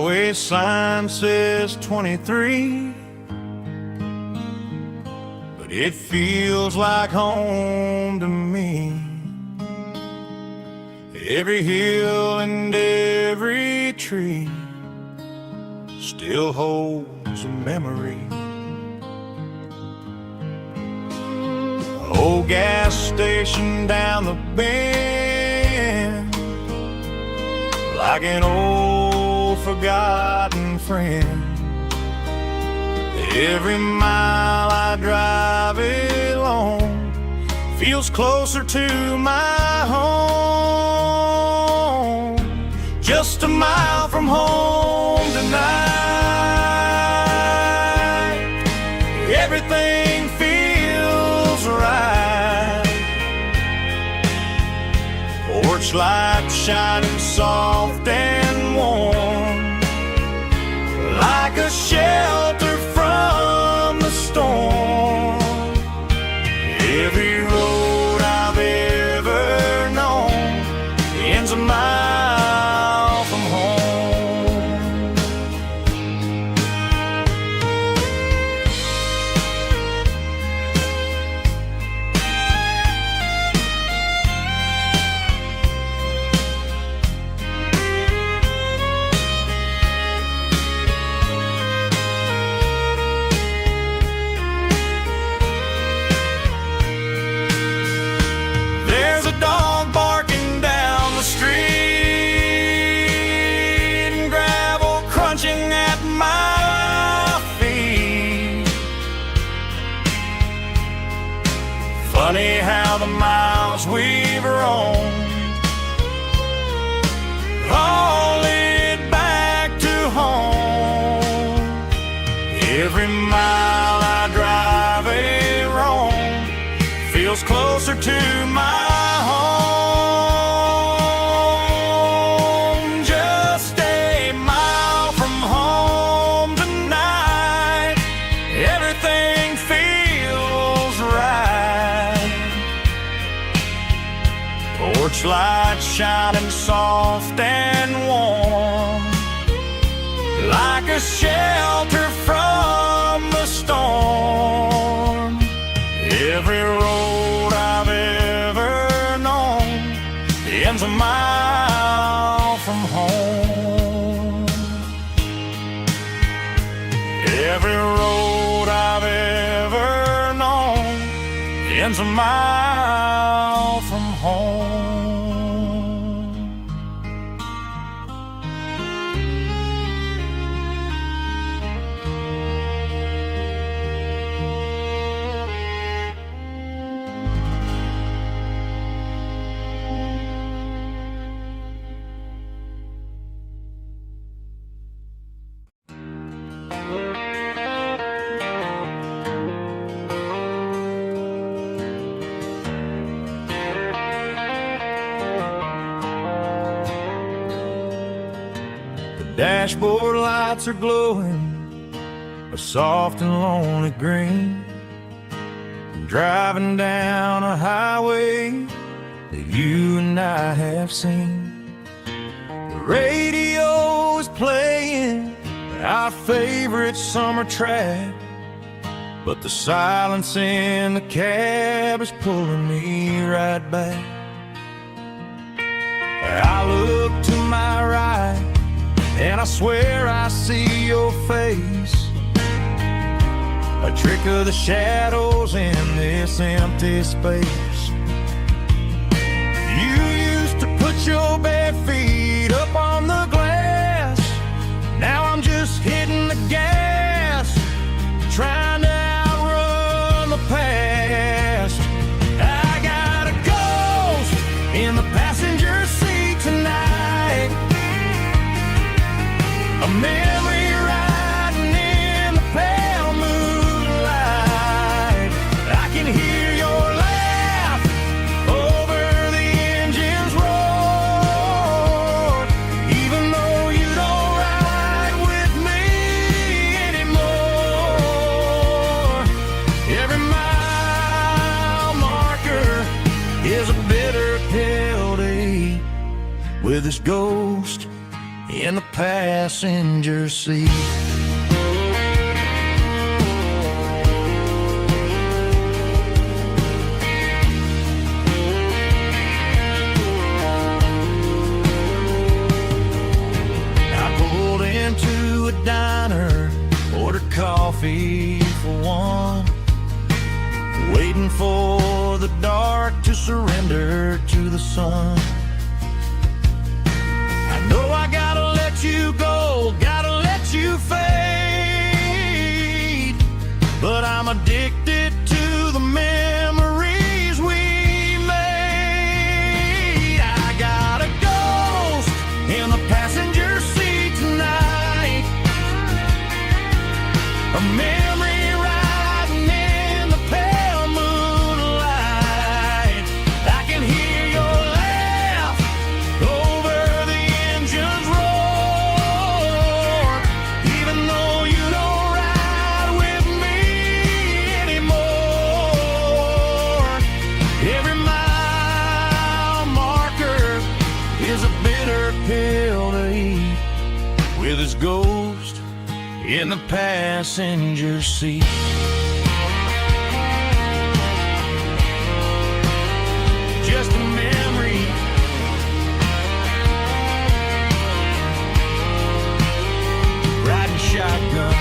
highway sign says 23, but it feels like home to me. Every hill and every tree still holds a memory. Old gas station down the bend, like an old forgotten friend. Every mile I drive it along feels closer to my home. Just a mile from home tonight, everything feels right. Porch light shining soft and warm, like a shelter from the storm. Every road I've ever known ends a mile from home. There's a dog barking down the street, and gravel crunching at my feet. Funny how the miles we've roamed all lead back to home. Every mile I drive a roam feels closer to my home. Just a mile from home tonight, everything feels right. Porch light shining soft and warm, like a shelter from the storm. Every road I've ever known ends a mile from home. Every road I've ever known ends a mile from home. Dashboard lights are glowing a soft and lonely green. I'm driving down a highway that you and I have seen. The radio is playing our favorite summer track, but the silence in the cab is pulling me right back. I look to my right and I swear I see your face, a trick of the shadows in this empty space. You used to put your bare feet up on the glass. Now I'm just hitting the gas, trying to outrun the past. I got a ghost in the passenger seat tonight, a memory riding in the pale moonlight. I can hear your laugh over the engine's roar, even though you don't ride with me anymore. Every mile marker is a bitter pill to eat with this ghost in the passenger seat. Into a diner, ordered coffee for one, waiting for the dark to surrender to the sun. I know I gotta let you go, gotta let you fade, but I'm addicted to the memories we made. I got a ghost in the passenger seat tonight, a memory riding in the pale moonlight. I can hear your laugh over the engine's roar, even though you don't ride with me anymore. Every mile marker is a bitter pill to eat, with his ghost in the passenger seat. Just a memory, riding shotgun.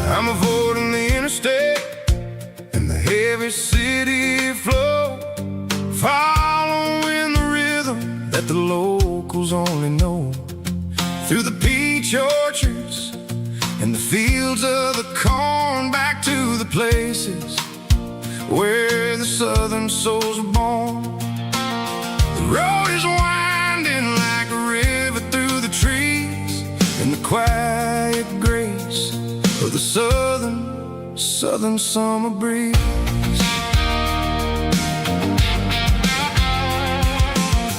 I'm avoiding the interstate and the heavy city flow, following the rhythm that the locals only know, through the peach orchards and the fields of the corn, back to the places where the southern souls were born. The road is winding like a river through the trees, in the quiet grace of the southern summer breeze.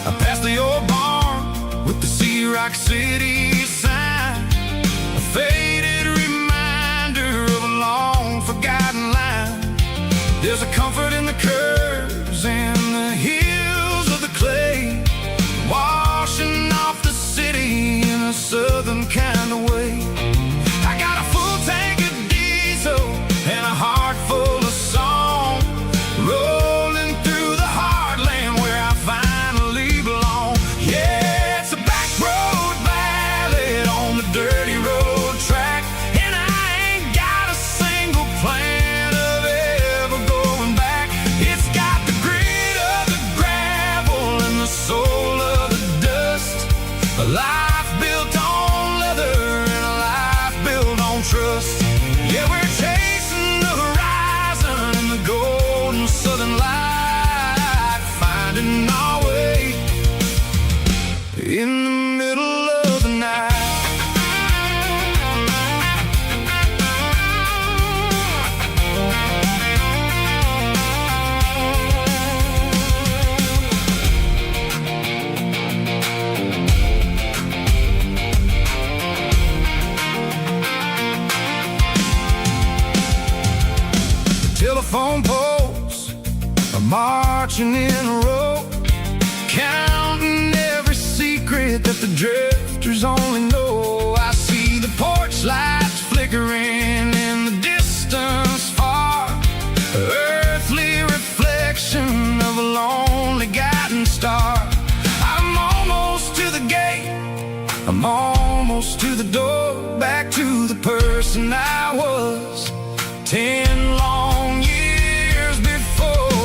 I passed the old barn with the Sea Rock City sign, a faded reminder of a long forgotten line. There's a comfort in the curves and the hills of the clay, washing off the city in a southern kind of way. I got a full tank of diesel and a heart full of song, rolling through the heartland where I finally belong. Yeah, it's a back road ballad on the dirty road track, and I ain't got a single plan of ever going back. It's got the grit of the gravel and the soul of the dust, a life built on leather and a life built on trust. Yeah, we're chasing the horizon in the golden southern light, finding our way in the middle of the night. Telephone poles are marching in a row, counting every secret that the drifters only know. I see the porch lights flickering in the distance far, earthly reflection of a lonely guiding star. I'm almost to the gate, I'm almost to the door, back to the person I was 10 long years before.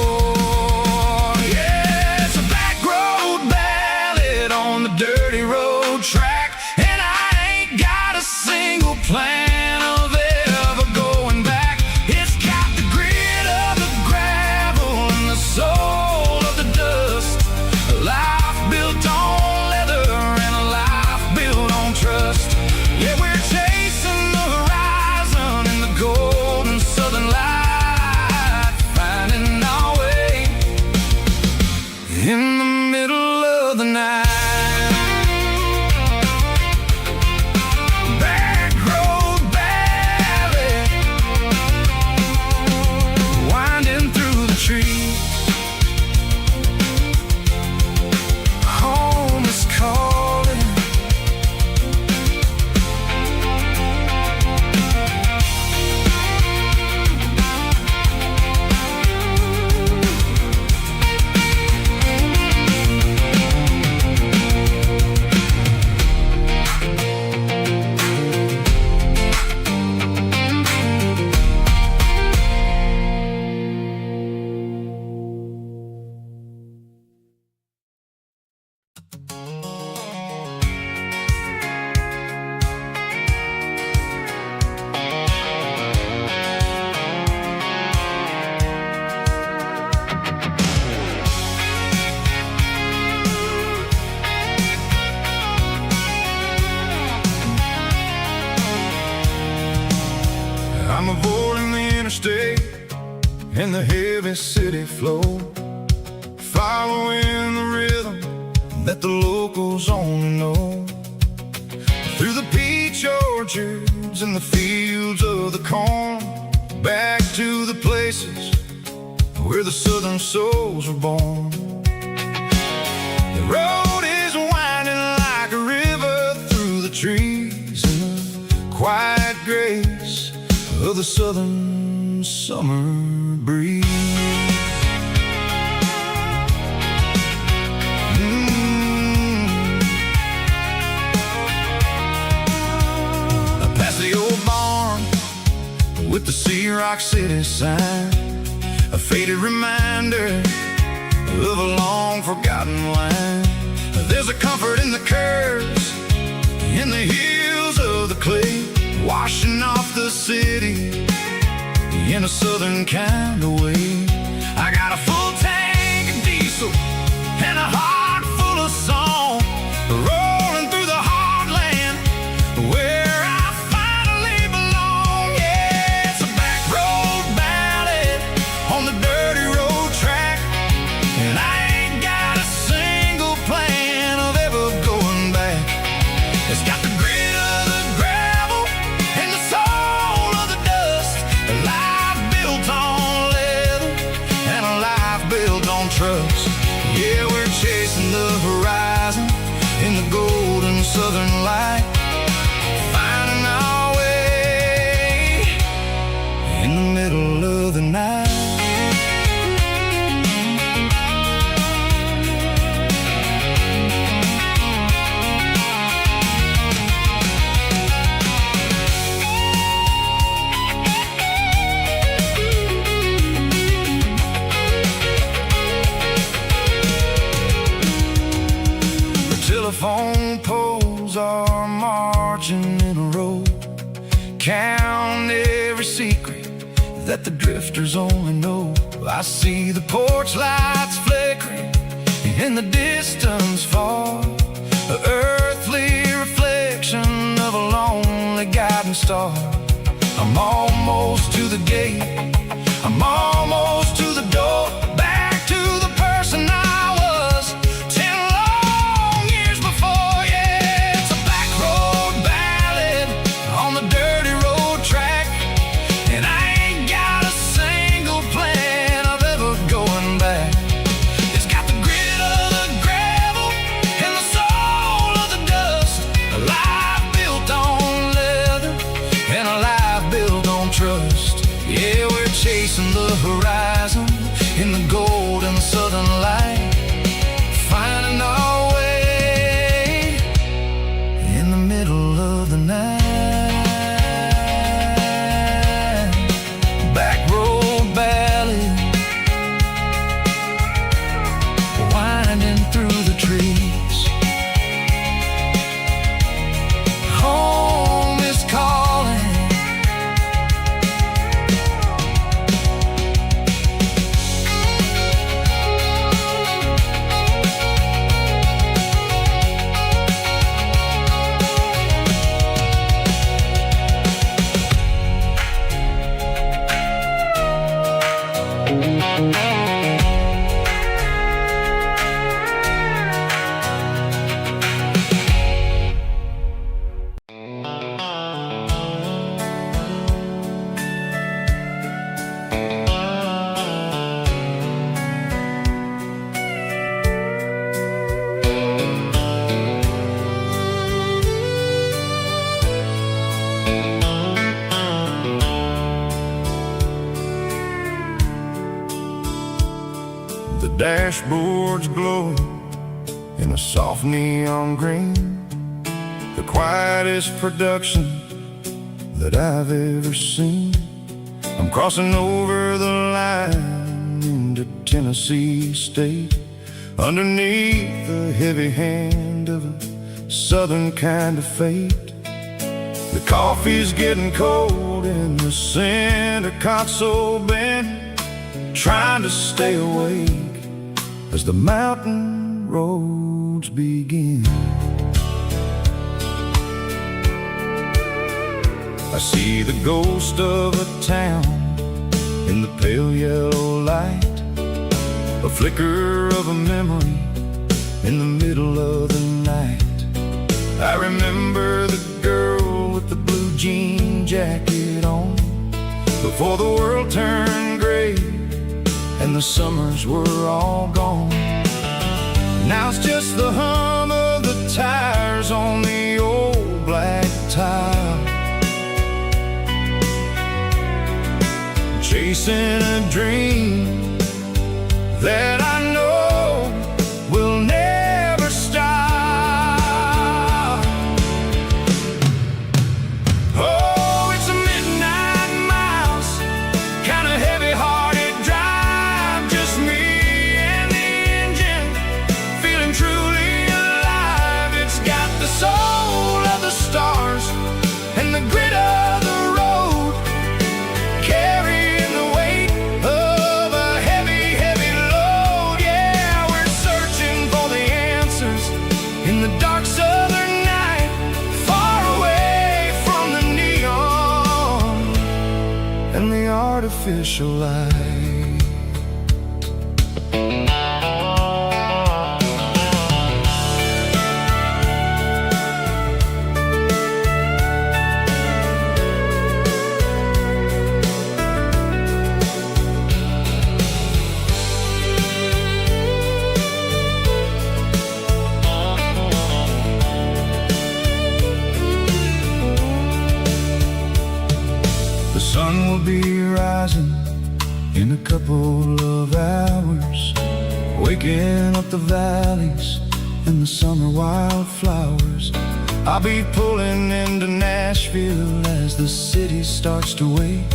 stay in the heavy city flow, following the rhythm that the locals only know. Through the peach orchards and the fields of the corn, back to the places where the southern souls were born. The road is winding like a river through the trees in the quiet grace of the southern summer breeze. Past the old barn with the Sea Rock City sign, a faded reminder of a long forgotten line. There's a comfort in the curves, in the hills of the clay, washing off the city in a southern kind of way. I got a full tank of diesel and a heart full of song, rolling through the heartland where I finally belong. Yeah, it's a back road ballad on the dirty road track, and I ain't got a single plan of ever going back. It's got the grit of the gravel and the soul of the dust, a life built on leather and a life built on trust. Yeah, we're chasing the horizon in the golden southern light, finding our way in the middle of the night. Telephone poles are marching in a row, count every secret that the drifters only know. I see the porch lights flickering in the distance far, an earthly reflection of a lonely guiding star. I'm almost to the gate, I'm almost to the door, back to the person I was 10 long years before. Yeah, it's a back road ballad on the dirty road track, and I ain't got a single plan of ever going back. It's got the grit of the gravel and the soul of the dust, a life built on leather and a life built on trust. Yeah, we're chasing the horizon in the golden southern light, finding our way in the middle of the night. Back road ballad, winding through the trees. Home is calling. The dashboard's glowing in a soft neon green, the quietest production that I've ever seen. I'm crossing over the line into Tennessee State, underneath the heavy hand of a southern kind of fate. The coffee's getting cold in the center console bin, trying to stay awake as the mountain roads begin. I see the ghost of a town in the pale yellow light, a flicker of a memory in the middle of the night. I remember the girl with the blue jean jacket on, before the world turned gray and the summers were all gone. Now it's just the hum of the tires on the old black tile, chasing a dream that I know will never stop. Oh, it's a midnight miles, kind of heavy-hearted drive, just me and the engine, feeling truly alive. It's got the soul of the stars and the grit of the road, carrying the weight of a heavy, heavy load. Yeah, we're searching for the answers in the dark southern night, far away from the neon and the artificial light. The sun will be rising in a couple of hours, waking up the valleys and the summer wildflowers. I'll be pulling into Nashville as the city starts to wake,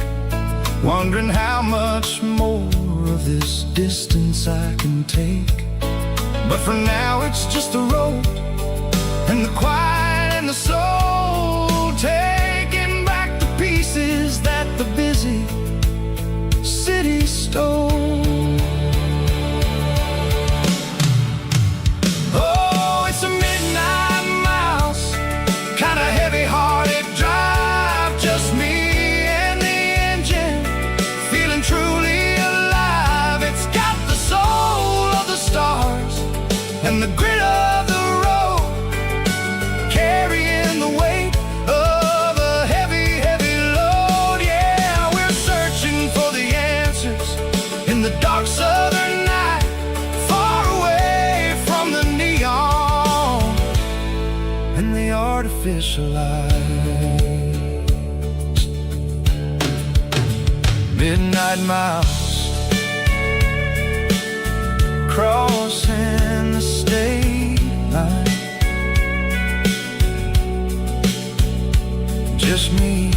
wondering how much more of this distance I can take. But for now it's just the road and the quiet and the soul, taking back the pieces that the busy city stole. Oh, it's a midnight miles, kind of heavy-hearted drive, just me and the engine, feeling truly alive. It's got the soul of the stars and the grit of the road, carrying the weight of a heavy, heavy load. Yeah, we're searching for the answers in the dark southern night, far away from the neon and the artificial lights. Midnight miles, crossing the state line, just me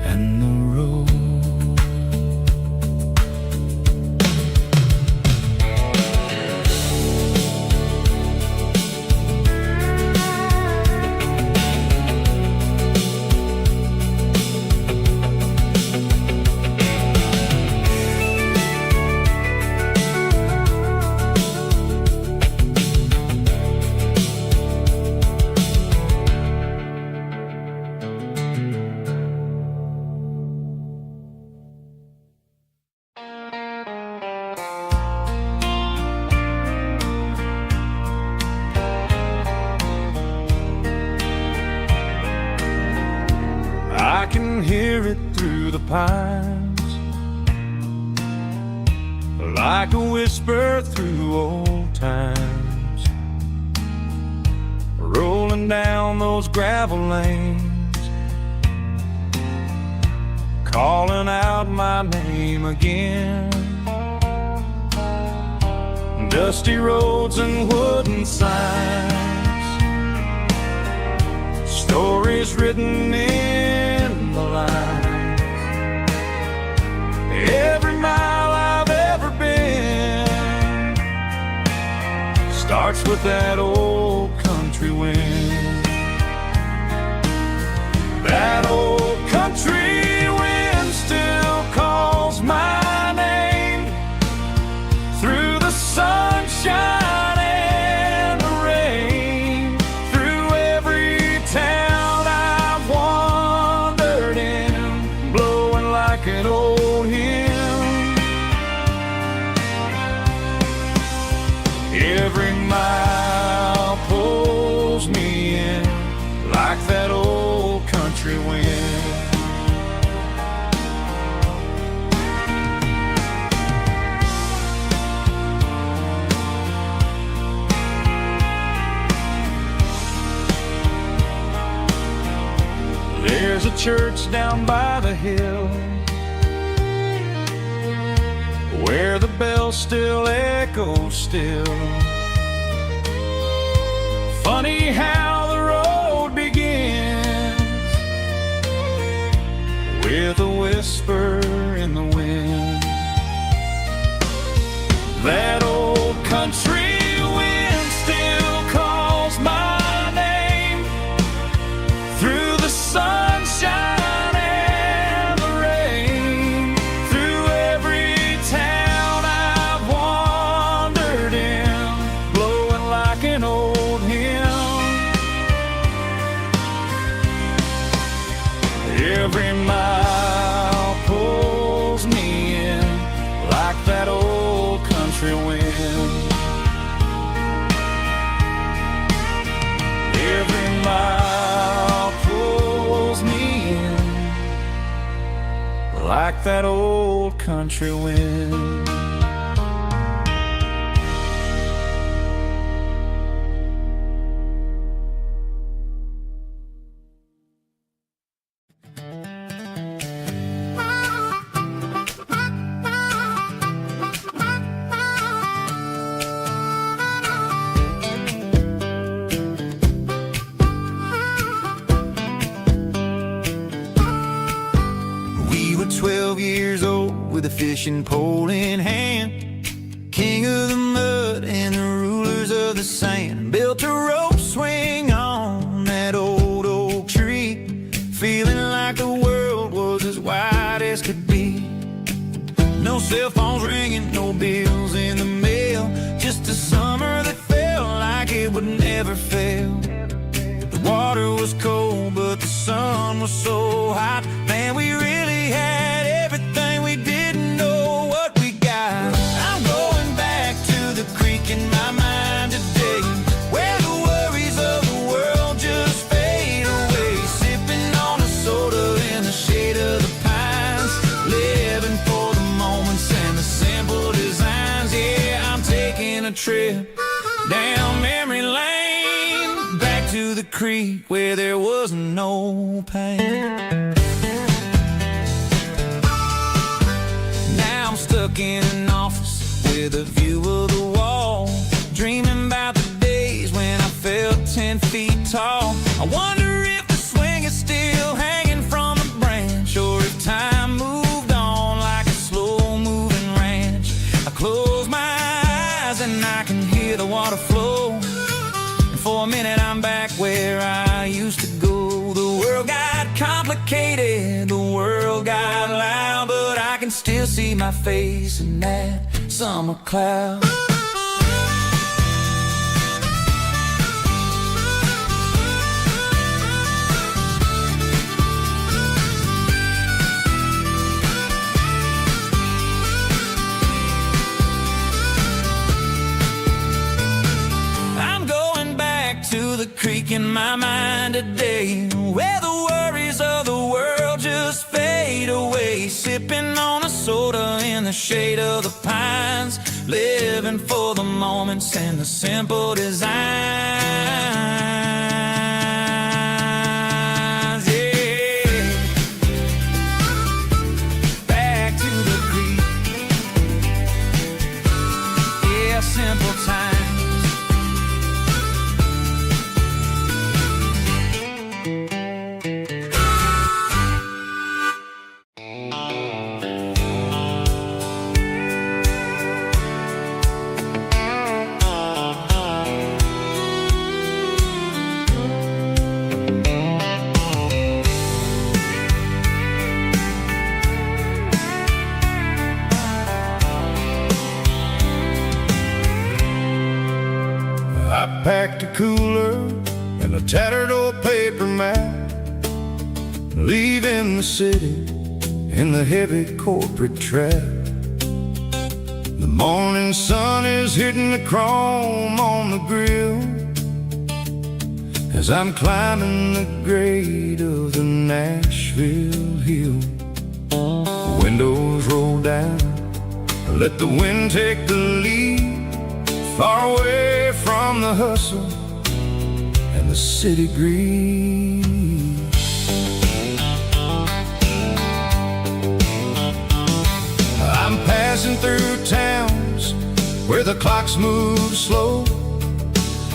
and the road. I can hear it through the pines, like a whisper through old times, rolling down those gravel lanes, calling out my name again. Dusty roads and wooden signs, stories written in the lines. Every mile I've ever been starts with that old country wind. That old country wind still calls my name through the sunshine and the rain, through every town I've wandered church down by the hill, where the bells still echo still. Funny how the road begins with a whisper in the wind. That old country wind still calls my name through the sunshine and the rain, through every town I've wandered in, blowing like an old hymn. Every mile pulls me in like that old country wind. Every mile pulls me in like that old country wind. We were 12 years old with a fishing pole in hand, king of the mud and the rulers of the sand. Built a rope swing on that old oak tree, feeling like the world was as wide as could be. No cell phones ringing, no bills in the mail, just a summer that felt like it would never fail. The water was cold, but the sun was so hot. Man, we really had everything, we didn't know what we got. I'm going back to the creek in my mind today, where the worries of the world just fade away. Sipping on a soda in the shade of the pines, living for the moments and the simple designs. Yeah, I'm taking a trip down memory lane, back to the creek where there was no pain. Now I'm stuck in an office with a view of the wall, dreaming about the days when I felt 10 feet tall. I wonder if the swing is still hanging from a branch, or if time moved on like a slow-moving ranch. I close my eyes and I can hear the water flow, and for a minute I'm back where I used to go. The world got complicated, the world got loud, but I can still see my face in that summer cloud. I'm going back to the creek in my mind today, where the worries of the world just fade away. Sipping on a soda in the shade of the pines, living for the moments and the simple designs. Yeah, back to the creek. Yeah, simple times. I packed a cooler and a tattered old paper map, leaving the city in the heavy corporate trap. The morning sun is hitting the chrome on the grill as I'm climbing the grade of the Nashville hill. Windows roll down, let the wind take the lead, far away from the hustle and the city greed. through towns where the clocks move slow,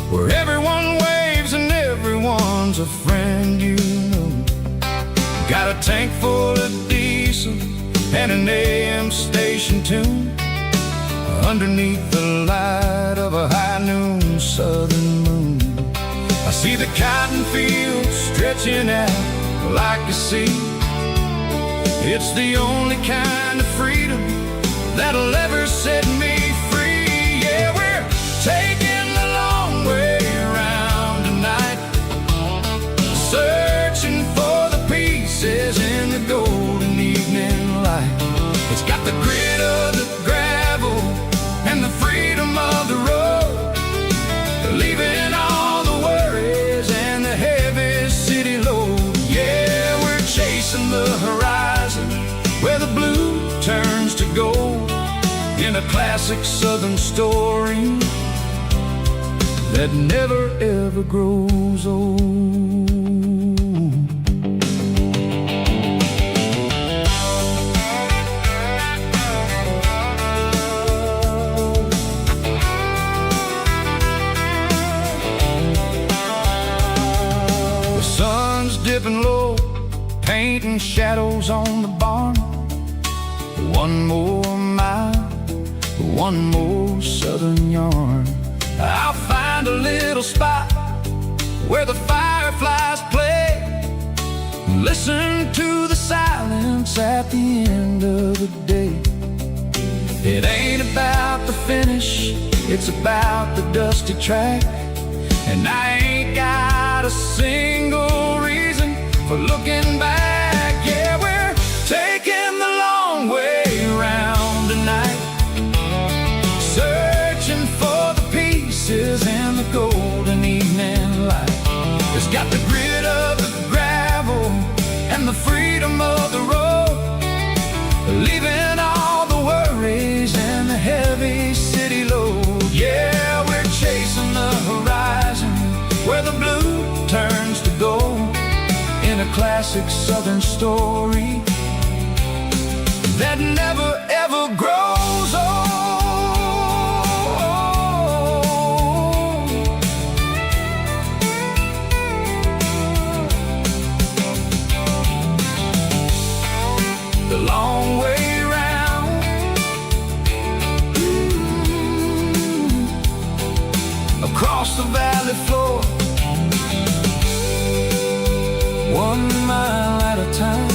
where everyone waves and everyone's a friend you know. Got a tank full of diesel and an AM station tune underneath the light of a high noon southern moon. I see the cotton fields stretching out like a sea. It's the only kind of freedom that'll ever set me free. Yeah, we're taking the long way around tonight, searching for the pieces in the golden evening light. It's got the grit of the gravel and the freedom of the road, leaving all the worries and the heavy city load. Yeah, we're chasing the horizon where the blue turns to gold, in a classic southern story that never ever grows old. The sun's dipping low, painting shadows on the barn. One more mile, one more southern yarn. I'll find a little spot where the fireflies play, listen to the silence at the end of the day. It ain't about the finish, it's about the dusty track. And I ain't got a single reason for looking back. Yeah, we're taking the long way around tonight, searching for the pieces in the golden evening light. It's got the grit of the gravel and the freedom of the road, leaving all the worries and the heavy city load. Yeah, we're chasing the horizon where the blue turns to gold, in a classic southern story that never ever grows old. The long way round, across the valley floor, 1 mile at a time.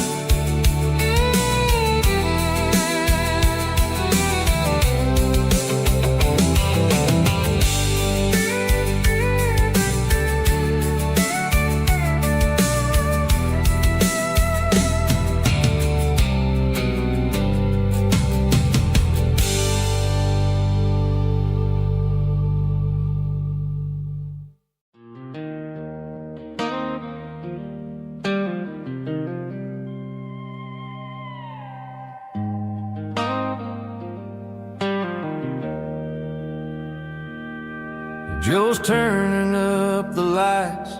Joe's turning up the lights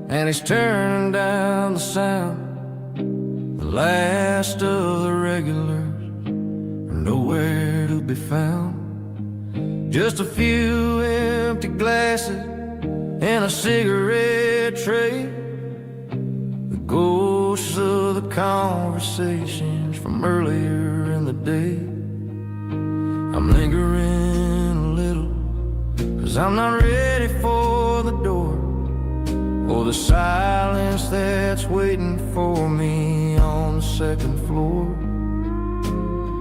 and he's turning down the sound. The last of the regulars are nowhere to be found. Just a few empty glasses and a cigarette tray, the ghosts of the conversations from earlier in the day. I'm lingering a little, 'cause I'm not ready for the door, or the silence that's waiting for me on the second floor.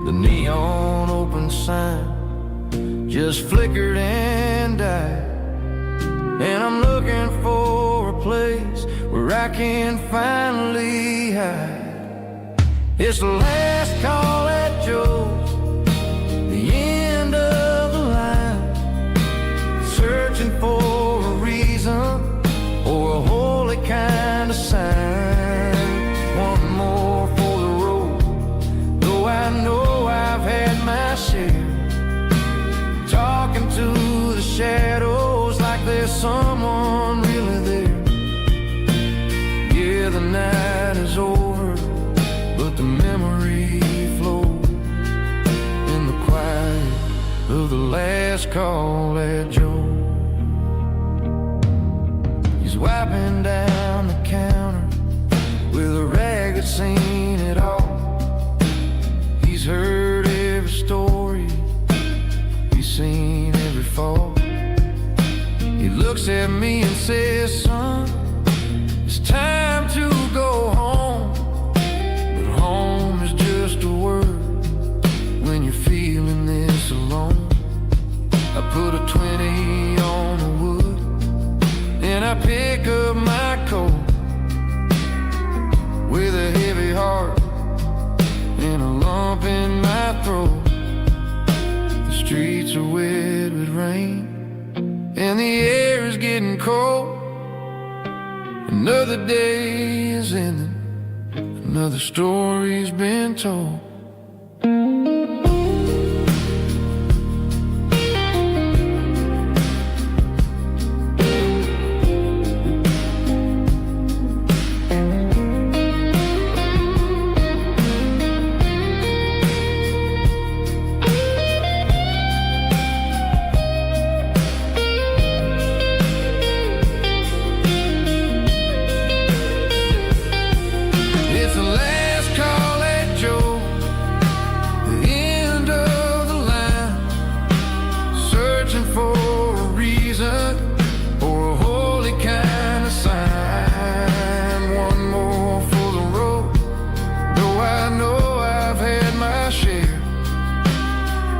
The neon open sign just flickered and died, and I'm looking for a place where I can finally hide. It's the last call at Joe's, the end of the line, searching for a reason or a holy kind of sign. One more for the road, though I know I've had my share, talking to the shadows like there's someone really there. Yeah, the night is over, but the memory flows, the last call at Joe. He's wiping down the counter with a rag that's seen it all. He's heard every story, he's seen every fall. He looks at me and says, son, it's time to go home. But home is just a word when you're feeling this alone. I put a 20 on the wood and I pick up my coat with a heavy heart and a lump in my throat. The streets are wet with rain and the air is getting cold. Another day is ending, another story's been told.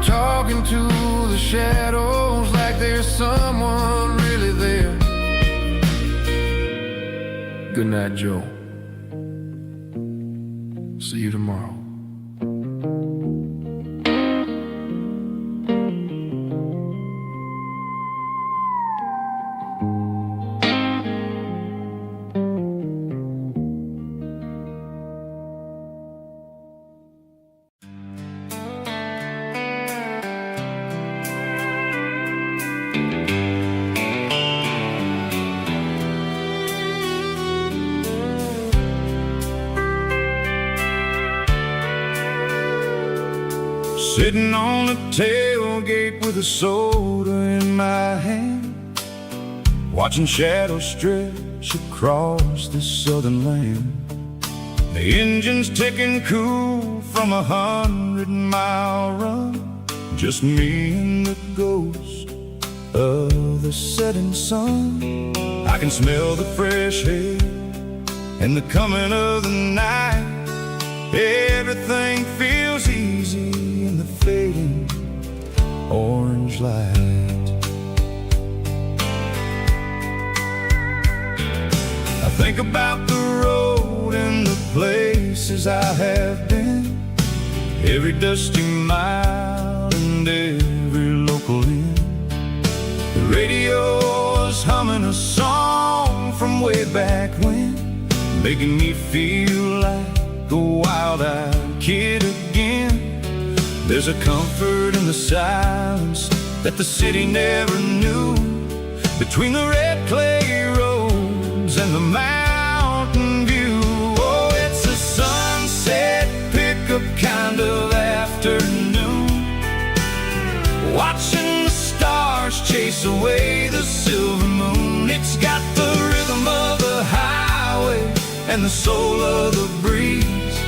Talking to the shadows like there's someone really there. Good night, Joe. See you tomorrow. Sitting on the tailgate with a soda in my hand, watching shadows stretch across this southern land. The engine's ticking cool from 100-mile run, just me and the ghost of the setting sun. I can smell the fresh air and the coming of the night. Everything feels easy in the fading orange light. I think about the road and the places I have been, every dusty mile and every local inn. The radio is humming a song from way back when, making me feel like a wild-eyed kid again. There's a comfort in the silence that the city never knew, between the red clay roads and the mountain view. Oh, it's a sunset pickup kind of afternoon, watching the stars chase away the silver moon. It's got the rhythm of the highway and the soul of the breeze,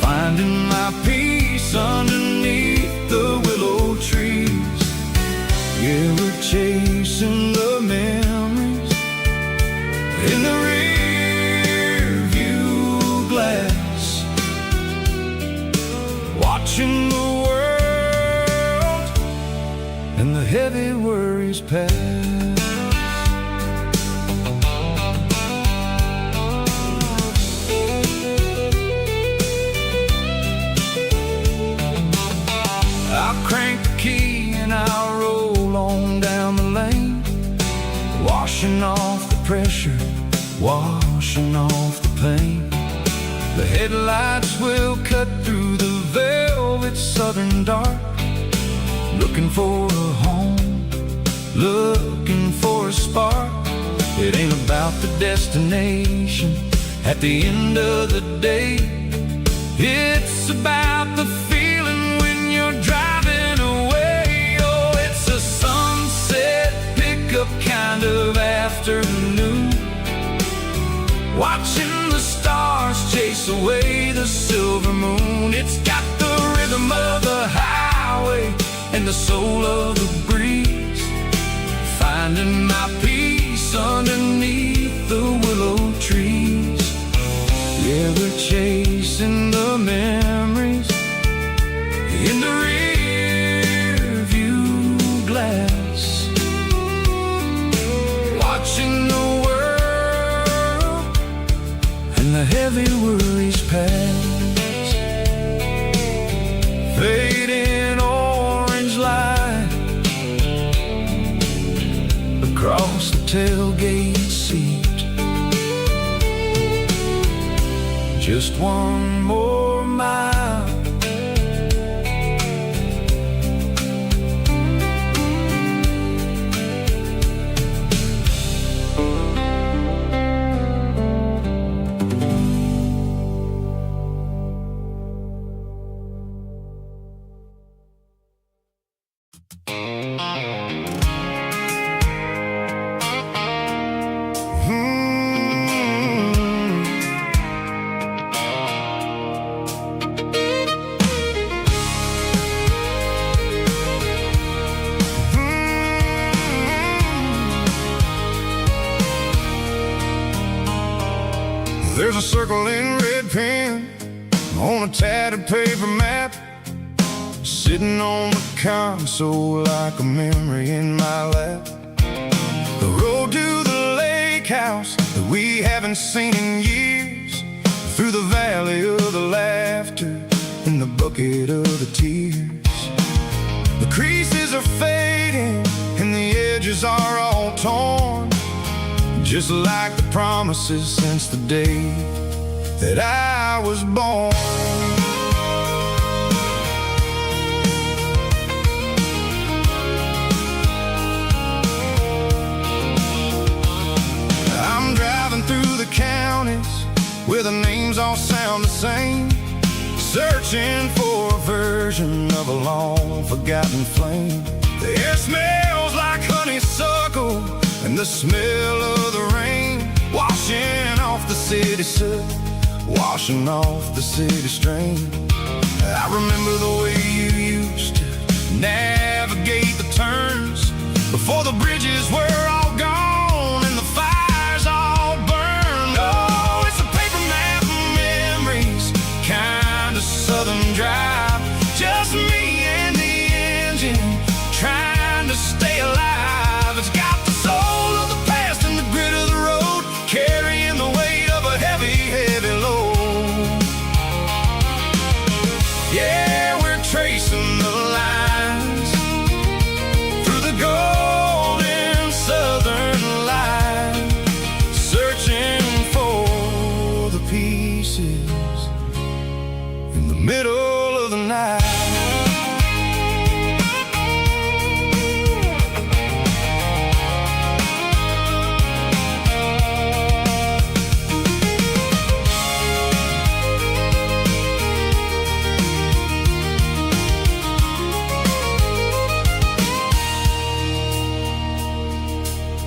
finding my peace underneath the willow trees. Yeah, we're chasing the memories in the rear view glass, watching the world and the heavy worries pass. I'll crank the key and I'll roll on down the lane, washing off the pressure, washing off the pain. The headlights will cut through the velvet southern dark, looking for a home, looking for a spark. It ain't about the destination at the end of the day, it's about the feeling when you're driving away. Oh, moon. It's got the rhythm of the highway and the soul of the breeze. Finding my peace underneath the willow trees. Yeah, we're chasing the memories in the rear view glass, watching the world and the heavy worries pass. Fading orange light across the tailgate seat. Just one more mile. There's a circle in red pen on a tattered paper map, sitting on the console like a memory in my lap. The road to the lake house that we haven't seen in years, through the valley of the laughter and the bucket of the tears. The creases are fading and the edges are all torn, just like the promises since the day that I was born. I'm driving through the counties where the names all sound the same, searching for a version of a long forgotten flame. The air smells like honeysuckle and the smell of the rain, washing off the city soot, washing off the city strain. I remember the way you used to navigate the turns before the bridges were all gone and the fires all burned. Oh, it's a paper map of memories, kind of southern drive, just me and the engine trying to stay alive. It's got the soul of the past and the grit of the road, carrying the weight of a heavy, heavy load. Yeah, we're tracing the lines through the golden southern light, searching for the pieces in the middle of the night.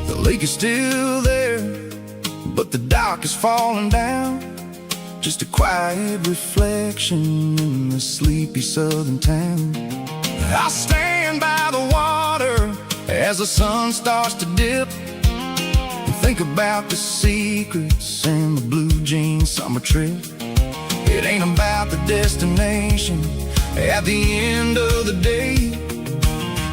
The lake is still there, but the dock is falling down, just a quiet reflection in the sleepy southern town. I'll stand by the water as the sun starts to dip and think about the secrets and the blue jean summer trip. It ain't about the destination at the end of the day,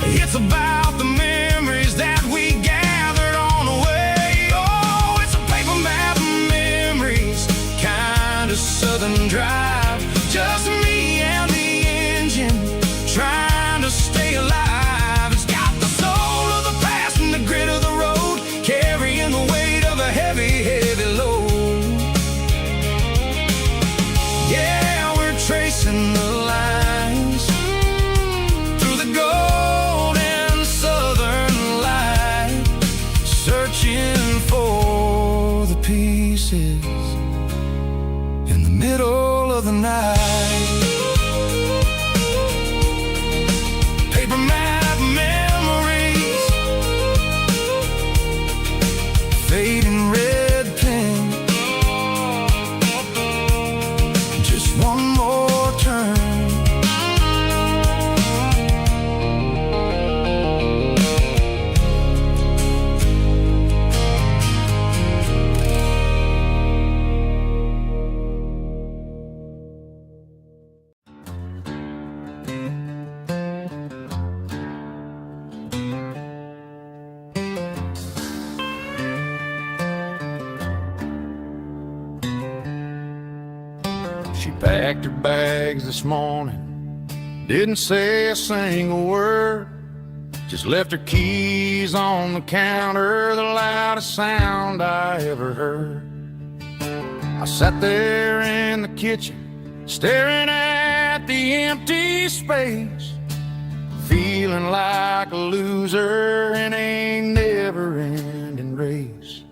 it's about the memories that we gathered on the way. Oh, it's a paper map of memories, kind of southern drive, just me and the engine trying to stay alive. It's got the soul of the past and the grit of the road, carrying the weight of a heavy, heavy load. Yeah, we're tracing the lines through the golden southern packed her bags this morning, didn't say a single word, just left her keys on the counter, the loudest sound I ever heard. I sat there in the kitchen, staring at the empty space, feeling like a loser in a never-ending race.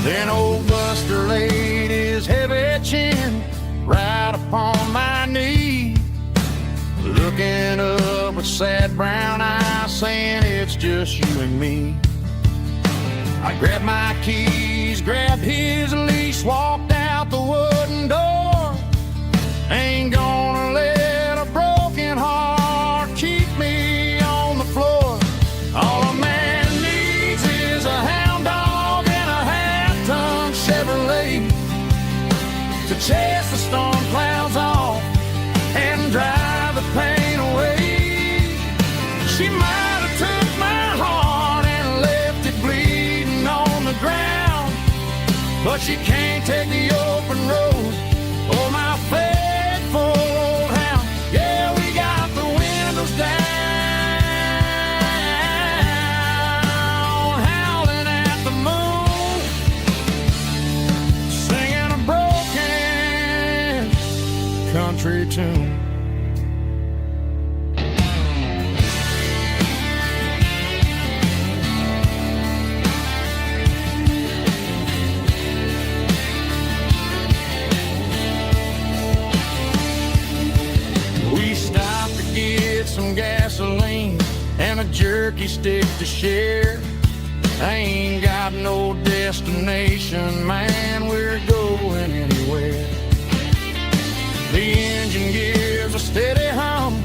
Then old Buster laid his heavy chin right upon my knee, looking up with sad brown eyes, saying it's just you and me. I grabbed my keys, grabbed his leash, walked out the wooden door. Ain't gonna let a broken heart keep me on the floor. All a man needs is a hound dog and a half-ton Chevrolet to chase the storm clouds off and drive the pain away. She might have took my heart and left it bleeding on the ground, but she can't take the open road or my faithful old hound. Yeah, we got the windows down, howling at the moon, singing a broken country tune. Some gasoline and a jerky stick to share. I ain't got no destination, man, we're going anywhere. The engine gives a steady hum,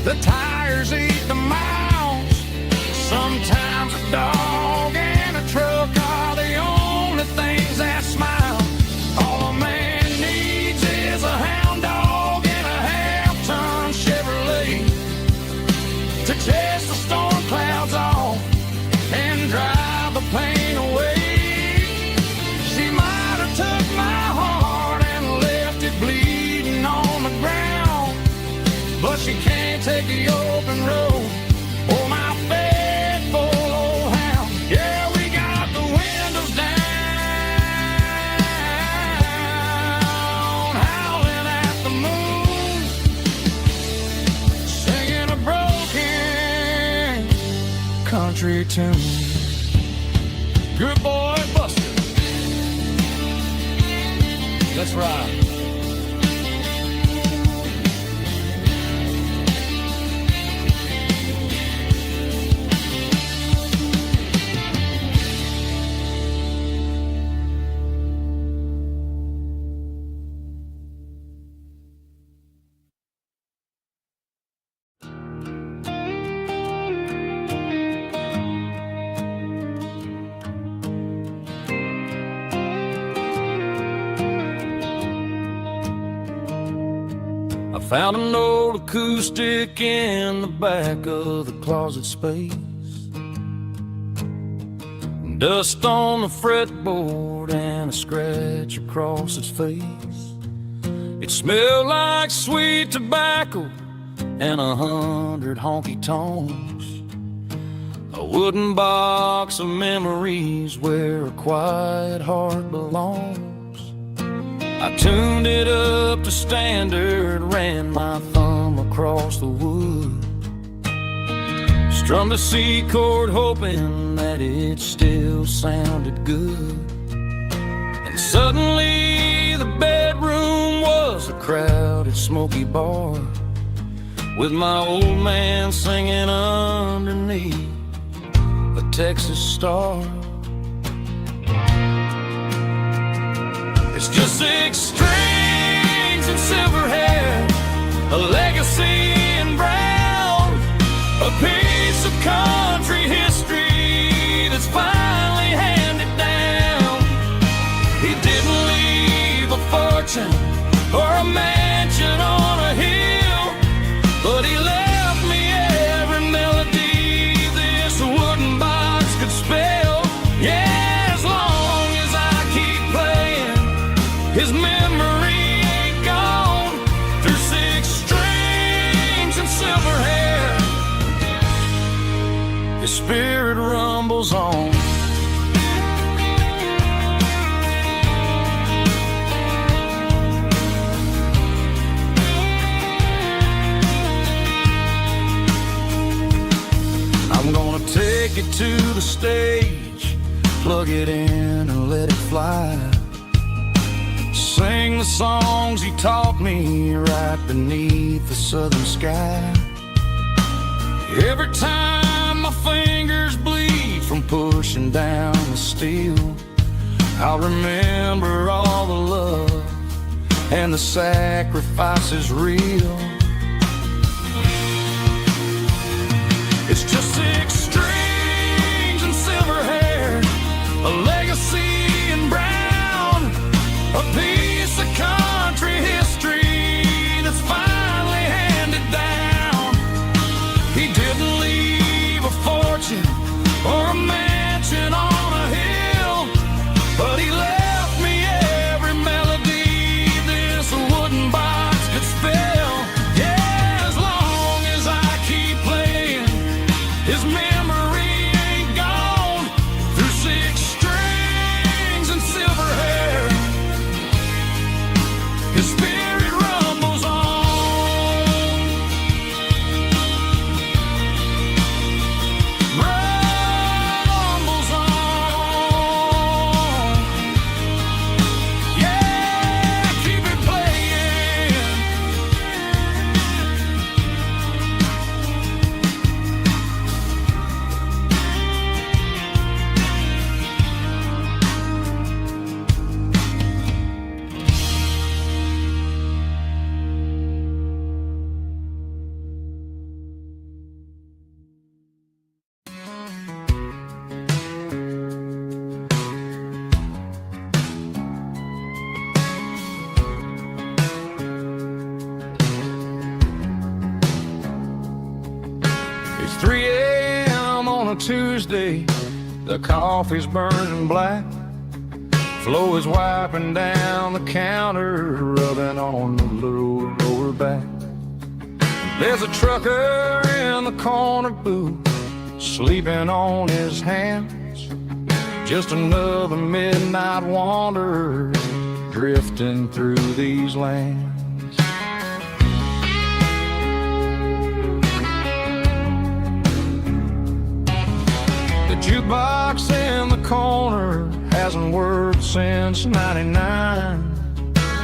the tires eat the miles. Sometimes a dog and a truck are the only things that smile. All a man needs is a hound dog and a half-ton Chevrolet to chase the storm clouds off and drive the pain away. She might have took my heart and left it bleeding on the ground, but she can't take the open road or my faithful old hound. Yeah, we got the windows down, howling at the moon, singing a broken country tune. Good boy, Buster. Let's ride. I found an old acoustic in the back of the closet space, dust on the fretboard and a scratch across its face. It smelled like sweet tobacco and 100 honky-tonks, a wooden box of memories where a quiet heart belongs. I tuned it up to standard, ran my thumb across the wood, strummed a C chord hoping that it still sounded good. And suddenly the bedroom was a crowded smoky bar, with my old man singing underneath a Texas star. It's just 6 strings and silver hair, a legacy in brown, a piece of country history that's finally handed down. He didn't leave a fortune or a mansion on a hill, but he left me every melody this wooden box could spell. Yeah. His memory ain't gone through 6 strings and silver hair. His spirit rumbles on. I'm gonna take it to the stage, plug it in and let it fly. Sing the songs he taught me right beneath the southern sky. Every time my fingers bleed from pushing down the steel, I'll remember all the love and the sacrifices real. It's just 6 strings and silver hair, a legacy in brown, a piece of country history that's finally handed down. He didn't leave a fortune or a mansion on a hill, but he left me every melody this wooden box could spell. Yeah, as long as I keep playing, his memory ain't gone through 6 strings and silver hair. His spirit rumbles on, rumbles on. Yeah, keep it playing. It's 3 a.m. on a Tuesday, the coffee's burning black. Flo is wiping down the counter, rubbing on the little lower back. There's a trucker in the corner booth, sleeping on his hands. Just another midnight wanderer, drifting through these lands. The jukebox in the corner hasn't worked since '99,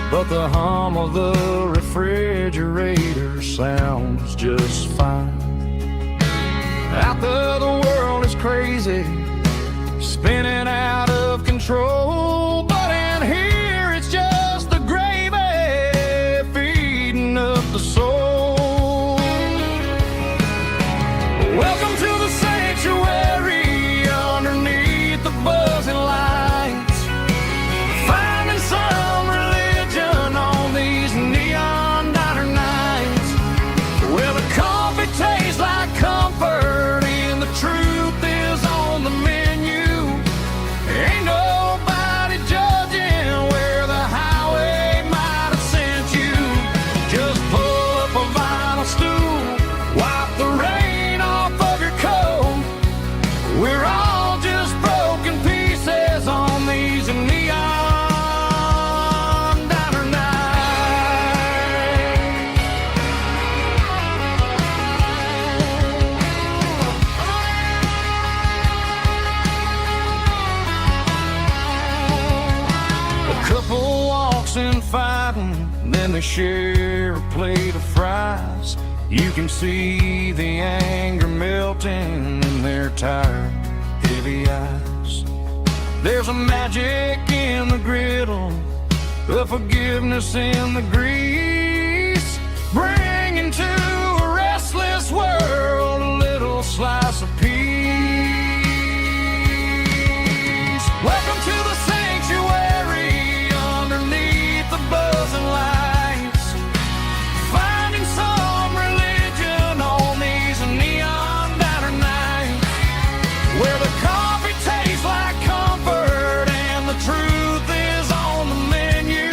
but the hum of the refrigerator sounds just fine. Out there the world is crazy, spinning out of control, but in here it's just the gravy feeding up the soul. Welcome to the sanctuary underneath the buzzing lights, finding some religion on these neon diner nights, where the coffee tastes like comfort and the truth is on the menu. Ain't nobody judging where the highway might have sent you. Just pull up a vinyl stool, wipe the rain off of your coat. We're all just broken pieces on these neon diner nights. A couple walks in fighting, then they share a plate of fries. You can see the anger melting in their tired, heavy eyes. There's a magic in the griddle, a forgiveness in the grease, bringing to a restless world a little slice of peace. Welcome to the sanctuary underneath the buzzing lights, finding some religion on these neon diner nights, where the coffee tastes like comfort and the truth is on the menu.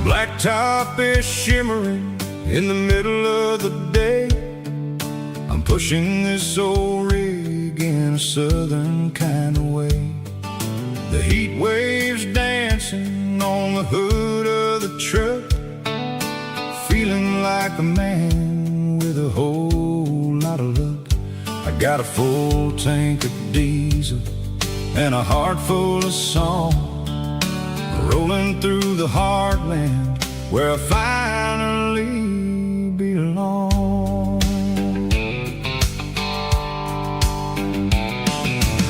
Blacktop is shimmering in the middle of the day. I'm pushing this old rig in a southern kind of way. The heat waves dancing on the hood of the truck, feeling like a man with a whole lot of luck. I got a full tank of diesel and a heart full of song, rolling through the heartland where I finally belong.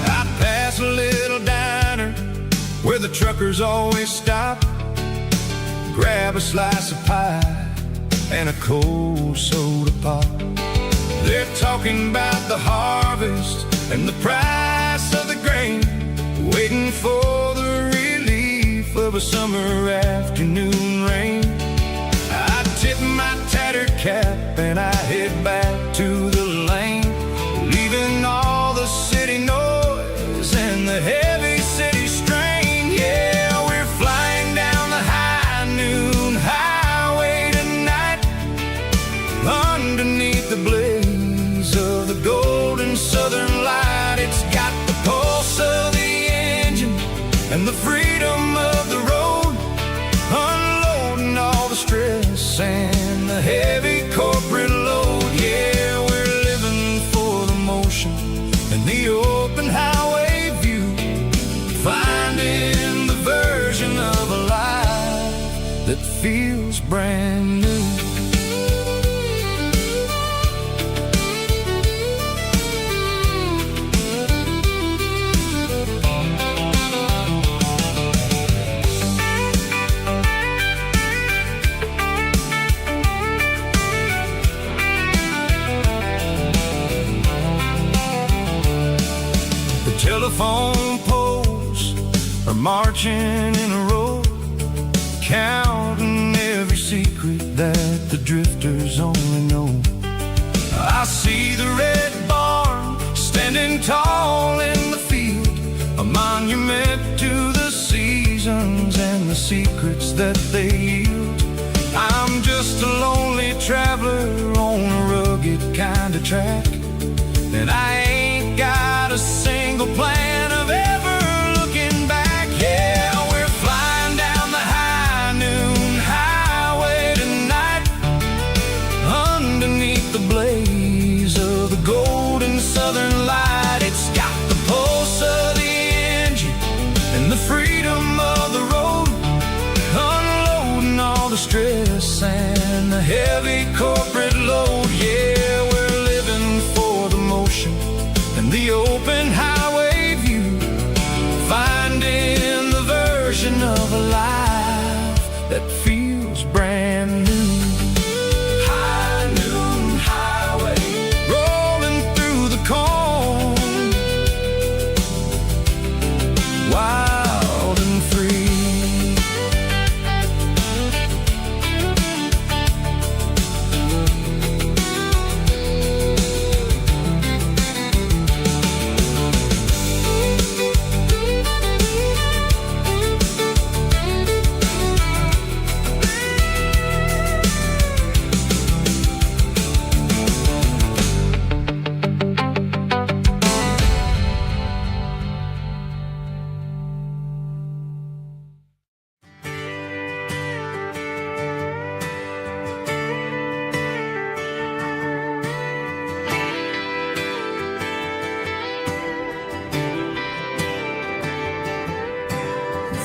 I pass a little diner where the truckers always stop, grab a slice of pie and a cold soda pop. They're talking about the harvest and the price of the grain, waiting for the relief of a summer afternoon rain. I tip my tattered cap and I head back to the lane, leaving all the city noise and the heavy city strain. Yeah, we're flying down the high noon highway tonight, underneath the blaze of the golden southern light. It's got the pulse of the engine and the freedom of the road, unloading all the stress and the heavy corporate load. Yeah, we're living for the motion and the open highway view, finding the version of a life that feels brand new. Telephone poles are marching in a row, counting every secret that the drifters only know. I see the red barn standing tall in the field, a monument to the seasons and the secrets that they yield. I'm just a lonely traveler on a rugged kind of track, and I ain't got a single plan of ever looking back. Yeah, we're flying down the high noon highway tonight, underneath the blaze of the golden southern light. It's got the pulse of the engine and the freedom of the road, unloading all the stress and the heavy corporate load. Yeah, we're living for the motion and the open highway view, finding the version of a life that feels brand new. High noon highway, rolling through the corn, wild and free.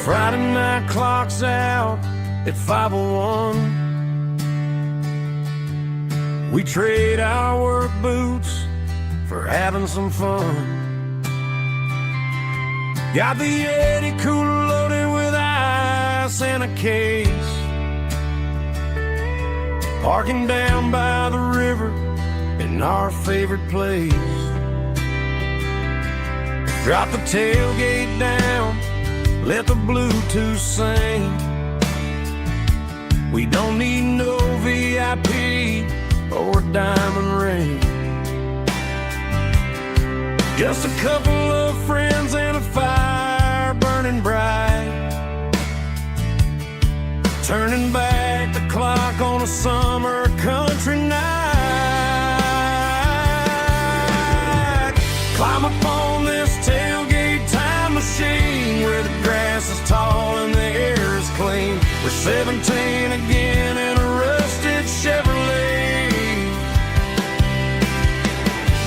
Friday night clock's out at 5:01. We trade our work boots for having some fun. Got the Yeti cooler loaded with ice and a case, parking down by the river in our favorite place. Drop the tailgate down, let the Bluetooth sing. We don't need no VIP or a diamond ring, just a couple of friends and a fire burning bright. turning back the clock on a summer country night. Climb up on this tailgate time machine where the grass is tall and the air is clean. We're 17 again in a rusted Chevrolet,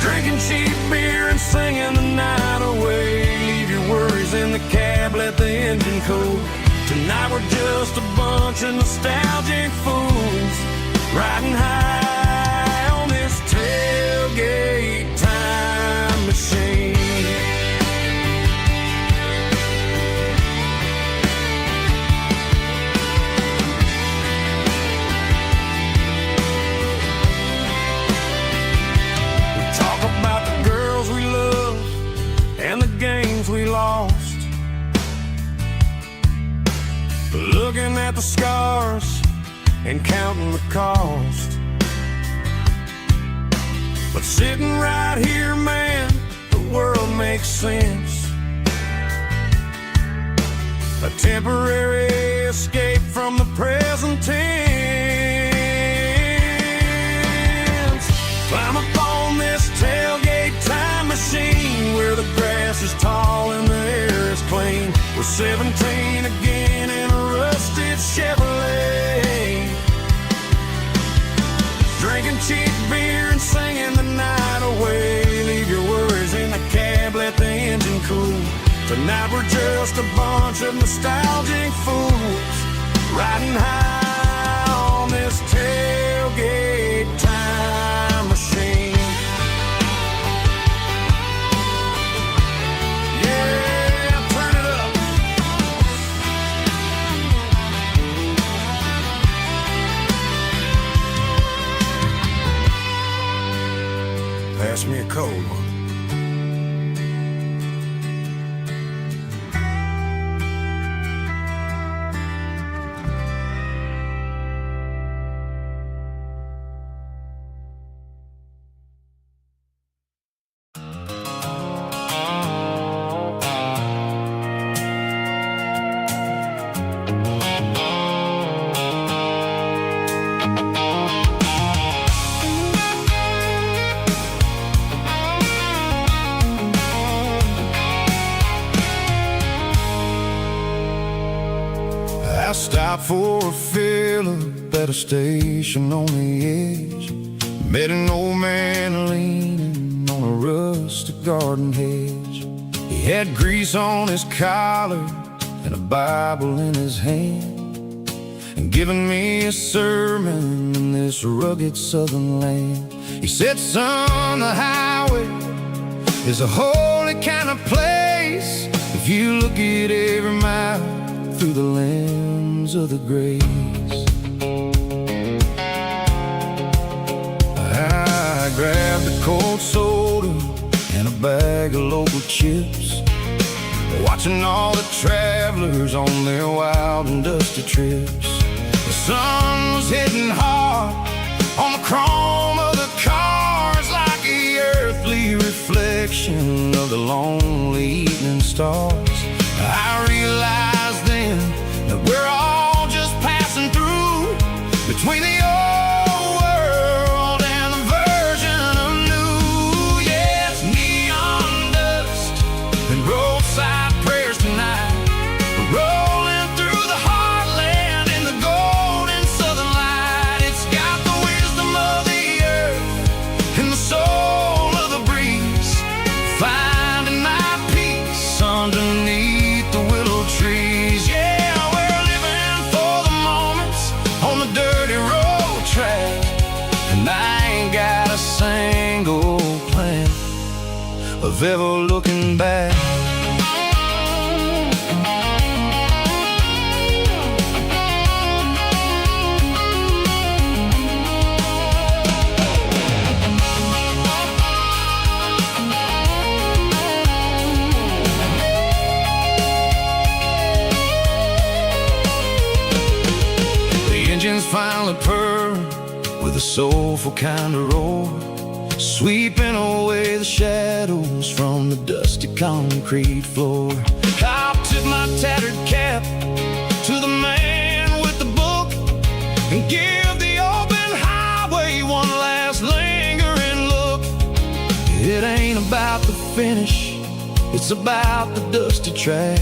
drinking cheap beer and singing the night away. Leave your worries in the cab, let the engine cool. Tonight we're just a bunch of nostalgic fools riding high on this tailgate time machine. We talk about the girls we love and the games we lost, looking at the scars and counting the cost. But sitting right here, man, the world makes sense. A temporary escape from the present tense. Climb up on this tailgate time machine where the grass is tall and the air is clean. We're 17 again in a rusted Chevrolet, drinking cheap beer and singing the night away. Leave your worries in the cab, let the engine cool. Tonight we're just a bunch of nostalgic fools riding high on this tailgate time machine. Yeah, turn it up. Pass me a cold one. I stopped for a fill-up at a station on the edge. Met an old man leaning on a rustic garden hedge. He had grease on his collar and a Bible in his hand, and giving me a sermon in this rugged southern land. He said, son, the highway is a holy kind of place if you look at every mile through the lens of the grace. I grabbed a cold soda and a bag of local chips, watching all the travelers on their wild and dusty trips. The sun was hitting hard on the chrome of the cars, like the earthly reflection of the lonely evening stars. I realized then that we're all just passing through between the old world and the version of new. Yeah, it's neon dust and roadside prayers tonight. We're rolling through the heartland in the golden southern light. It's got the wisdom of the earth and the soul of the breeze, finding my peace underneath the willow trees. Yeah, we're living for the moments on the dirty road track, and I ain't got a single plan of ever looking back. Engines finally purr with a soulful kind of roar, sweeping away the shadows from the dusty concrete floor. I took my tattered cap to the man with the bull finish. It's about the dusty track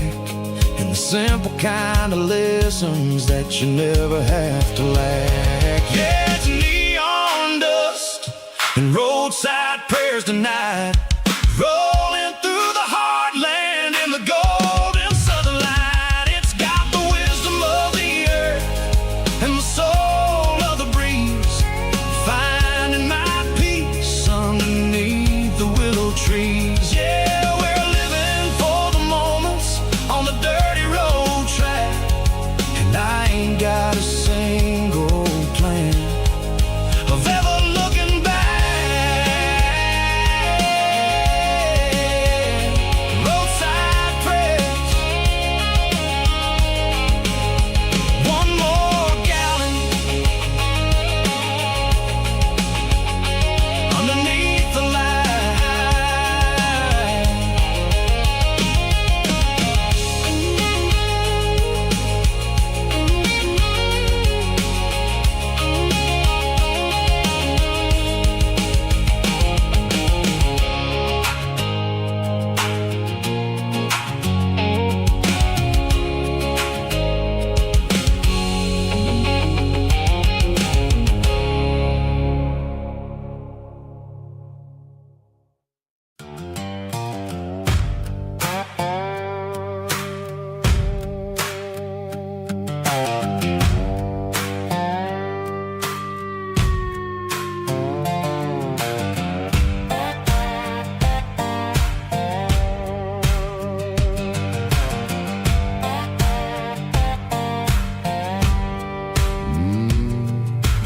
and the simple kind of lessons that you never have to lack. Yeah, it's neon dust and roadside prayers tonight, rolling through the heartland in the golden southern light. It's got the wisdom of the earth and the soul of the breeze, finding my peace underneath the willow trees. Yeah, we're living for the moments on the dirty road track, and I ain't got a single plan of ever looking back. Roadside prayers, one more gallon underneath the light.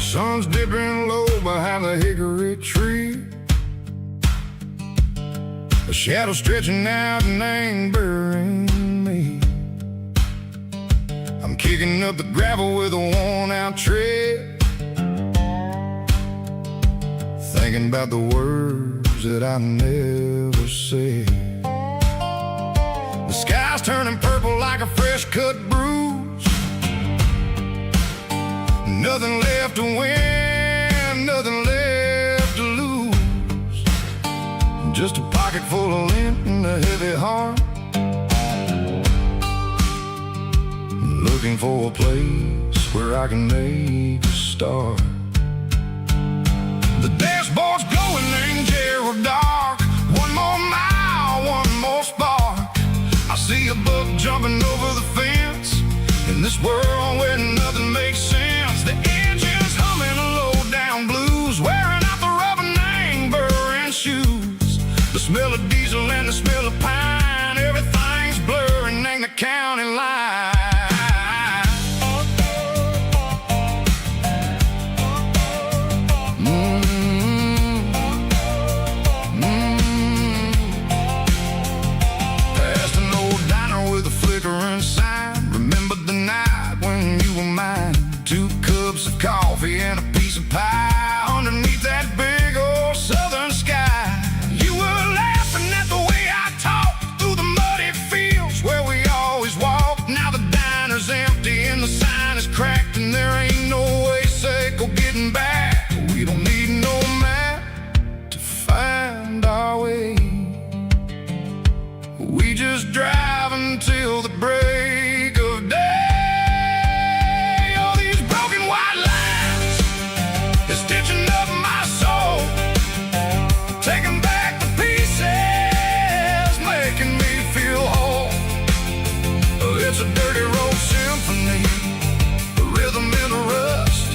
Sun's dipping low behind the hickory tree, a shadow stretching out and angering me. I'm kicking up the gravel with a worn-out tread, thinking about the words that I never said. The sky's turning purple like a fresh-cut bruise. Nothing left to win, nothing left to lose. Just a pocket full of lint and a heavy heart, looking for a place where I can make a start. The dashboard's glowing in Gerald dark. One more mile, one more spark. I see a buck jumping over the fence in this world where nothing makes sense. The engine's humming a low-down blues, wearing out the rubber-name burring shoes. The smell of diesel and the smell of pine, everything's blurring in the county line. Past an old diner with a flickering sign. Remember the night when you were mine? 2 cups of coffee and a piece of pie underneath that big old southern sky. You were laughing at the way I talked through the muddy fields where we always walked. Now the diner's empty and the sign is cracked, and there ain't no way safe of getting back. We don't need no map to find our way. We just drive until the break of day. Stitching up my soul, taking back the pieces, making me feel whole. It's a dirty road symphony, a rhythm in the rust,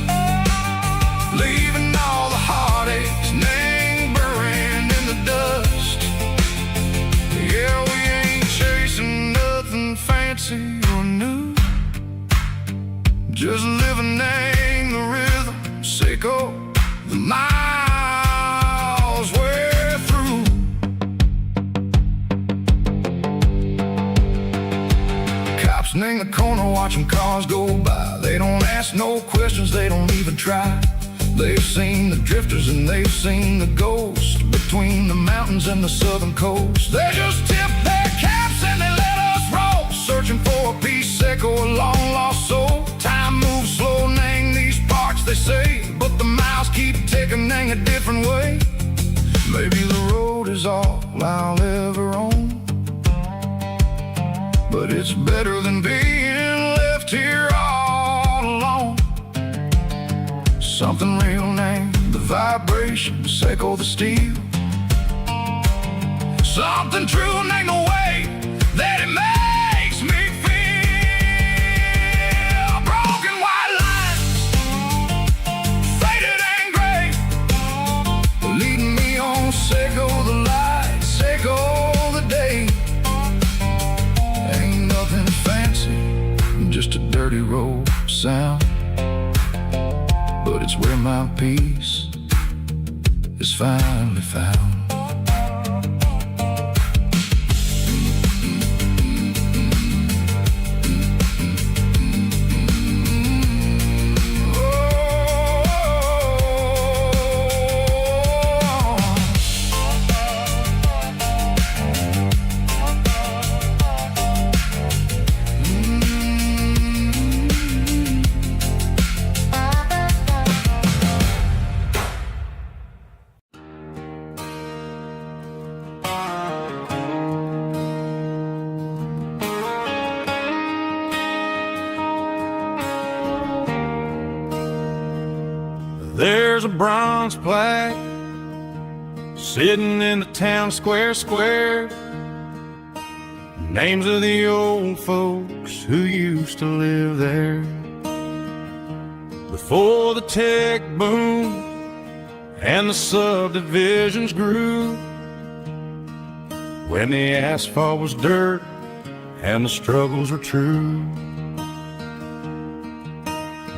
leaving all the heartaches lingering in the dust. Yeah, we ain't chasing nothing fancy or new, just living in the rhythm, sicko. The miles we're through. Cops in the corner watching cars go by. They don't ask no questions, they don't even try. They've seen the drifters and they've seen the ghosts between the mountains and the southern coast. They just tip their caps and they let us roll, searching for a piece echo, a long lost soul. Time moves slow, nang these parts they say, but the miles keep ticking a different way. Maybe the road is all I'll ever own, but it's better than being left here all alone. Something real named the vibrations echo the steel. Something true named the way that it makes me feel. Broken white lines, faded and gray, leading me on, echo the light, echo the day. Ain't nothing fancy, just a dirty road sound, but it's where my peace is finally found. There's a bronze plaque sitting in the town square. Names of the old folks who used to live there before the tech boom and the subdivisions grew, when the asphalt was dirt and the struggles were true.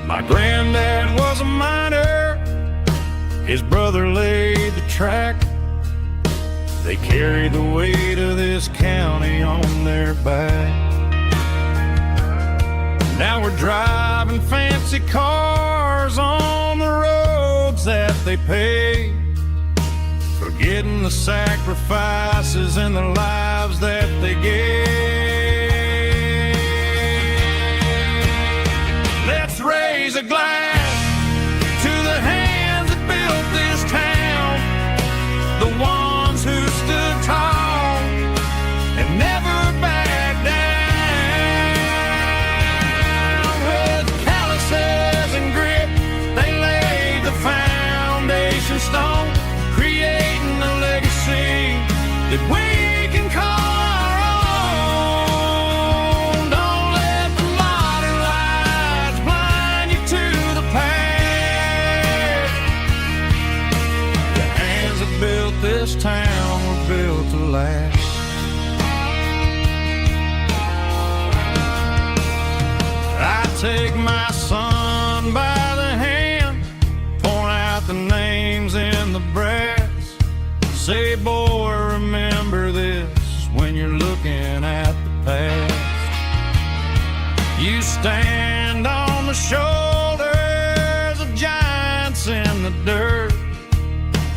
My granddad was a miner, his brother laid the track. They carried the weight of this county on their back. Now we're driving fancy cars on the roads that they paved, forgetting the sacrifices and the lives that they gave. Let's raise a glass to the hands that built this town, the ones who stood tall and never backed down. With calluses and grit, they laid the foundation stone, creating a legacy that we can call our own. Don't let the modern lights blind you to the past. The hands that built this town were built to last. I take my son by the hand, point out the names in the brass. Say, boy, remember this when you're looking at the past. You stand on the shoulders of giants in the dirt,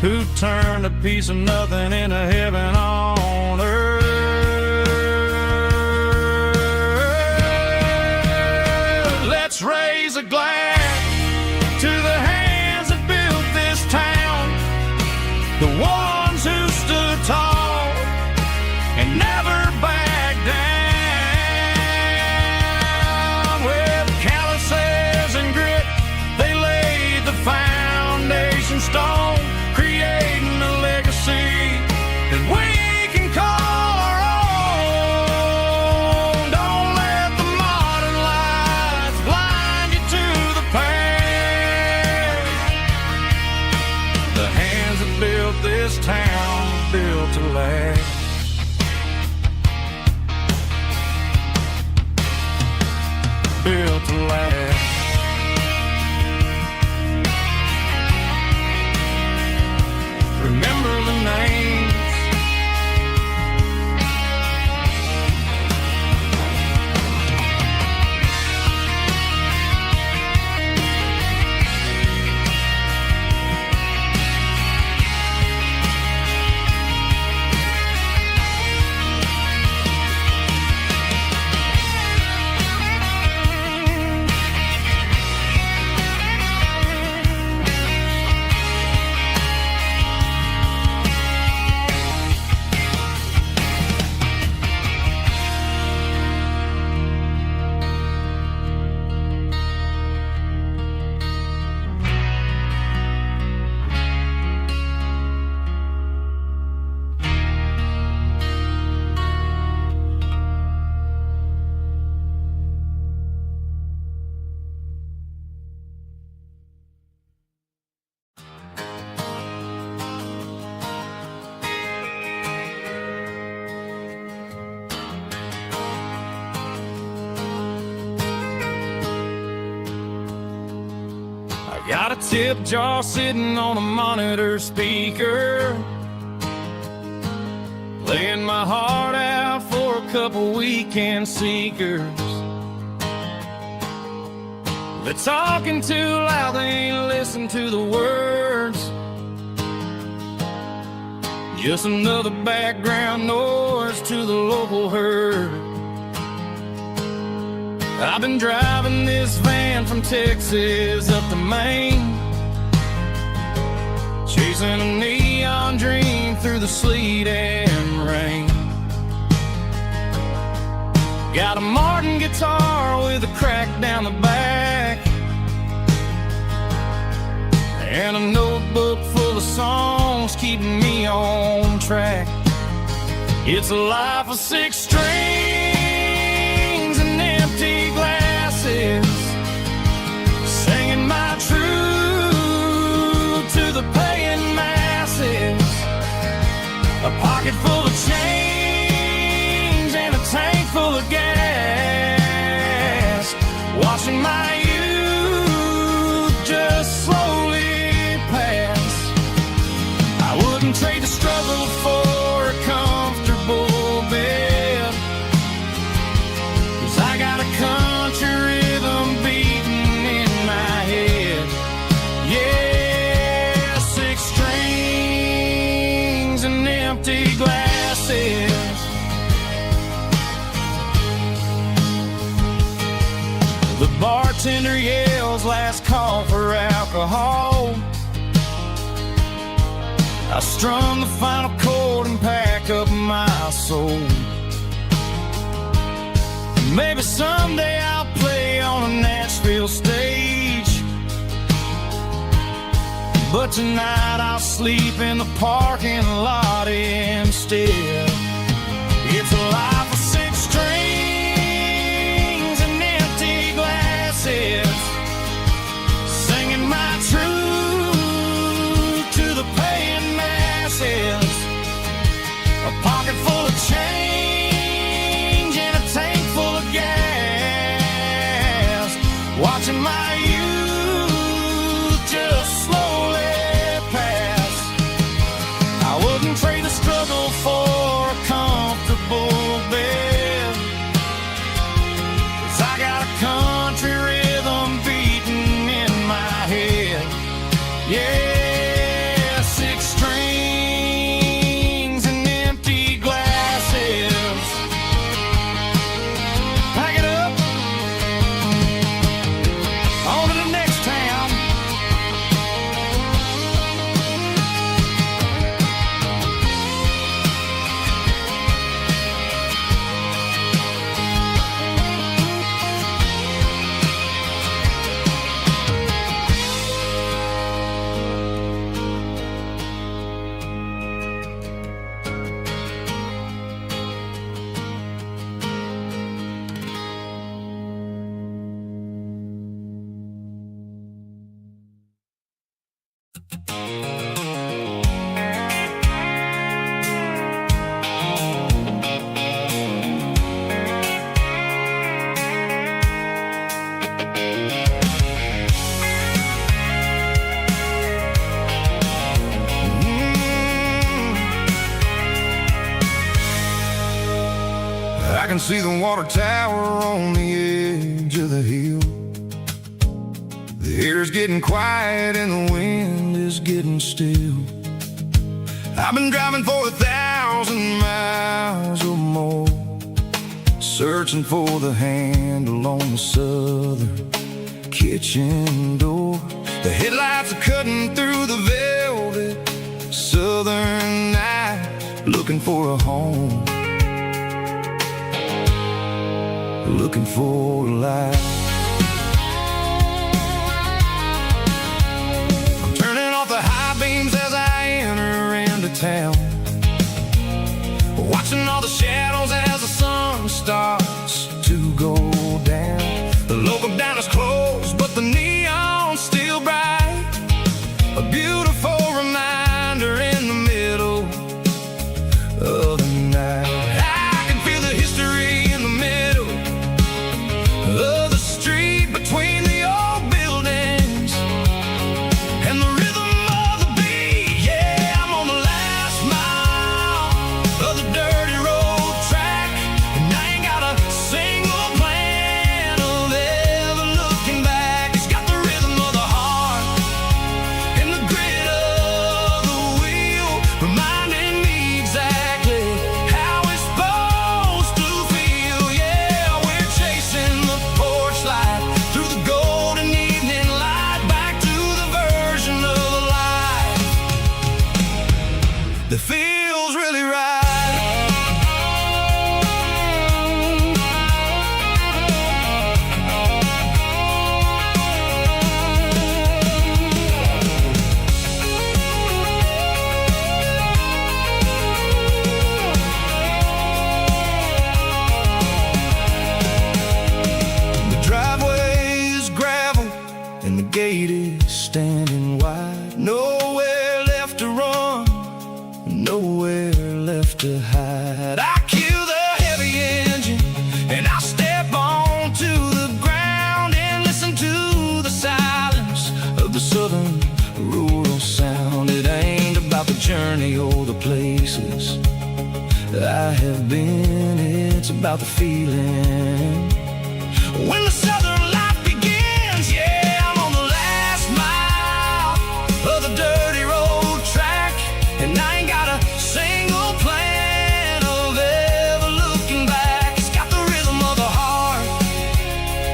who turned a piece of nothing into heaven on earth. Let's raise a glass to the hands that built this town, the ones who stood tall and never backed down. With calluses and grit, they laid the foundation stone, creating a legacy that we can call our own. Don't let the modern lights blind you to the past. The hands that built this Got a tip jar sitting on a monitor speaker, laying my heart out for a couple weekend seekers. They're talking too loud, they ain't listen to the words. Just another background noise to the local herd. I've been driving this van from Texas up to Maine, chasing a neon dream through the sleet and rain. Got a Martin guitar with a crack down the back, and a notebook full of songs keeping me on track. It's a life of 6 strings and empty glasses, singing my truth to the paying masses. A pocket full of change and a tank full of gas, watching my youth just slowly pass. I wouldn't trade the struggle for a comfortable bed, 'cause I got a country rhythm beating in my head. Yeah, 6 strings and empty glasses. The bartender yells last call for alcohol. I strum the final chord and pack up my soul. Maybe someday I'll play on a Nashville stage, but tonight I'll sleep in the parking lot instead. It's a life of 6 strings and empty glasses, singing my truth to the paying masses. A pocket full of change and a tank full of gas, watching my youth just slowly pass. I wouldn't trade the struggle for a comfortable bed, 'cause I got a country rhythm beating in my head. Yeah, 6 strings and empty glasses. Pack it up, on to the next town. I can see the water tower on the edge of the hill. The air's getting quiet and the wind is getting still. I've been driving for 1,000 miles or more, searching for the handle on the southern kitchen door. The headlights are cutting through the velvet southern night, looking for a home, looking for a life. I'm turning off the high beams as I enter into town, watching all the shadows as the sun starts to go down. The local diner's closed, but the neon's still bright, a beautiful reminder in the middle of the night. I can feel the history in the middle of the and the gate is standing wide. Nowhere left to run, nowhere left to hide. I kill the heavy engine and I step onto the ground and listen to the silence of the southern rural sound. It ain't about the journey or the places I have been, it's about the feeling when the southern life begins. Yeah, I'm on the last mile of the dirty road track, and I ain't got a single plan of ever looking back. It's got the rhythm of the heart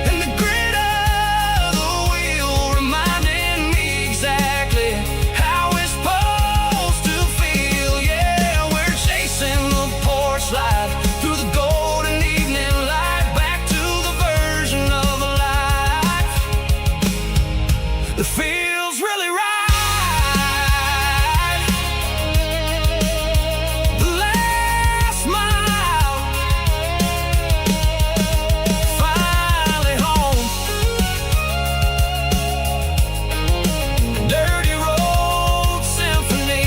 and the grit of the wheel, reminding me exactly how it's supposed to feel. Yeah, we're chasing the porch light through the golden evening light, back to the version of a life that feels really right. The last mile, finally home. Dirty road symphony.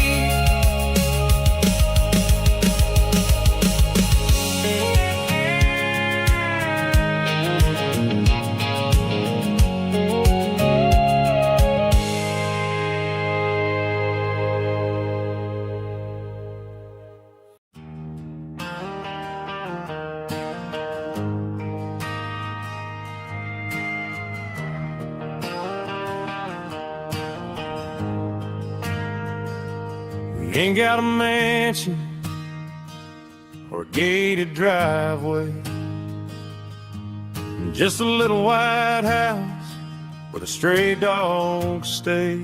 We ain't got a mansion or a gated driveway, just a little white house where the stray dogs stay.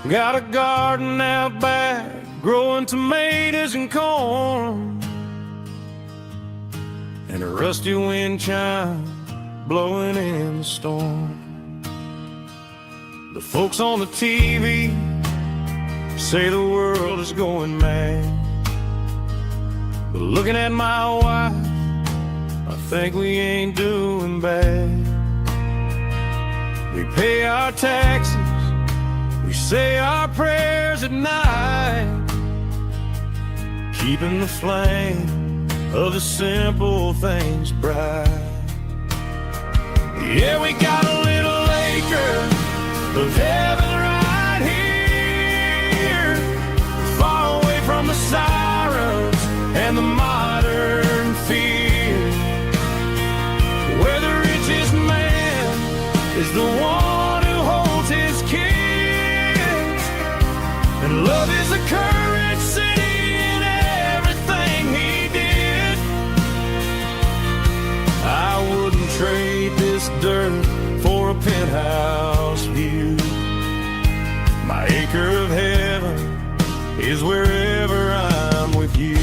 Got a garden out back, growing tomatoes and corn, and a rusty wind chime blowing in the storm. The folks on the TV say the world is going mad, but looking at my wife, I think we ain't doing bad. We pay our taxes, we say our prayers at night, keeping the flame of the simple things bright. Yeah, we got a little acre of heaven right here, far away from the sirens and the modern fear, where the richest man is the one who holds his kids, and love is the currency in everything he did. I wouldn't trade this dirt for a penthouse view. My acre of heaven is wherever I'm with you.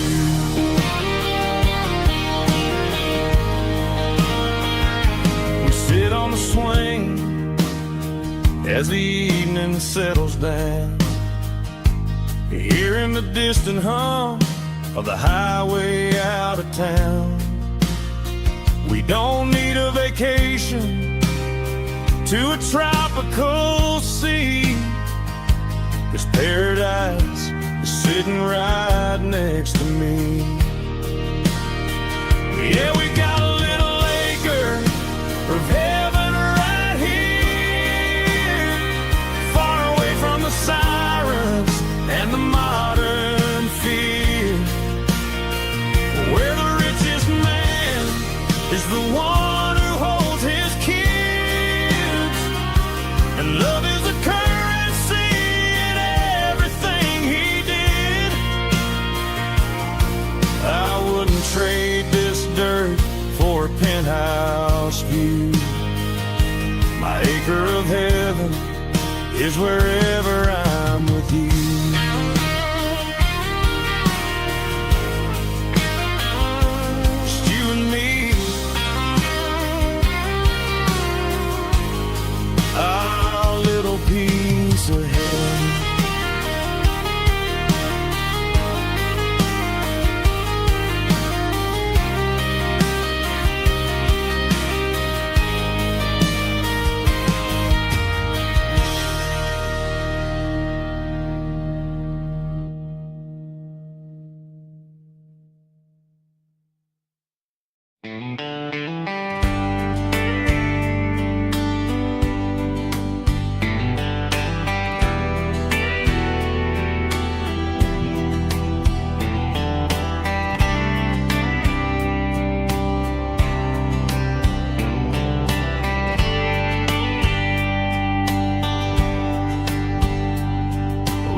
We sit on the swing as the evening settles down, hearing the distant hum of the highway out of town. We don't need a vacation to a tropical sea, 'cause paradise is sitting right next to me. Yeah, we got a little acre of heaven right here, far away from the sirens and the modern fear, where the richest man is the one who holds his kids, and love is a currency in everything he did. I wouldn't trade this dirt for a penthouse view. My acre of heaven is wherever I'm with you. Just you and me, our little piece of heaven.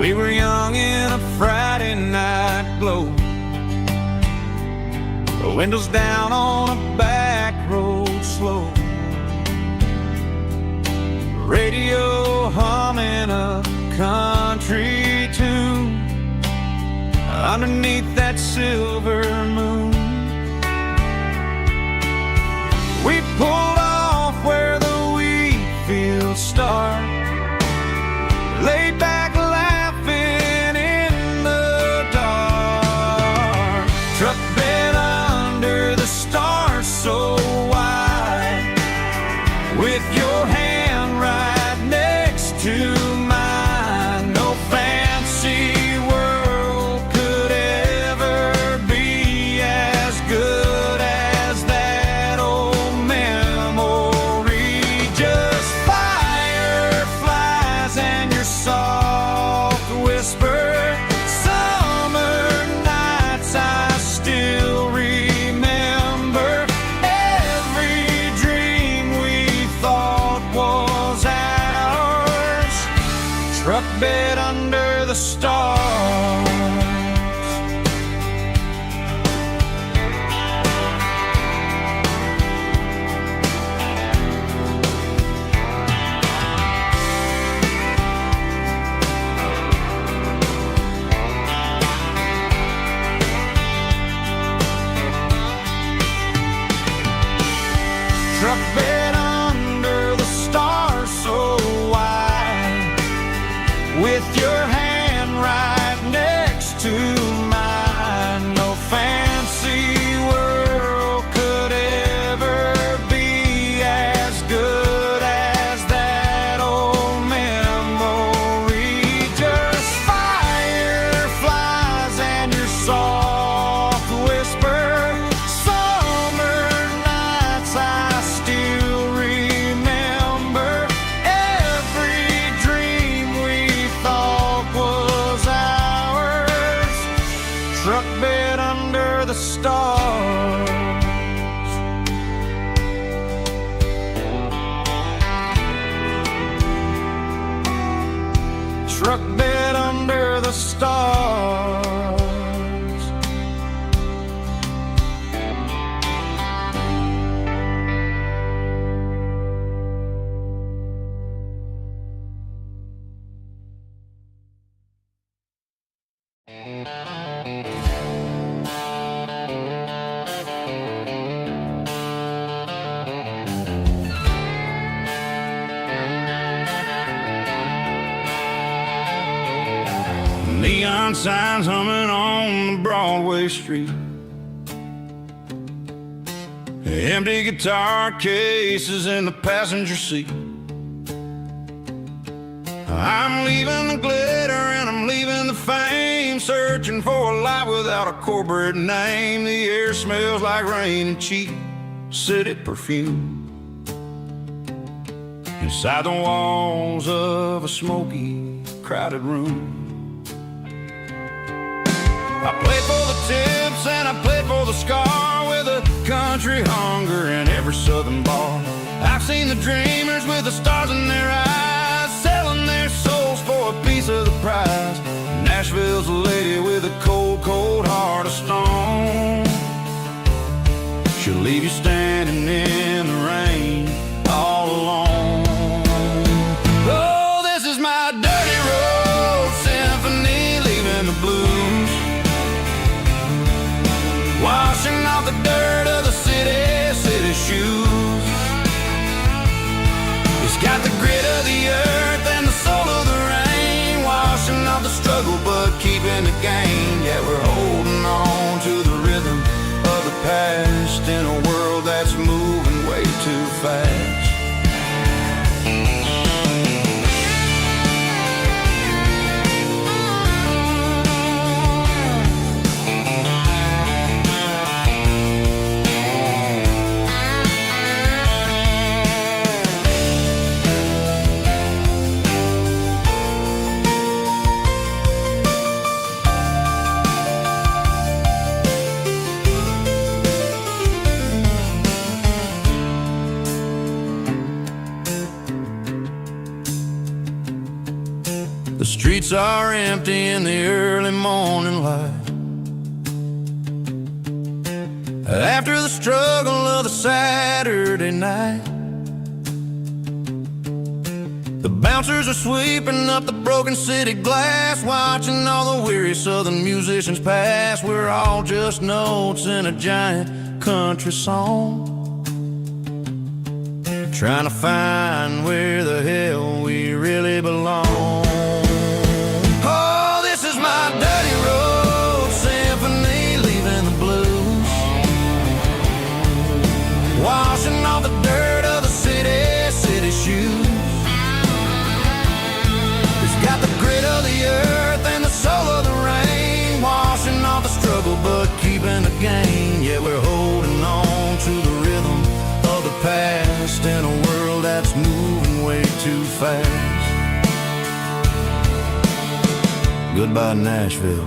We were young in a Friday night glow, the windows down on a back road slow, radio humming a country tune underneath that silver moon. We pulled off where the wheat fields start, laid back laughing in the dark. Truck bed under the stars so wide, with your hand right next to mine. No fancy world could ever be as good as that old memory. Just fireflies and your soft whisper. Summer nights I still remember. Every dream we thought was ours. Truck bed under the stars. Truck bed under the stars so wide, with your hand right next to mine. No fancy world could ever be as good as that old memory. Just fireflies and your soft whisper. Summer nights I still remember. Every dream we thought was ours. Truck bed under the stars. Truck bed under the stars. Neon signs humming on the Broadway street, empty guitar cases in the passenger seat. I'm leaving the glitter and I'm leaving the fame, searching for a life without a corporate name. The air smells like rain and cheap city perfume inside the walls of a smoky, crowded room. I played for the tips and I played for the scar, with a country hunger in every southern bar. I've seen the dreamers with the stars in their eyes, selling their souls for a piece of the prize. Nashville's a lady with a cold, cold heart of stone. She'll leave you standing in the rain all alone. Oh, this is my dirty road symphony, leaving the blues, washing off the dirt of the city shoes. It's got the grit of the earth and the soul of the rain, washing off the struggle but keeping the gain. Yeah, we're holding on to the rhythm of the past in a world that's moving way too fast. streets are empty in the early morning light. After the struggle of the Saturday night, the bouncers are sweeping up the broken city glass, watching all the weary southern musicians pass. We're all just notes in a giant country song, trying to find where the hell we really belong. Oh, this is my dirty road symphony, leaving the blues, washing off the dirt of the city shoes. It's got the grit of the earth and the soul of the rain, washing off the struggle but keeping the gain. Yeah, we're holding on to the rhythm of the past in a world that's moving way too fast. Goodbye Nashville,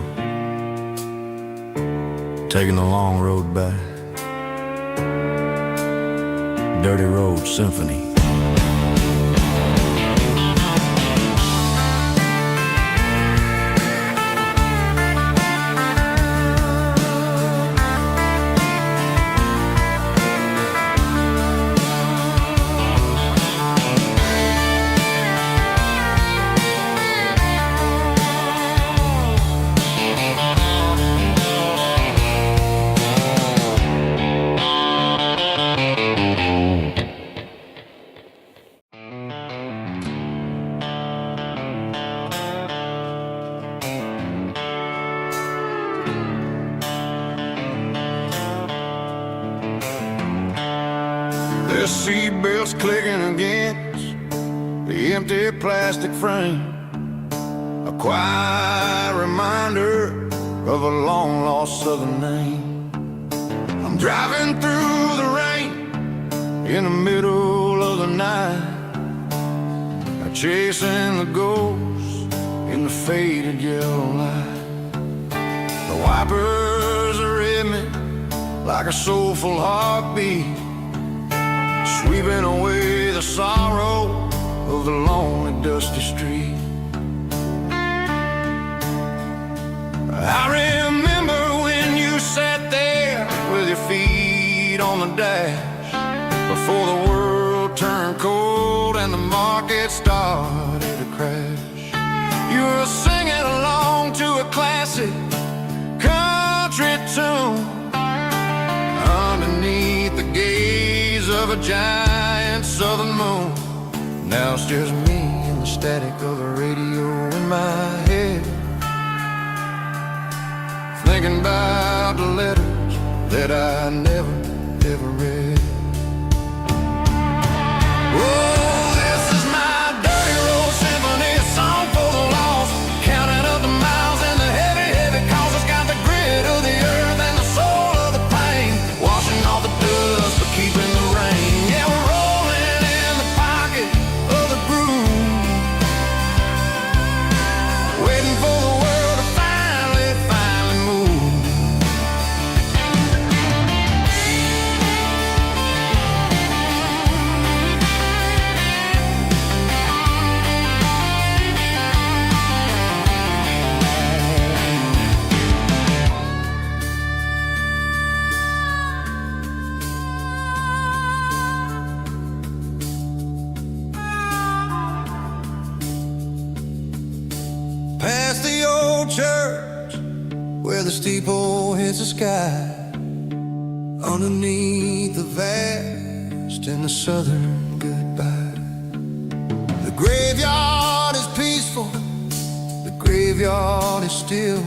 taking the long road back. Dirty Road Symphony. The seatbelts clicking against the empty plastic frame, a quiet reminder of a long-lost southern name. I'm driving through the rain in the middle of the night, chasing the ghosts in the faded yellow light. The wipers are in me like a soulful heartbeat, sweeping away the sorrow of the lonely, dusty street. I remember when you sat there with your feet on the dash, before the world turned cold and the market started to crash. You were singing along to a classic country tune underneath the gaze of a giant southern moon. Now it's just me and the static of the radio in my head, thinking about the letters that I never, ever read. Oh, this is my dirty road symphony, a song for the lost, counting up the miles and the heavy, heavy calls. It's got the grit of the earth and the soul of the pain, washing off the dust but keeping the rain. Yeah, we're rolling in the pocket of the groove, waiting for the world to finally move. Past the old church where the steeple hits the sky, underneath the vast and the southern goodbye. The graveyard is peaceful, the graveyard is still,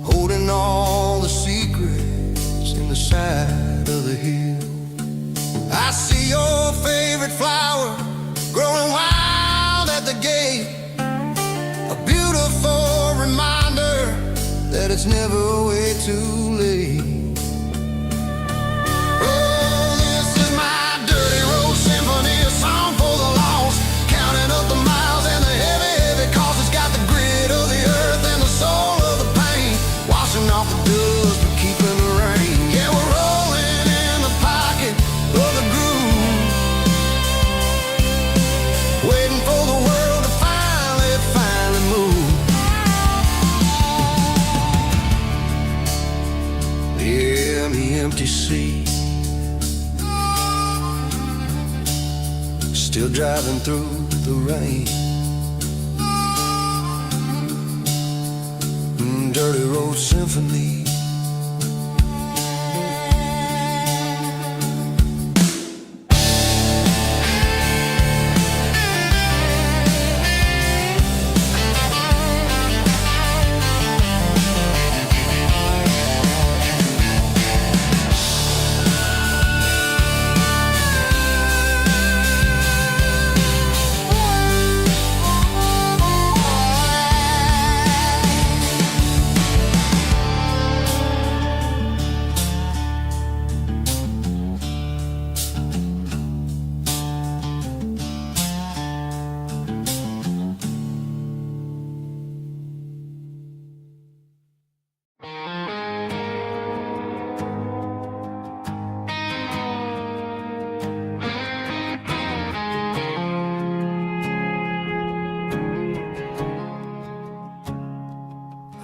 holding all the secrets in the side of the hill. I see your favorite flower growing wild at the gate, a beautiful reminder that it's never way too late. Oh, this is my dirty road symphony, a song for the lost, counting up the miles and the heavy, heavy calls. It's got the grit of the earth and the soul of the pain, washing off the dust but keeping the rain. Yeah, we're rolling in the pocket of the groove, waiting for the world to finally empty seat, still driving through the rain. Dirty road symphony.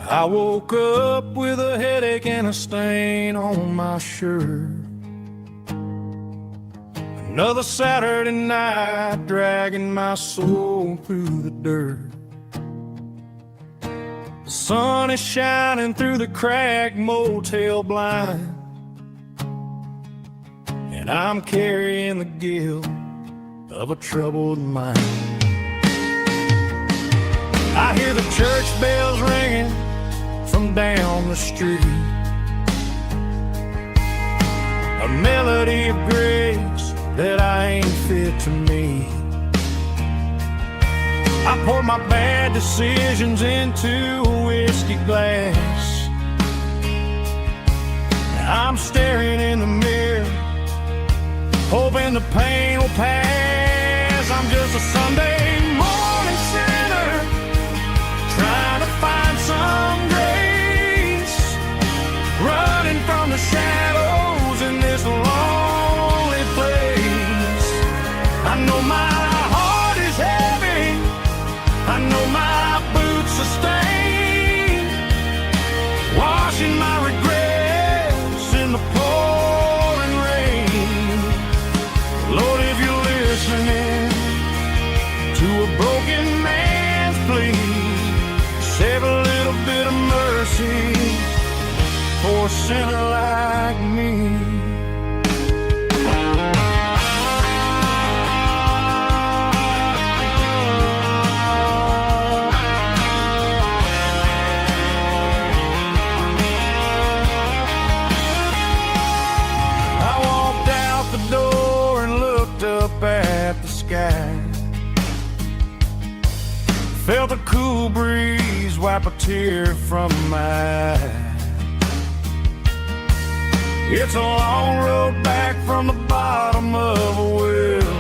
I woke up with a headache and a stain on my shirt. Another Saturday night dragging my soul through the dirt. The sun is shining through the cracked motel blind, and I'm carrying the guilt of a troubled mind. I hear the church bells ringing from down the street, a melody of grace that I ain't fit to meet. I pour my bad decisions into a whiskey glass. I'm staring in the mirror, hoping the pain will pass. I'm just a Sunday morning sinner, trying to find some grace, running from the shadows in this lonely place. I know my heart is heavy, I know my boots are stained, washing my regrets in the pouring rain. Lord, if you're listening to a broken man's plea, save a little bit of mercy for a sinner like me. I walked out the door and looked up at the sky, felt a cool breeze wipe a tear from my eye. It's a long road back from the bottom of a well,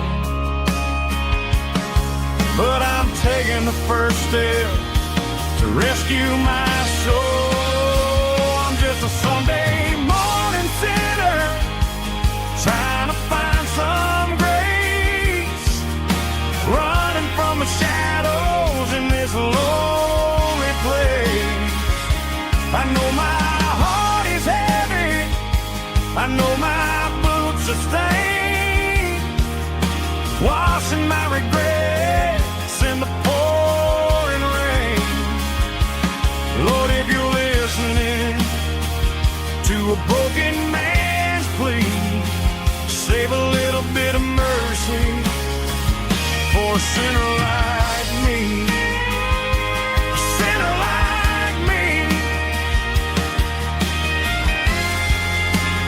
but I'm taking the first step to rescue my soul. I'm just a Sunday morning sinner, trying to find some grace, running from the shadows in this lonely place. I know my heart is heavy, I know my boots are stained, washing my regrets in the pouring rain. Lord, if you're listening to a broken man's plea, save a little bit of mercy for a sinner like me. A sinner like me.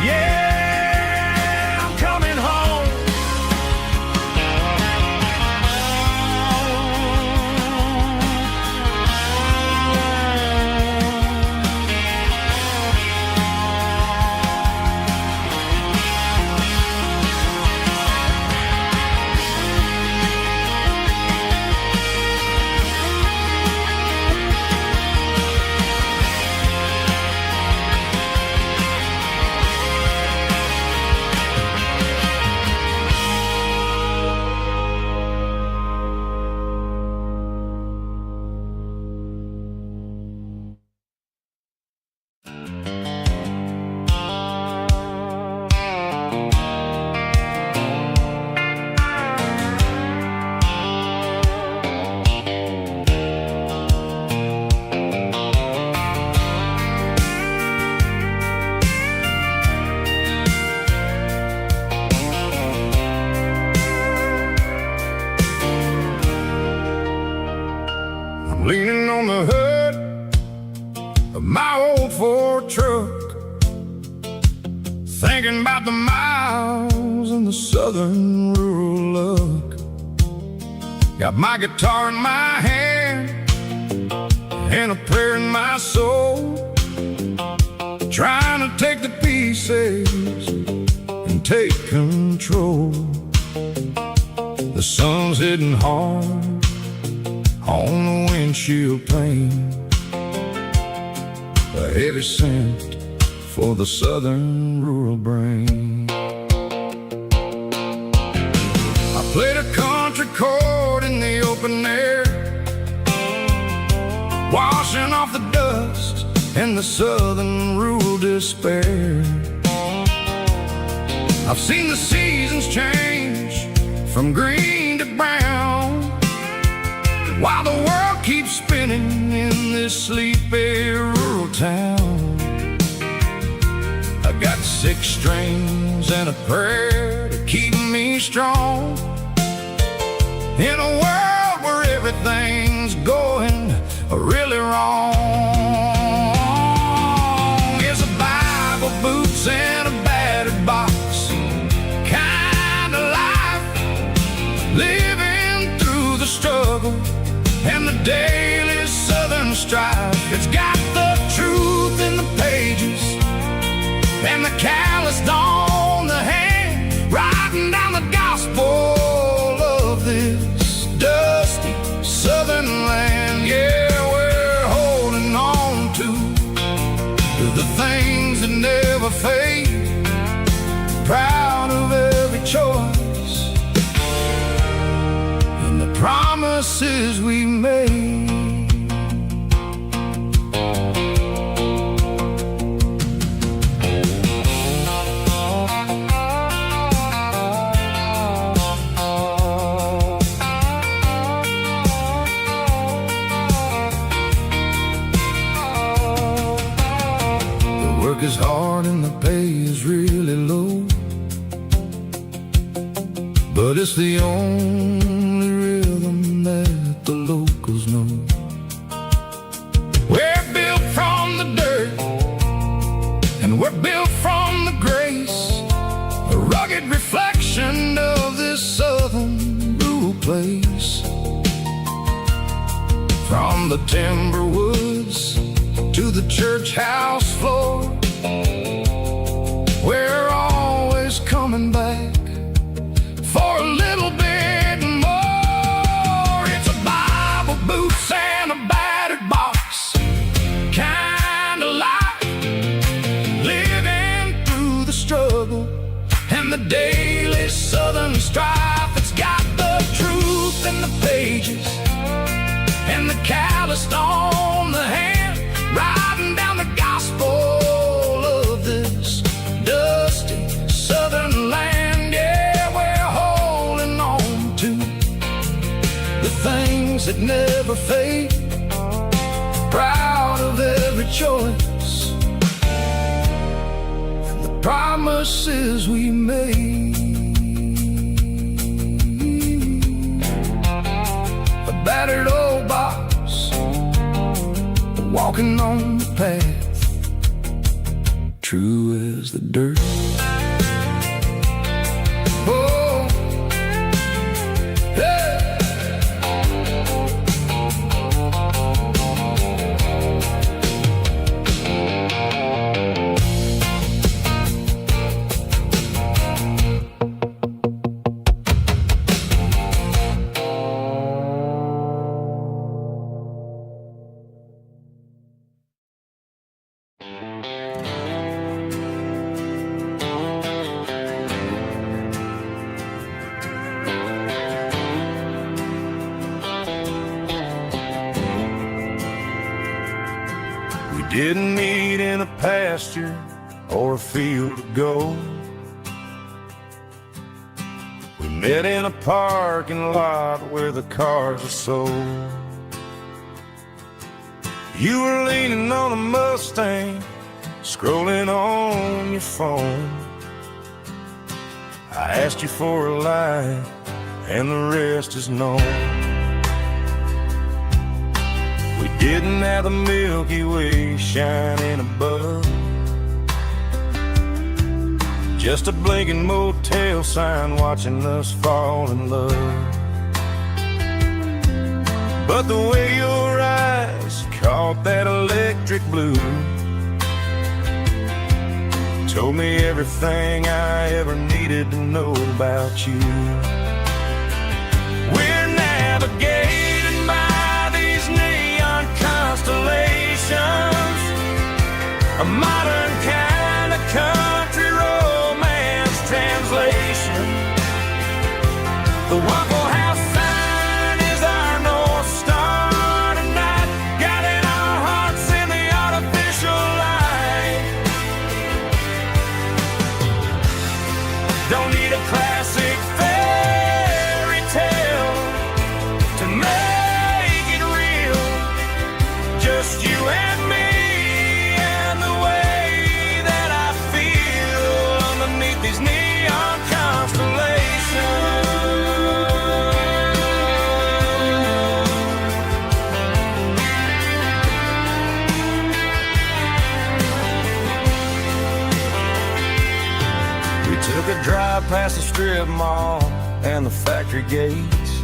Yeah, I'm coming home. leaning on the hood of my old Ford truck, thinking about the miles and the southern rural look. Got my guitar in my hand and a prayer in my soul, trying to take the pieces and take control. The sun's hitting hard on the windshield pane, a heavy scent for the southern rural brain. I played a country chord in the open air, washing off the dust and the southern rural despair. I've seen the seasons change from green to brown, while the world keeps spinning in this sleepy rural town. I got 6 strings and a prayer to keep me strong, in a world where everything's going really wrong. Is a Bible, boots, and a battered box kind of life, living through the struggle and the daily southern strife. It's got the truth in the pages and the calloused on the hand, writing down the gospel of this dusty southern land. Yeah, we're holding on to the things that never fade, proud of every choice and the promises we made. Work is hard and the pay is really low, but it's the only rhythm that the locals know. We're built from the dirt and we're built from the grace, a rugged reflection of this southern rural place. From the timber woods to the church house floor, we're always coming back for a little bit more. It's a Bible, boots, and a battered box kind of life, living through the struggle and the daily southern strife. It's got the truth in the pages and the calloused on the hand, writing down the gospel of this dusty southern land. Yeah, we're holding on to the things that never fade, proud of every choice and the promises we made. A battered old box, walking on the path, true as the dirt. Oh, yeah. Didn't meet in a pasture or a field of gold. We met in a parking lot where the cars are sold. You were leaning on a Mustang, scrolling on your phone. I asked you for a light, and the rest is known. getting at the Milky Way shining above. Just a blinking motel sign watching us fall in love. But the way your eyes caught that electric blue told me everything I ever needed to know about you. We're navigated by these neon constellations, a modern kind of country romance translation. The Waffle House sign is our North Star tonight, guiding our hearts in the artificial light. Don't need a classic fairy tale to make it real. Just you and me and the way that I feel underneath these neon constellations. We took a drive past the strip mall and the factory gates,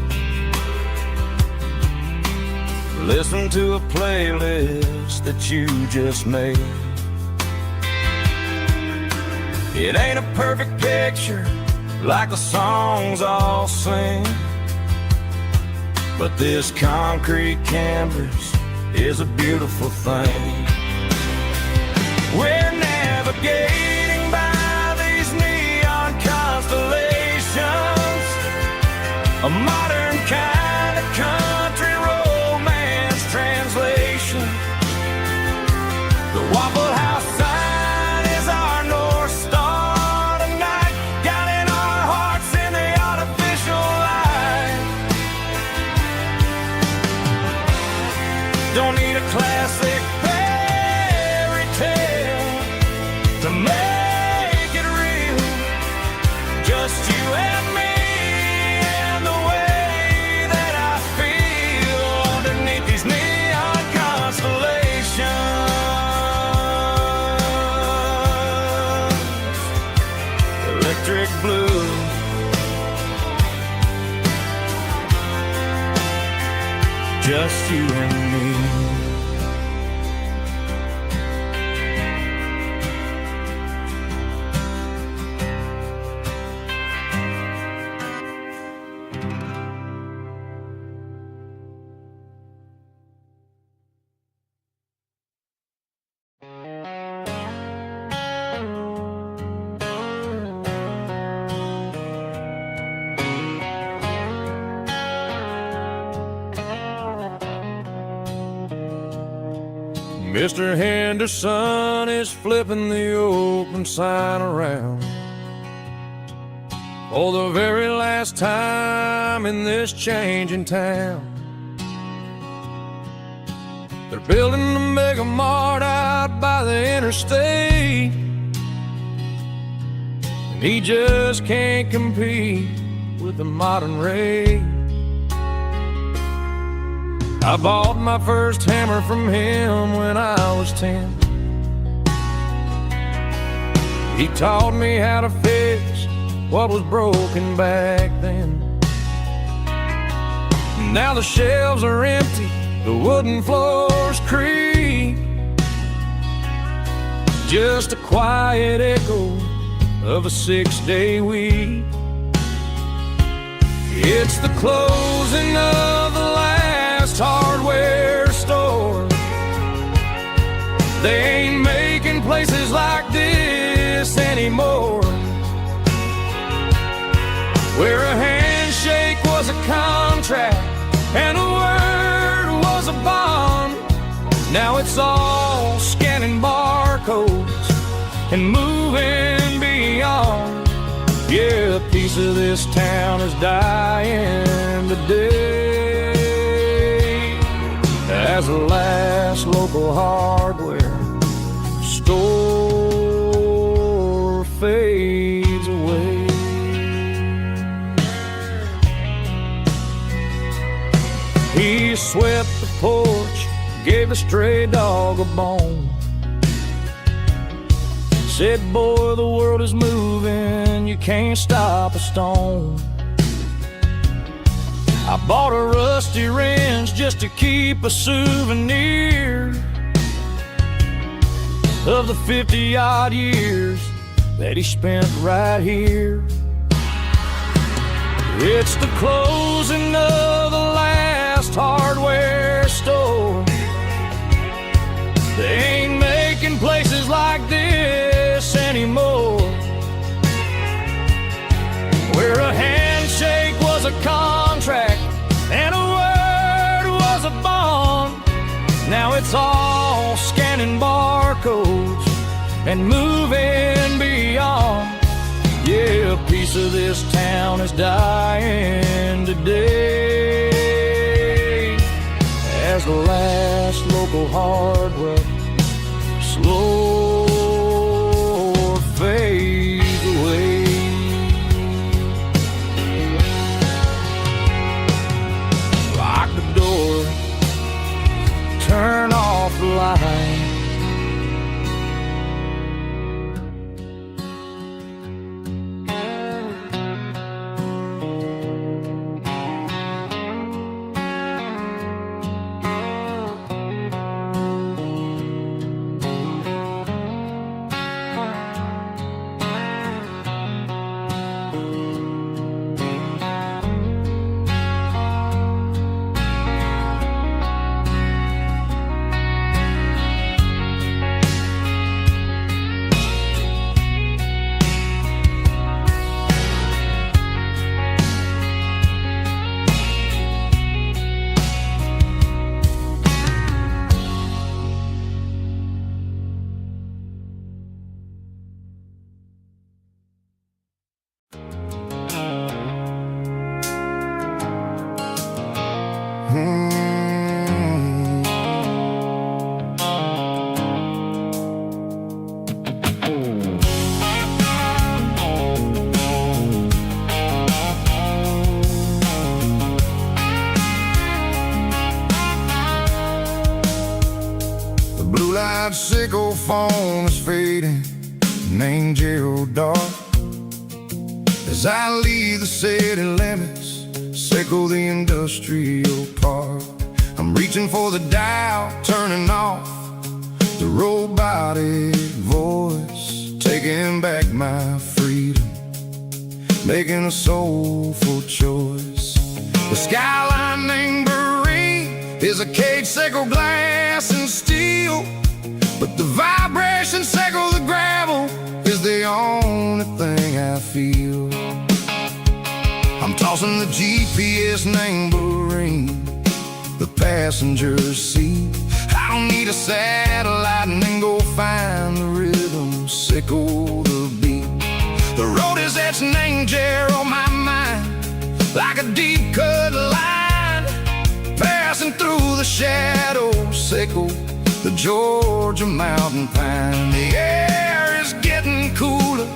listened to a playlist that you just made. It ain't a perfect picture like the songs all sing, but this concrete canvas is a beautiful thing. We're navigating by these neon constellations, a modern kind of country romance translation. The Waffle House sign is our North Star tonight, guiding our hearts in the artificial light. Don't need a classic fairy tale to make it real. Just you and me and the way that I feel underneath these neon constellations. Electric blue, just you and me. Mr. Henderson is flipping the open sign around for the very last time in this changing town. They're building a mega mart out by the interstate, and he just can't compete with the modern rate. I bought my first hammer from him when I was 10. He taught me how to fix what was broken back then. Now the shelves are empty, the wooden floors creak, just a quiet echo of a 6-day week. It's the closing of the last hardware store. They ain't making places like this anymore, where a handshake was a contract and a word was a bond. Now it's all scanning barcodes and moving beyond. Yeah, a piece of this town is dying today as the last local hardware store fades away. He swept the porch, gave the stray dog a bone. Said, boy, the world is moving, you can't stop a stone. I bought a rusty wrench just to keep a souvenir of the 50-odd years that he spent right here. It's the closing of the last hardware store. They ain't making places like this anymore, where a handshake was a contract and a word was a bond. Now it's all scanning barcodes and moving beyond. Yeah, a piece of this town is dying today as the last local hardware slow fades away. Lock the door, turn off the light. The blue-light sickle phone is fading, named Gerald Dark. As I leave the city limits, sickle the industrial park. I'm reaching for the dial, turning off the robotic voice, taking back my freedom, making a soulful choice. The skyline named Marine is a cage sickle, glass and steel, but the vibration sickle, the gravel, is the only thing I feel. I'm tossing the GPS named Marine, the passenger seat. I don't need a satellite and then go find the rhythm, sickle the beat. The road is etched named Gerald on my mind, like a deep cut line, passing through the shadows, sickle the Georgia mountain pine. The air is getting cooler,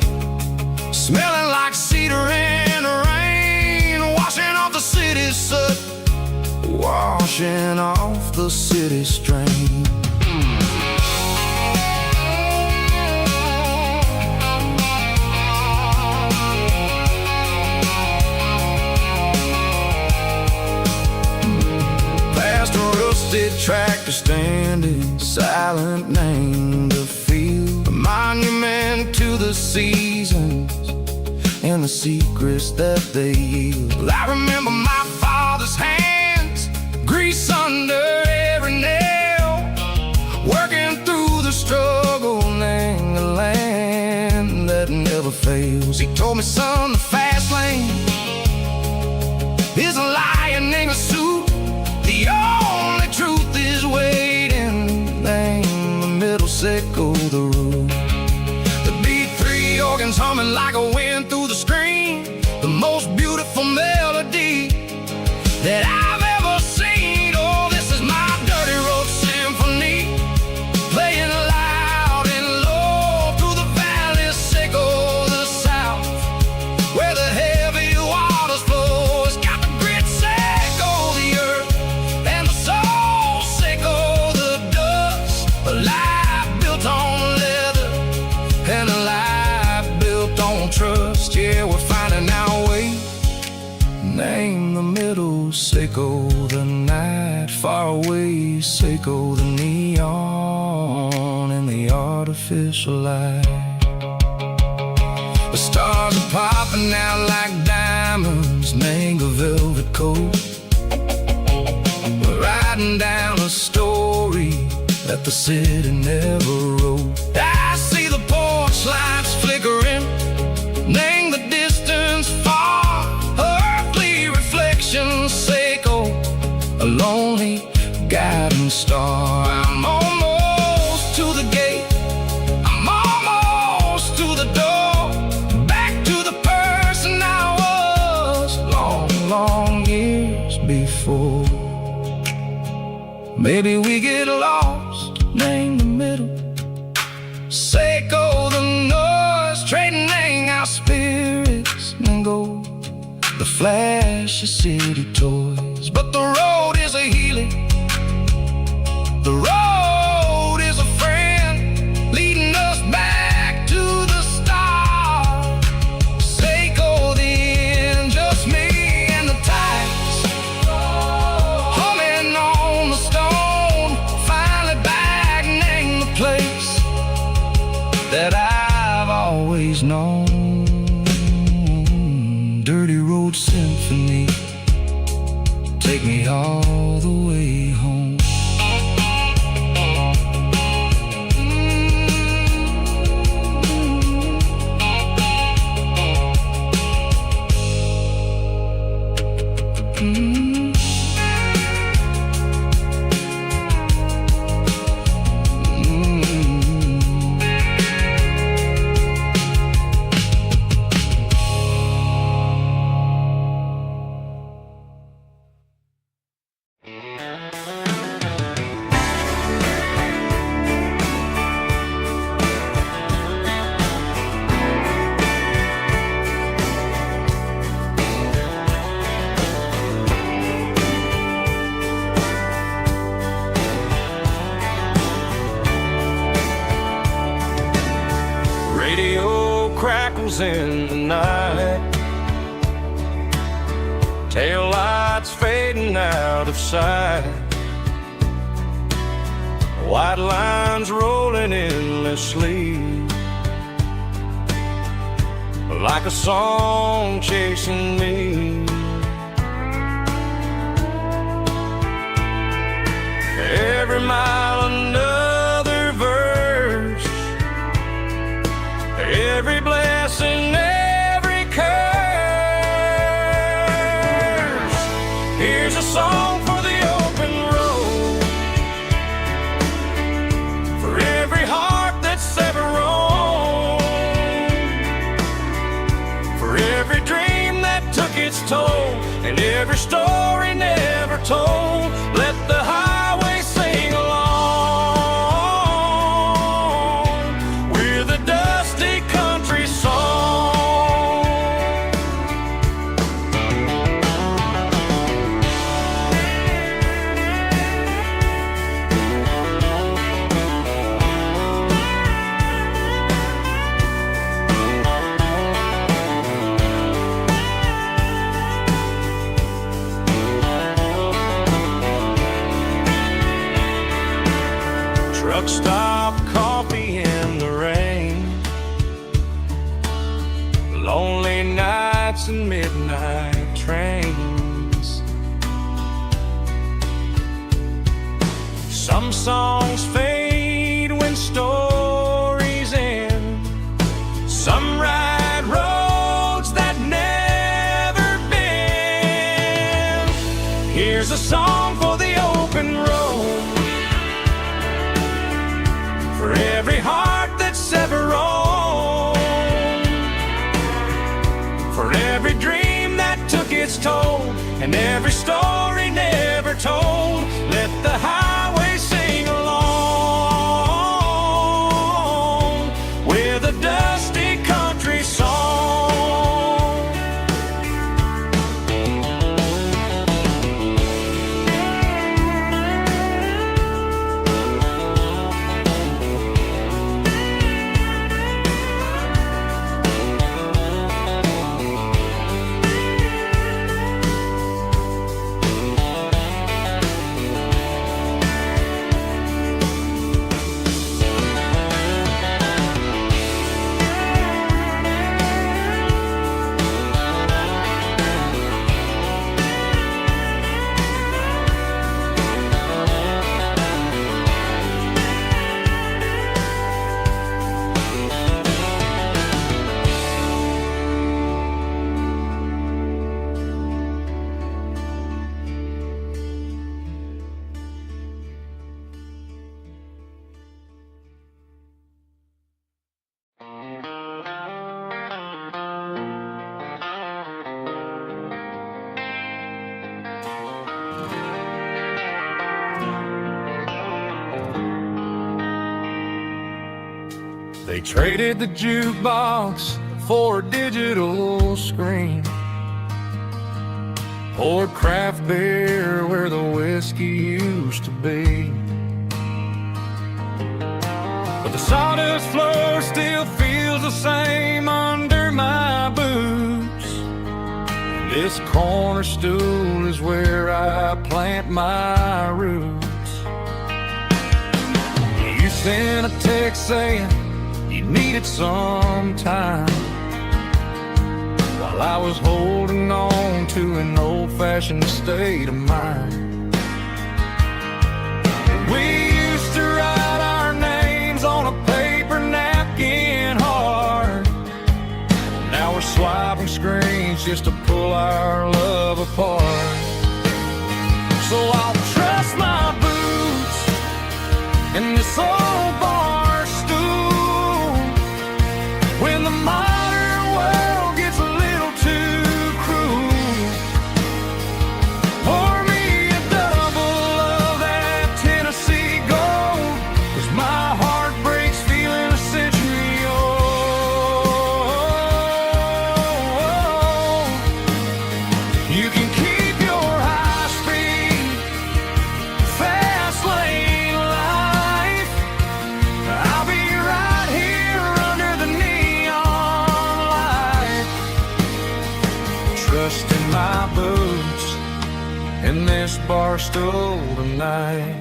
smelling like cedar in the rain, washing off the city's soot, washing off the city strain. Past a rusted tractor standing silent, named the field, a monument to the seasons and the secrets that they yield. I remember my father's hands, grease under every nail, working through the struggle, named the land that never fails. He told me, son, the fast lane is a lion in a suit. The only truth is waiting, name the middle sickle the root. The B3 organs humming like a wind through the screen, the most beautiful melody that I've ever seen. Oh, this is my dirty road symphony, playing loud and low through the valley, sickle the south, where the heavy waters flow. It's got the grit sickle the earth and the soul sickle the Seiko the night, far away, Seiko the neon and the artificial light. The stars are popping out like diamonds, mango velvet coat. We're riding down a story that the city never wrote. I see the porch lights flickering, name the distance far, earthly reflections, Seiko, a lonely guiding star. I'm almost to the gate, I'm almost to the door, back to the person I was long, long years before. Maybe we get lost, name the middle, Seiko the noise, trading our spirits and gold, the flash of city toys. But the road is a healing, the road is a friend, leading us back to the start. Seiko the end, just me and the tides, humming on the stone, finally back, name the place that I've always known. Dirty Road Symphony, take me all the way home. Radio crackles in the night, tail lights fading out of sight, white lines rolling endlessly, like a song chasing me. Every mile another verse, every blessing, every curse. Here's a song for the open road, for every heart that's ever roamed, for every dream that took its toll, and every story never told. Let the highway sing along with a dusty country song. Truck stop, coffee in the rain, lonely nights and midnight trains. Some songs fade when stories end, some ride roads that never bend. Here's a song for the open road, for every heart that's ever roamed, for every dream that took its toll, and every story never told. Let the highway sing along with a dusty country song. They traded the jukebox for a digital screen, poured craft beer where the whiskey used to be. But the sawdust floor still feels the same under my boots. This corner stool is where I plant my roots. You sent a text saying you needed some time, while I was holding on to an old-fashioned state of mind. We used to write our names on a paper napkin hard. Now we're swiping screens just to pull our love apart. So I'll trust my boots in this old bar stool when the modern world gets a little too cruel. Pour me a double of that Tennessee Gold, 'cause my heart breaks feeling a century old. You can keep your high-speed, fast lane life. I'll be right here under the neon light, trusting my boots in this bar stool tonight.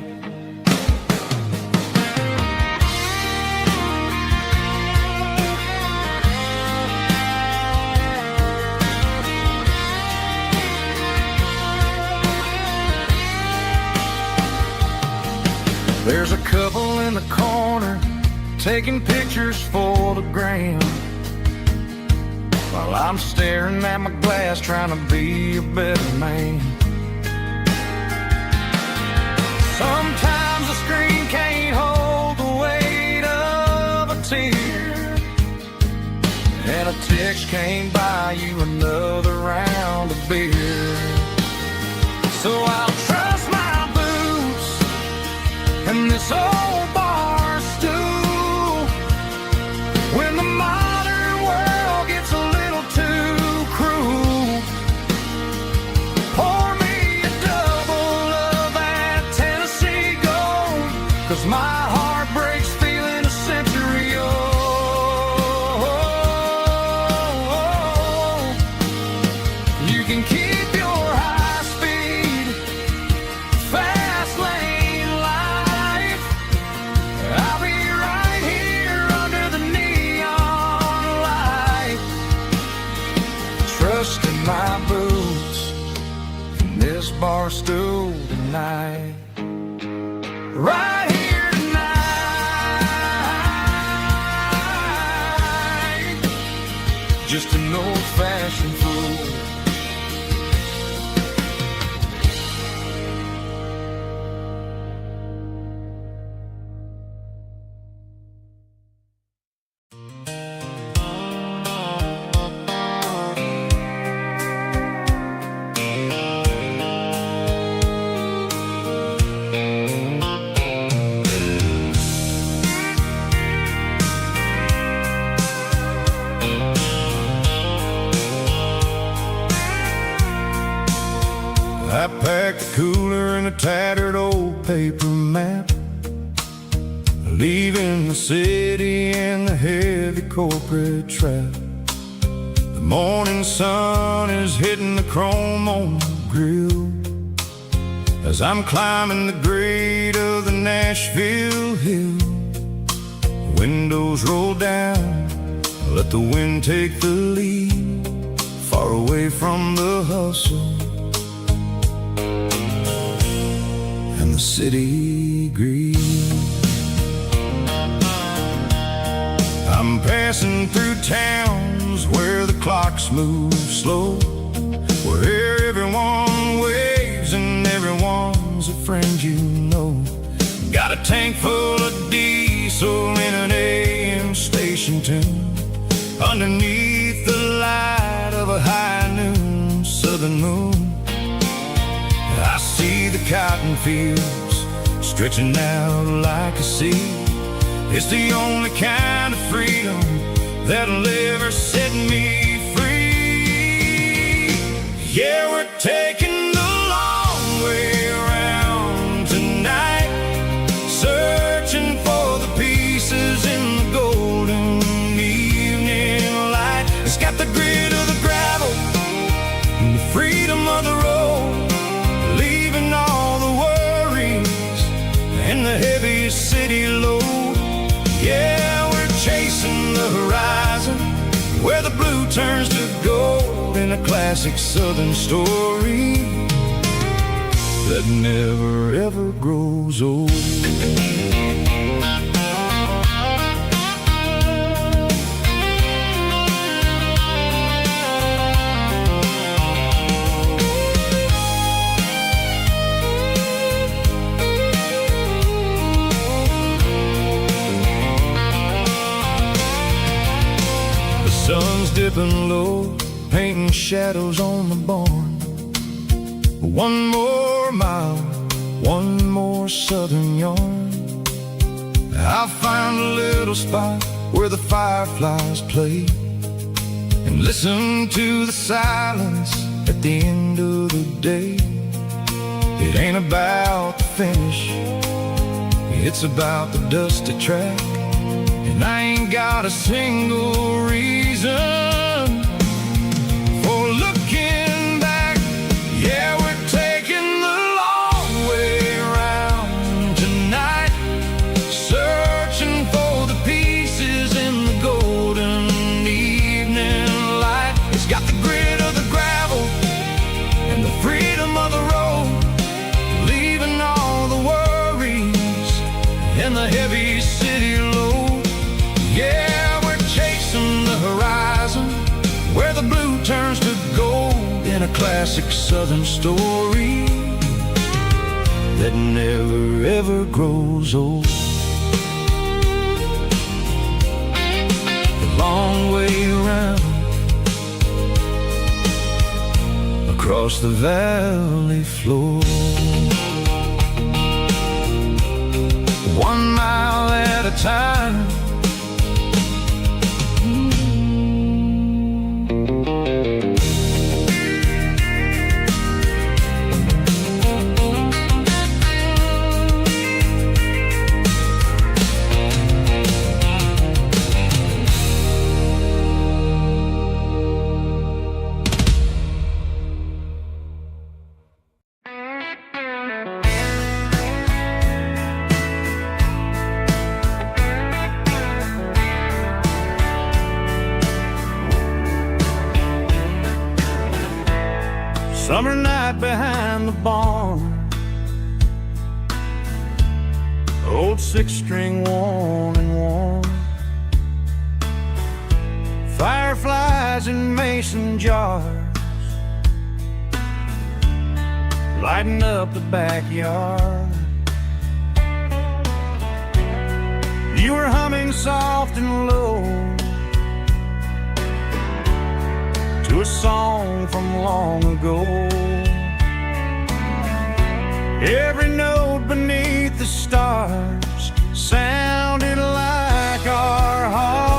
There's a couple in the corner taking pictures for the gram, while I'm staring at my glass trying to be a better man. Sometimes the screen can't hold the weight of a tear, and a text can't buy you another round of beer. So I'll trust my boots and this old bar stool when the modern world gets a little too cruel. Pour me a double of that Tennessee Gold, 'cause my heart breaks feeling a century old. You can keep your high-speed, fast lane life. I'll be right here under the neon light, trusting my boots in this bar stool tonight. Right here tonight, just an old-fashioned fool. I packed the cooler and a tattered old paper map, leaving the city and the heavy corporate trap. The morning sun is hitting the chrome on the grill as I'm climbing the grade of the Nashville hill. Windows roll down, let the wind take the lead, far away from the hustle and the city greed. I'm passing through towns where the clocks move slow, where everyone waves and everyone's a friend you know. Got a tank full of diesel in an AM station tune, underneath the light of a high noon southern moon. I see the cotton fields stretching out like a sea, It's the only kind of freedom that'll ever set me free. Yeah, we're taking the long way around tonight, searching for the pieces in the golden evening light. It's got the grit of the gravel and the freedom of the road, leaving all the worries and the heaviest city load. Yeah, we're chasing the horizon where the blue turns to gold, in a classic southern story that never ever grows old. Sun's dipping low, painting shadows on the barn. One more mile, one more southern yarn. I'll find a little spot where the fireflies play, and listen to the silence at the end of the day. It ain't about the finish, it's about the dusty track. And I ain't got a single reason for looking back. Yeah, we're taking the long way around tonight, searching for the pieces in the golden evening light. It's got the grit of the gravel and the freedom of the road, leaving all the worries and the heavy city load. Yeah, we're chasing the horizon where the blue turns to gold, in a classic southern story that never ever grows old. The long way around across the valley floor, 1 mile at a time. Summer night behind the barn, old 6-string worn and worn, fireflies in mason jars, lighting up the backyard. You were humming soft and low to a song from long ago. Every note beneath the stars sounded like our hearts.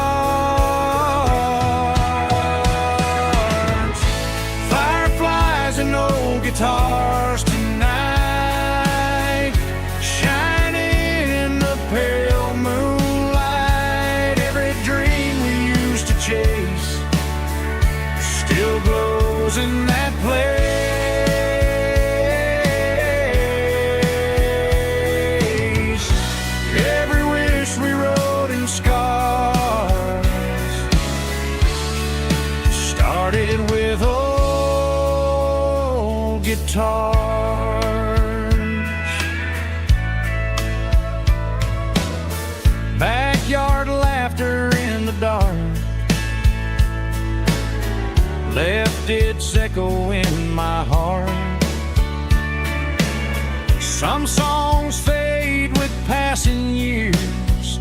Fireflies and old guitars tonight, shining in the pale moonlight. Every dream we used to chase still glows in that place. Every wish we wrote in scars started with old guitars. Backyard laughter in the dark left its echo in my heart. Some songs fade with passing years,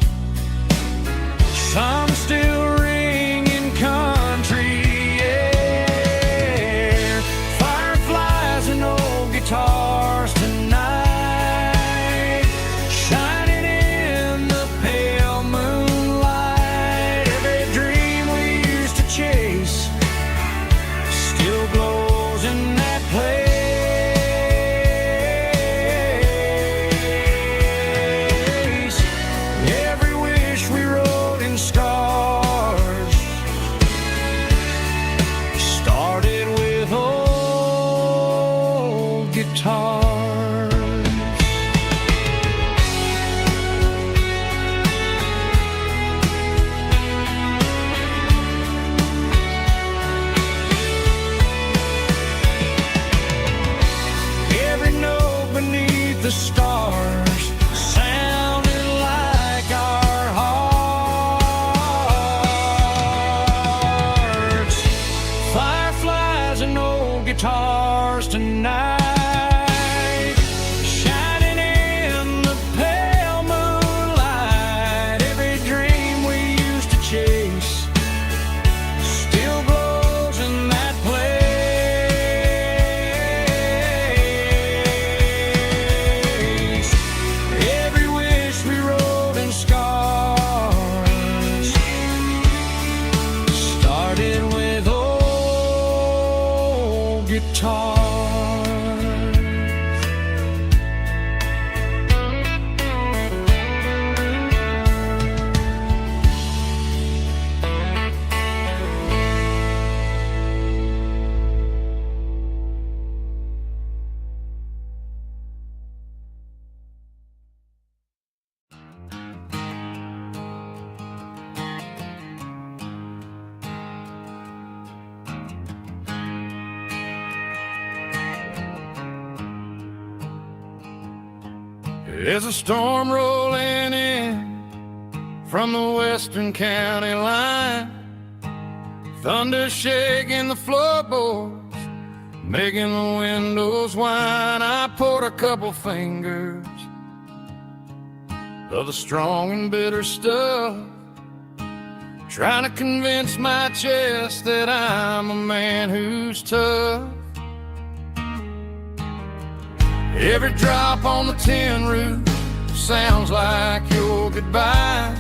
some still ring in country air. Fireflies and old guitars tonight, shining in the pale the stars sounded like our hearts. Fireflies and old guitars tonight, shining in the pale moonlight. Every dream we used to chase still glows in that place. Every wish we wrote in scars started with old guitars. There's a storm rolling in from the western county line, thunder shaking the floorboards, making the windows whine. I poured a couple fingers of the strong and bitter stuff, trying to convince my chest that I'm a man who's tough. Every drop on the tin roof sounds like your goodbye,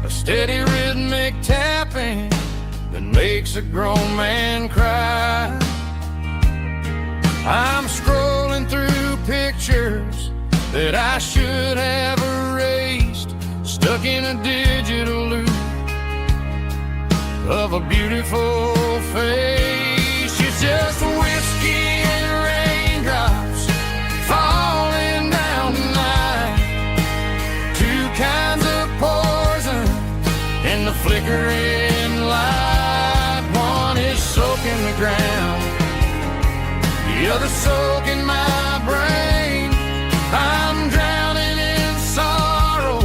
a steady rhythmic tapping that makes a grown man cry. I'm scrolling through pictures that I should have erased, stuck in a digital loop of a beautiful face. It's just whiskey and raindrops falling down tonight, two kinds of poison in the flickering light. One is soaking the ground, the other soaking my brain. I'm drowning in sorrow,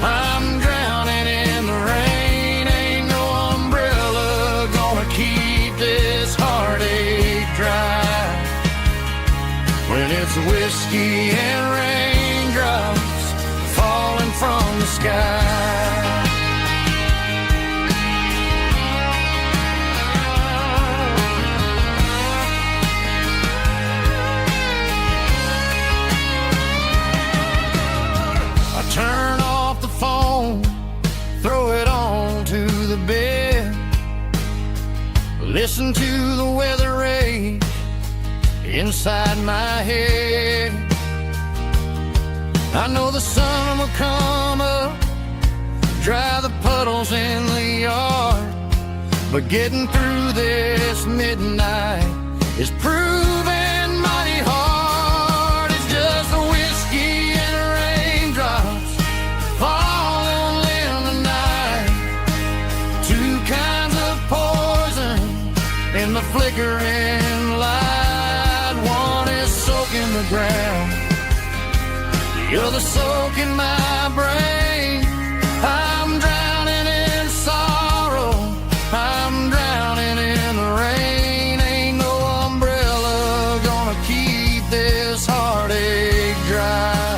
I'm drowning in the rain. Ain't no umbrella gonna keep this heartache dry when it's whiskey and raindrops falling from the sky. Turn off the phone, throw it on to the bed, listen to the weather rage inside my head. I know the sun will come up, dry the puddles in the yard, but getting through this midnight is proving mighty hard. It's just the whiskey and raindrops falling in the night, two kinds of poison in the flickering light. One is soaking the ground, the other soaking my brain. I'm drowning in sorrow, I'm drowning in the rain. Ain't no umbrella gonna keep this heartache dry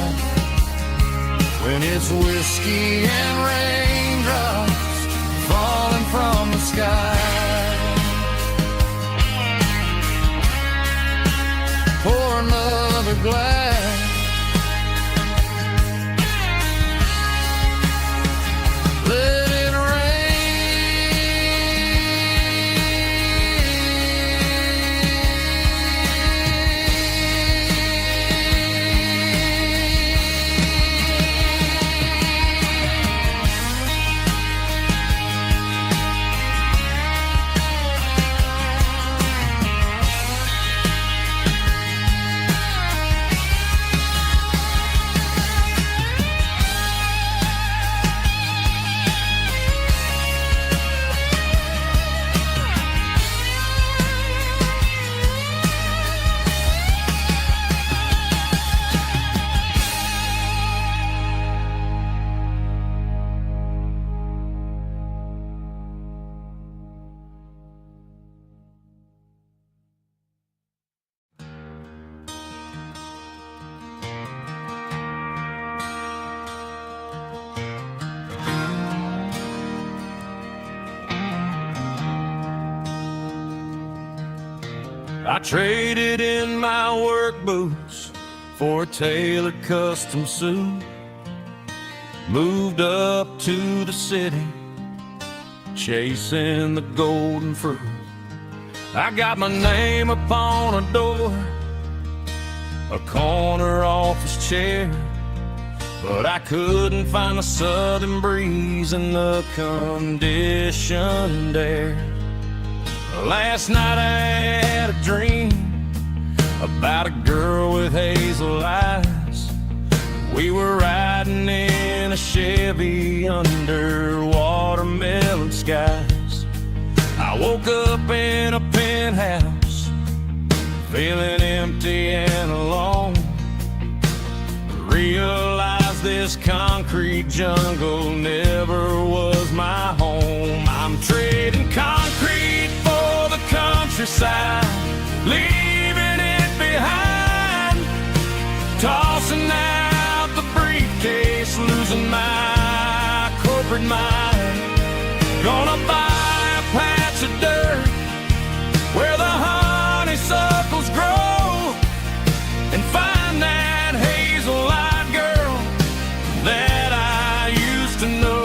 when it's whiskey and raindrops falling from the sky. Pour another glass, let it I traded in my work boots for a tailored custom suit. Moved up to the city, chasing the golden fruit. I got my name upon a door, a corner office chair, but I couldn't find the southern breeze in the conditioned air. Last night I had a dream about a girl with hazel eyes. We were riding in a Chevy under watermelon skies. I woke up in a penthouse, feeling empty and alone. Realized this concrete jungle never was my home. I'm trading concrete for the countryside, leaving it behind, tossing out the briefcase, losing my corporate mind. Gonna buy a patch of dirt where the honeysuckles grow and find that hazel-eyed girl that I used to know.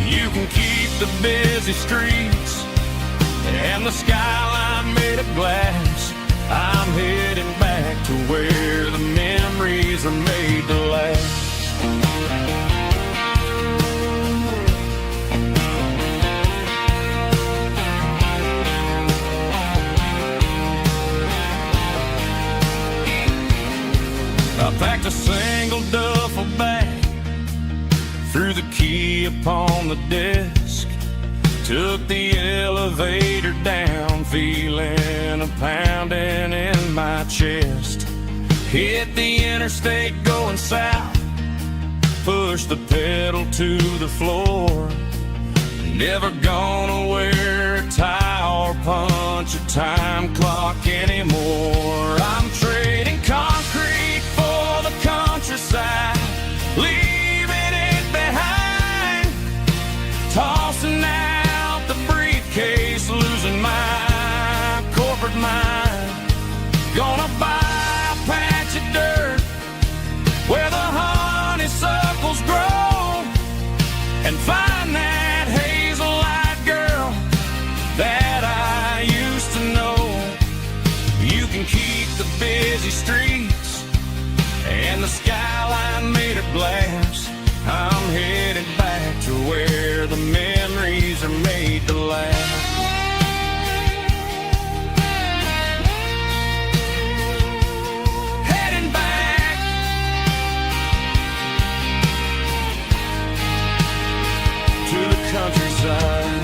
You can keep the busy streets and the skyline made of glass. I'm heading back to where the memories are made to last. I packed a single duffel bag, threw the key upon the desk, took the elevator down, feeling a pounding in my chest. Hit the interstate going south, pushed the pedal to the floor. Never gonna wear a tie or punch a time clock anymore. I'm trading concrete for the countryside, leaving it behind, tossing out the briefcase, losing my corporate mind. Gonna buy a patch of dirt where the honeysuckles grow and find that hazel-eyed girl that I used to know. You can keep the busy streets and the skyline made of glass. I'm headed back to where the memories are made to last. Heading back to the countryside.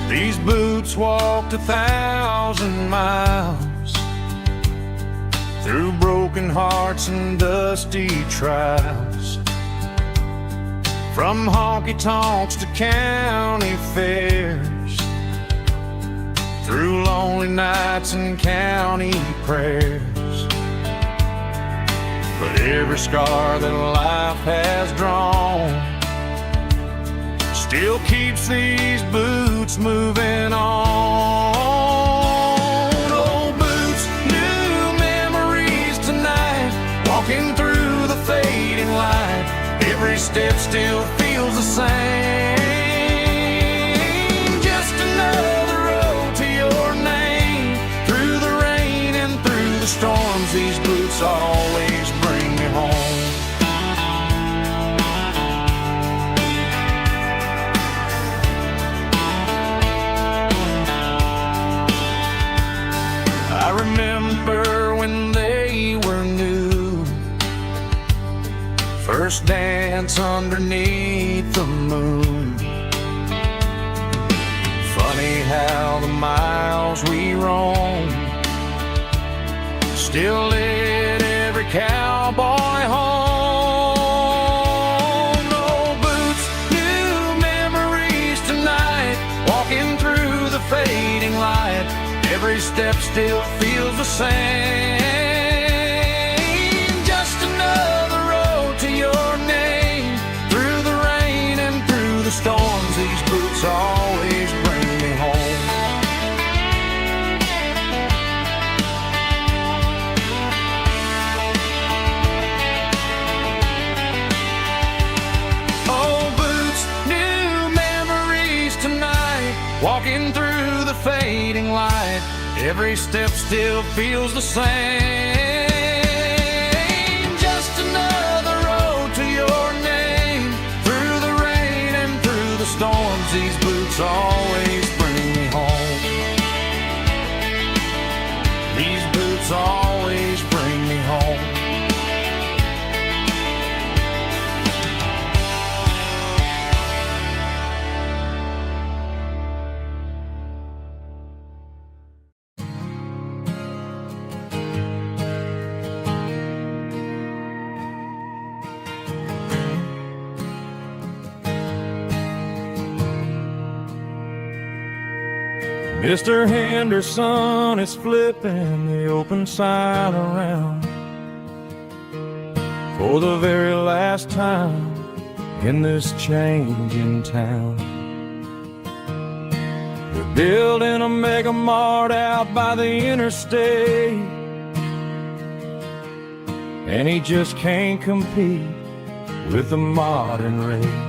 These boots walked 1,000 miles through broken hearts and dusty trials, from honky-tonks to county fairs, through lonely nights and county prayers. But every scar that life has drawn still keeps these boots moving on. Old boots, new memories tonight, walking through the fading light. Every step still feels the same. Just another road to your name. Through the rain and through the storms, these boots always bring me home. I remember when first dance underneath the moon. Funny how the miles we roam still lit every cowboy home. No boots, new memories tonight, walking through the fading light. Every step still feels the same. Just another road to your name. Through the rain and through the storms, these boots always bring me home. Oh, boots, new memories tonight, walking through the fading light. Every step still feels the same. Just another road to your name. Through the rain and through the storms, these boots always bring me home. These boots always bring me home. Mr. Henderson is flipping the open sign around for the very last time in this changing town. They're building a mega mart out by the interstate, and he just can't compete with the modern rate.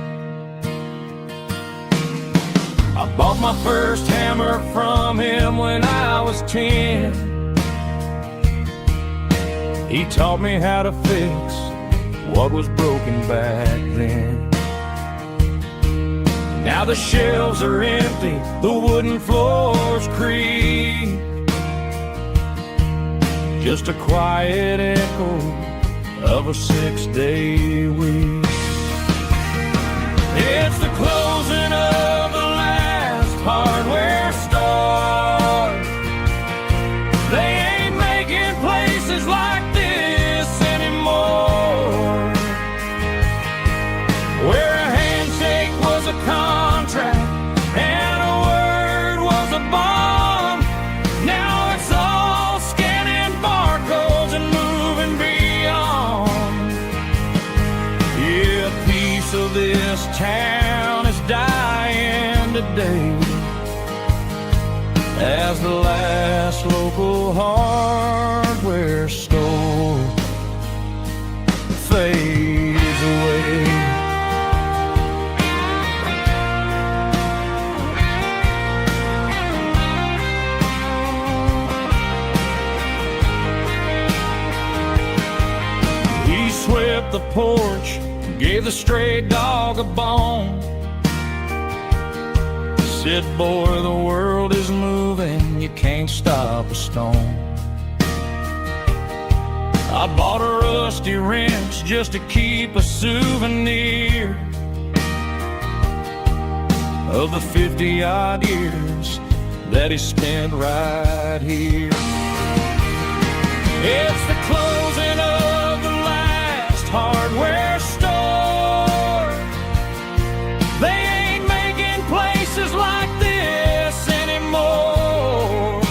I bought my first hammer from him when I was 10. He taught me how to fix what was broken back then. Now the shelves are empty, the wooden floors creak, just a quiet echo of a 6-day week. It's the closing of the hardware store. They ain't making places like this anymore, where a handshake was a contract and a word was a bond. Now it's all scanning barcodes and moving beyond. Yeah, a piece of this town is dying today as the last local hardware store fades away. He swept the porch, gave the stray dog a bone, said, boy, the world is moving, you can't stop a stone. I bought a rusty wrench just to keep a souvenir of the 50-odd years that he spent right here. It's the closing of the last hardware store. They ain't making places like this anymore,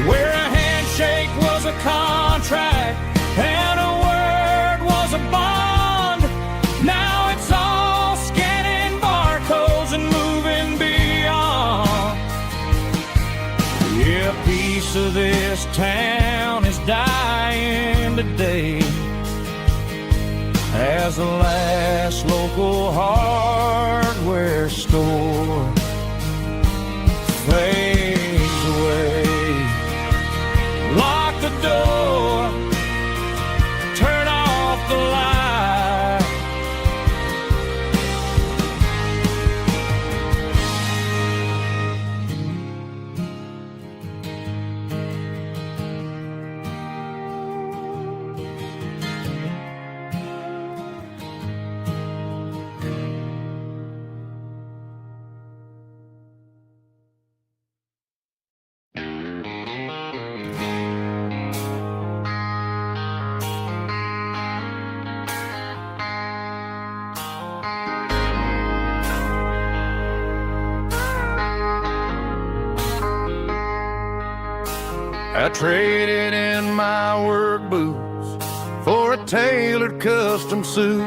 where a handshake was a contract and a word was a bond. Now it's all scanning barcodes and moving beyond. Yeah, a piece of this town is dying today as the last local hardware store fades away. Lock the door, turn off the light. I traded in my work boots for a tailored custom suit.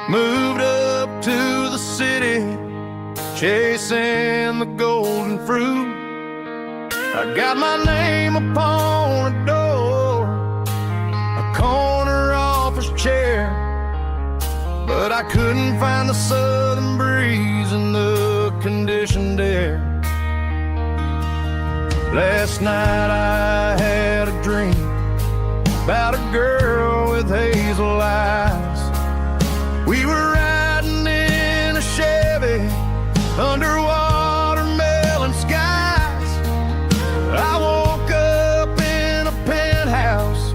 Moved up to the city, chasing the golden fruit. I got my name upon a door, a corner office chair, but I couldn't find the southern breeze in the conditioned air. Last night I had a dream about a girl with hazel eyes. We were riding in a Chevy under watermelon skies. I woke up in a penthouse,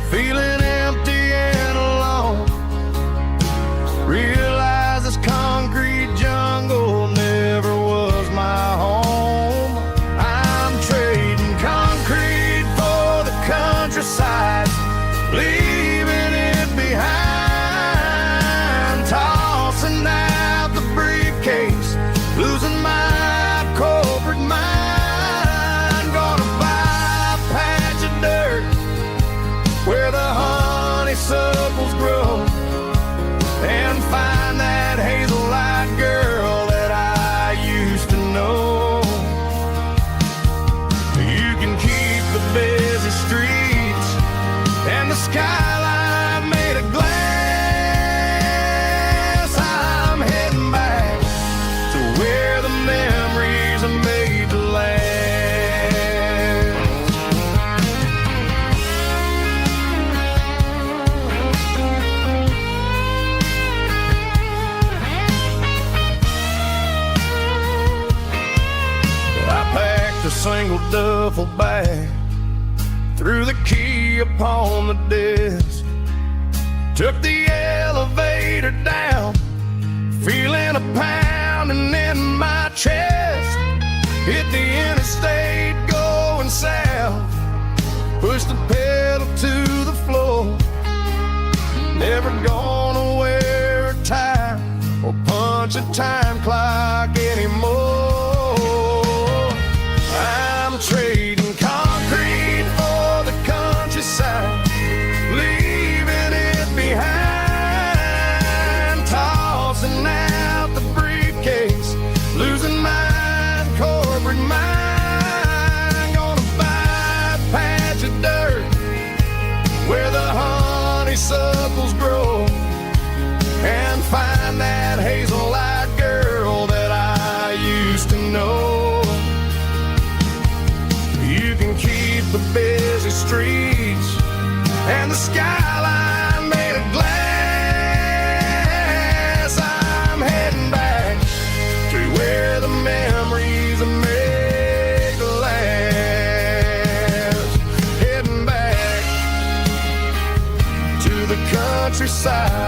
feeling empty and alone. Realized this concrete jungle never was my home. I'm trading concrete for the countryside, leaving it behind. Tossing out the briefcase, losing my corporate mind. Gonna buy a patch of dirt where the honeysuckles grow, and find that hazel-eyed girl that I used to know. You can keep the busy streets and the skyline made of glass. I'm heading back to where the memories are made to last. I packed a single duffel bag, threw the key upon the desk, took the elevator down, feeling a pounding in my chest. Hit the interstate going south, pushed the pedal to the floor. Never gonna wear a tie or punch a time clock anymore. I'm trading concrete for the countryside, leaving it behind. Tossing out the briefcase, losing my corporate mind. Gonna buy a patch of dirt where the honeysuckles grow, and find that hazel-eyed girl that I used to know. You can keep the busy streets and the skyline made of glass. I'm heading back to where the memories are made to last. Heading back to the countryside.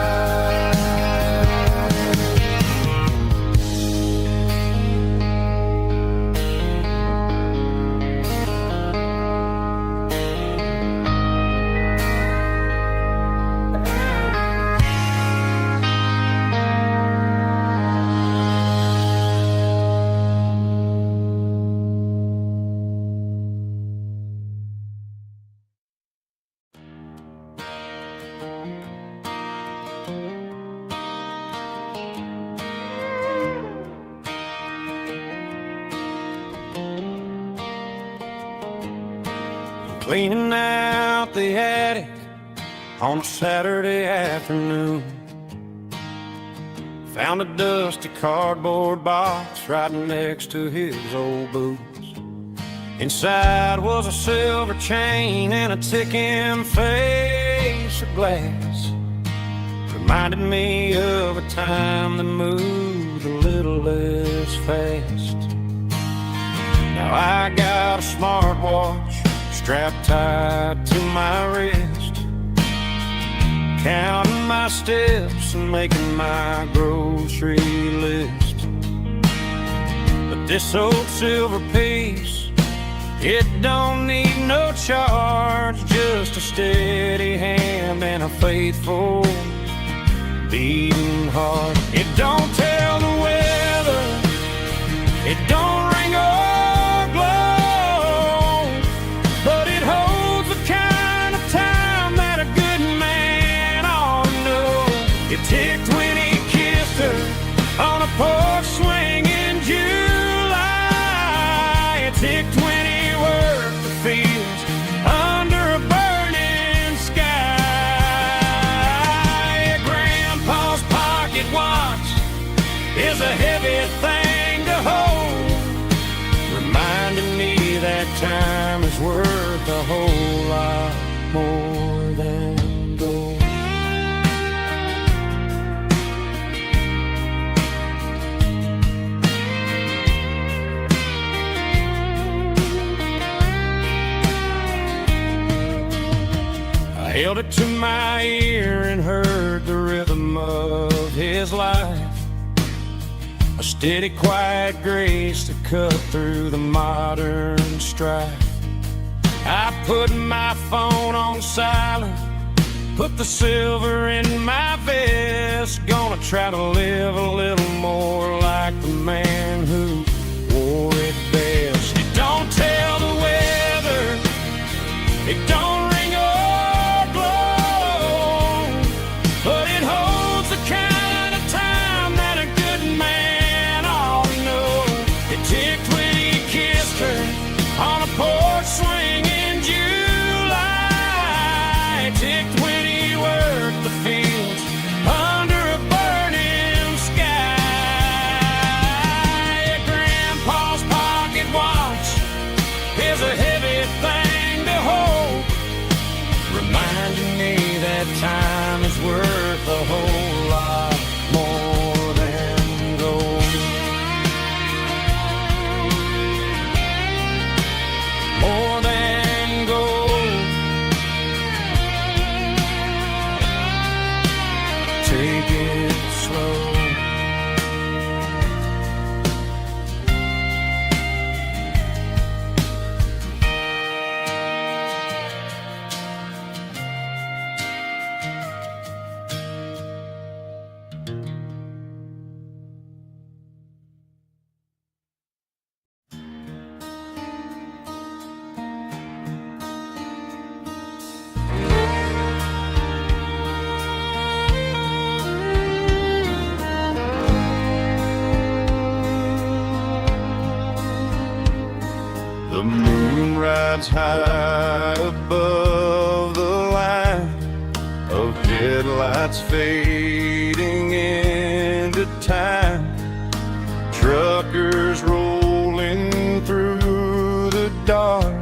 Cleaning out the attic on a Saturday afternoon. Found a dusty cardboard box right next to his old boots. Inside was a silver chain and a ticking face of glass. Reminded me of a time that moved a little less fast. Now I got a smartwatch strapped tight to my wrist, counting my steps and making my grocery list. But this old silver piece, it don't need no charge, just a steady hand and a faithful beating heart. It don't tell the weather, it don't ring or glow, held it to my ear and heard the rhythm of his life, a steady, quiet grace that cut through the modern strife. I put my phone on silent, put the silver in my vest, gonna try to live a little more like the man who wore it best. It don't tell the weather, it don't ring or blow, but it holds the kind of time that a good man ought to know. It ticked when he kissed her on a porch swing in July. It ticked when he worked the fields under a burning sky. Yeah, Grandpa's pocket watch is a heavy thing to hold, reminding me that time is worth a whole lot more than gold. More than gold. Take it slow. The moon rides high above the line of headlights fading into time. Truckers rolling through the dark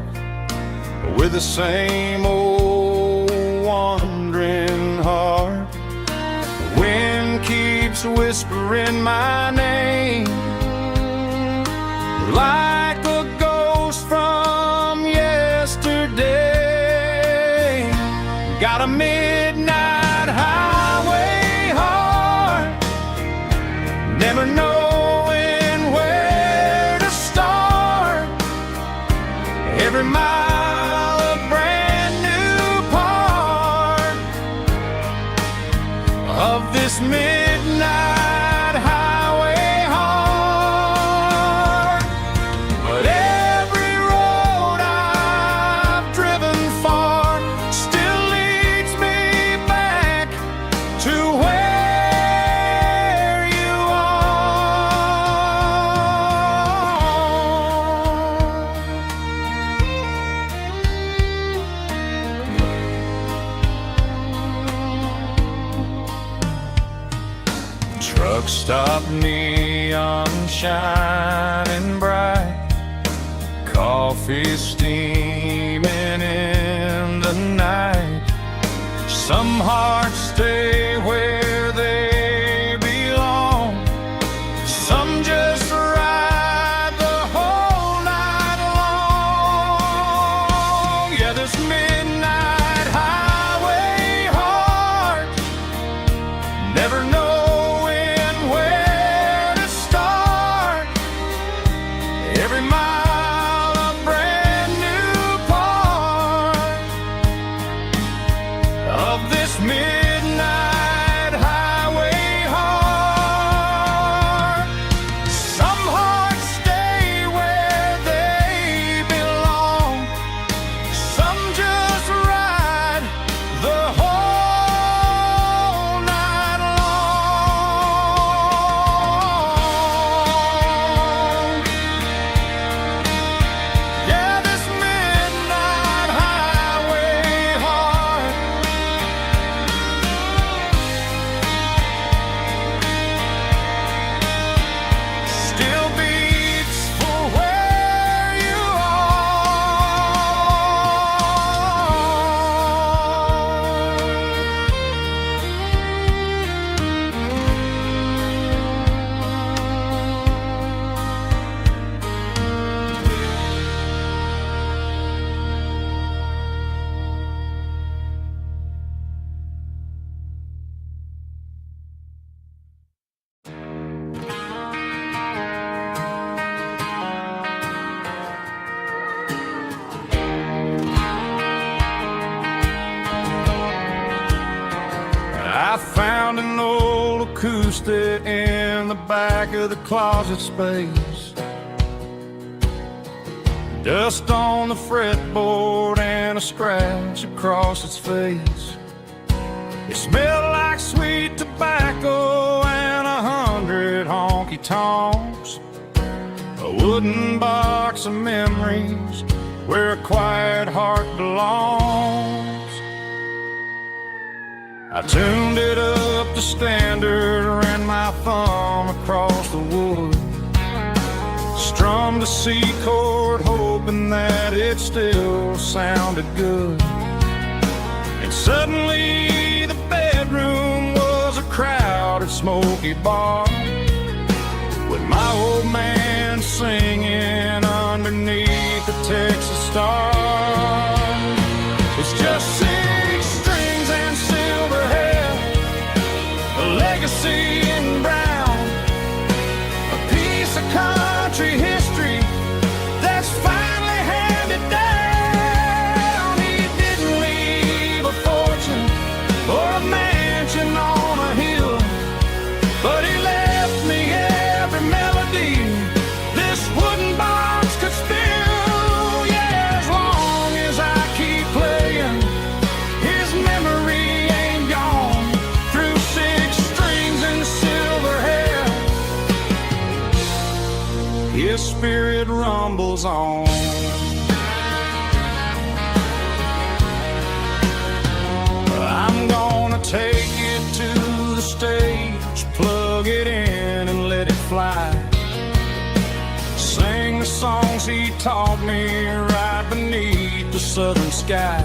with the same old wandering heart. The wind keeps whispering my name like a ghost from yesterday. Got a midnight highway heart, never knowing where to start. Every mile a brand new part of this midnight highway heart. But every road I've driven far still leads me back to where you are. Truck stop, neon shining bright, coffee steaming in the night. Some hearts stay where they belong, some just ride the whole night long. Yeah, this midnight highway heart, never knowing where to start. Every mile a brand new part of this midnight highway heart. Some hearts stay where they belong, some just ride the whole night long. Yeah, this midnight highway heart, I found an old acoustic in the back of the closet space. Dust on the fretboard and a scratch across its face. It smelled like sweet tobacco and 100 honky-tonks. A wooden box of memories where a quiet heart belongs. I tuned it up to standard, ran my thumb across the wood, strummed a C chord hoping that it still sounded good. And suddenly the bedroom was a crowded smoky bar, with my old man singing underneath the Texas stars. It's just 6 strings and silver hair, a legacy in brown, a piece of country history that's finally handed down. He didn't leave a fortune or a mansion on a hill, but he left me every melody this wooden box could spill. Yeah, as long as I keep playing, his memory ain't gone. Through 6 strings and silver hair, his spirit rumbles on. I'm gonna take it to the stage, plug it in and let it fly. Sing the songs he taught me right beneath the southern sky.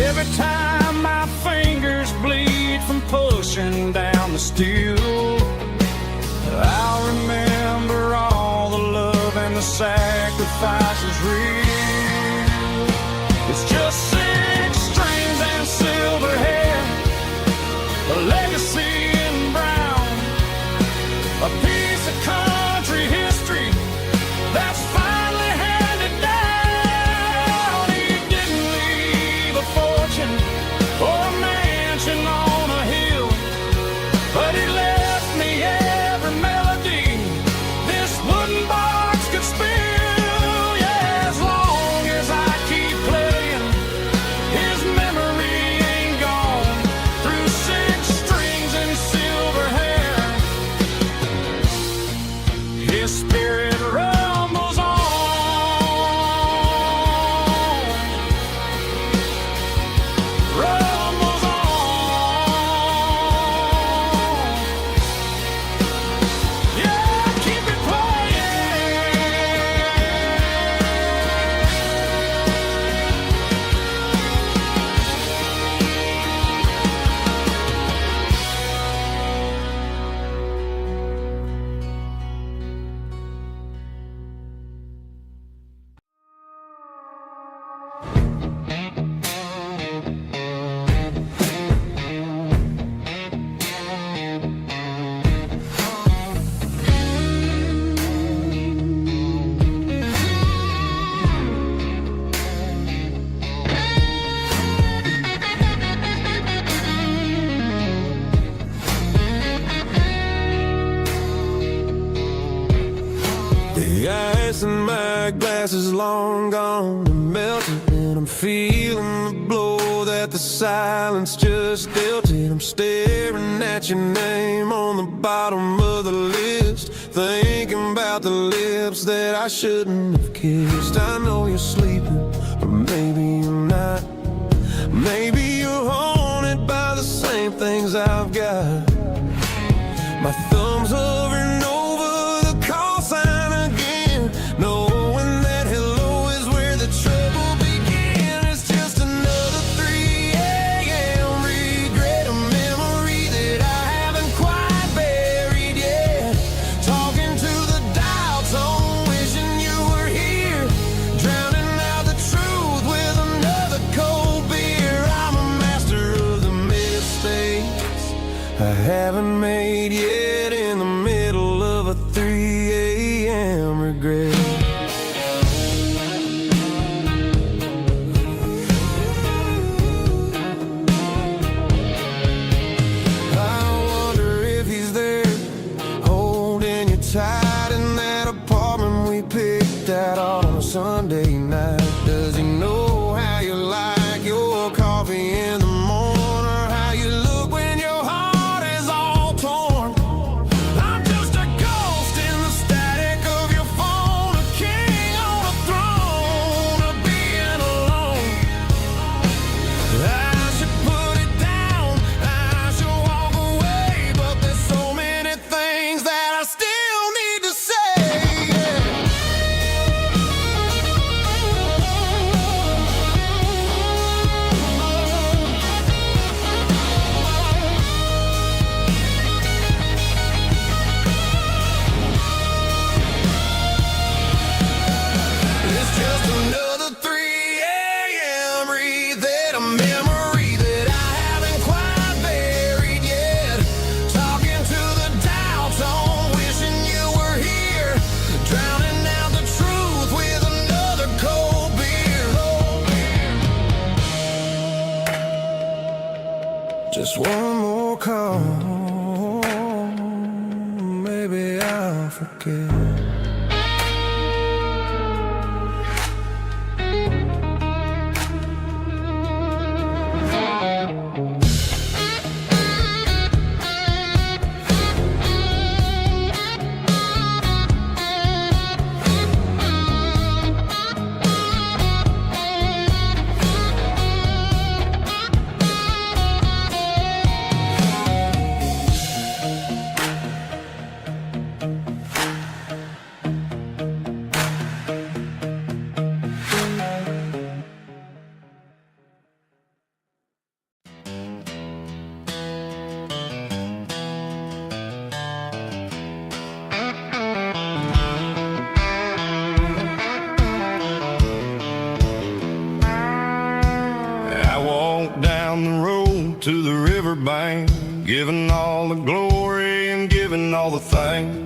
Every time my fingers bleed from pushing down the steel, I'll remember all the love and the sacrifices real. It's just 6 strings and silver hair, a legacy in brown, a piece of country history that's finally handed down. He didn't leave a fortune or a mansion on a hill, but he left me every melody this wooden box could spill. Yeah, as long as I keep playing, his memory ain't gone. Through 6 strings and silver hair, his spirit rumbles on. Rumbles on. Yeah, keep it playing. The ice in my glass is long gone and melted, and I'm feeling the blow that the silence just dealt it. I'm staring at your name on the bottom of the list, thinking about the lips that I shouldn't have kissed. I know you're sleeping, but maybe you're not. Maybe you're haunted by the same things I've got. My thumb's hovering over the call sign again, knowing that hello is where the trouble began. It's just another 3 a.m. regret, a memory that I haven't quite buried yet. Talking to the dial tone, wishing you were here, drowning out the truth with another cold beer. I'm a master of the mistakes I haven't made yet, in the middle of a 3 a.m. regret. Just one more call, maybe I'll forget. Down the road to the riverbank, giving all the glory and giving all the thanks.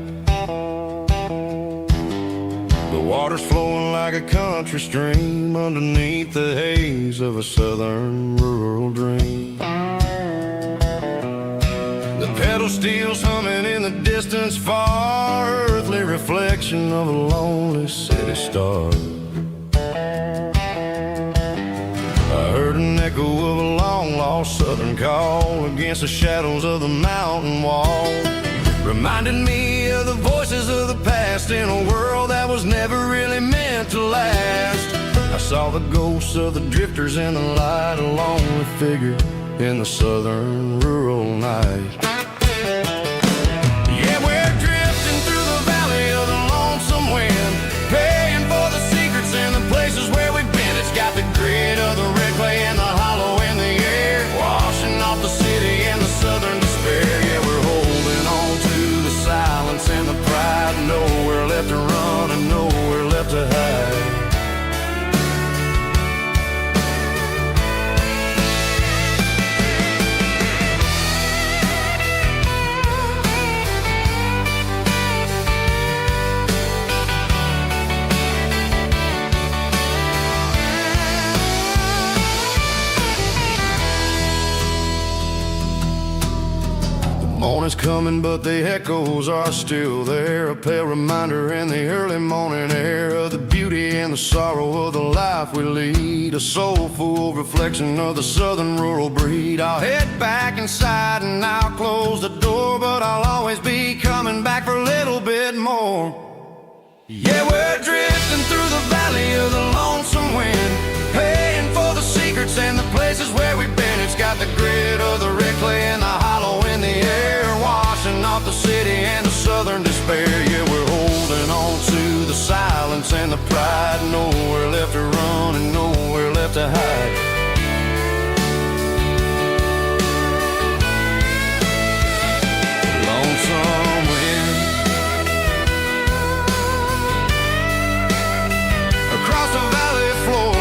The water's flowing like a country stream underneath the haze of a southern rural dream. The pedal steel's humming in the distance far, earthly reflection of a lonely city star. I heard an echo of a long-lost southern call against the shadows of the mountain wall, reminding me of the voices of the past in a world that was never really meant to last. I saw the ghosts of the drifters in the light, a lonely figure in the southern rural night. Yeah, we're drifting through the valley of the lonesome wind, paying for the secrets and the places where we've been. It's got the grit of the red clay and the hollow in the air, washing off the city and the southern despair. Yeah, we're holding on to the silence and the pride, nowhere left to run and nowhere left to hide. Morning's coming, but the echoes are still there, a pale reminder in the early morning air of the beauty and the sorrow of the life we lead, a soulful reflection of the southern rural breed. I'll head back inside and I'll close the door, but I'll always be coming back for a little bit more. Yeah, we're drifting through the valley of the lonesome wind, paying for the secrets and the places where we've been. It's got the grit of the red clay and the hollow in the air, washing off the city and the southern despair. Yeah, we're holding on to the silence and the pride, nowhere left to run and nowhere left to hide. Lonesome wind across the valley floor,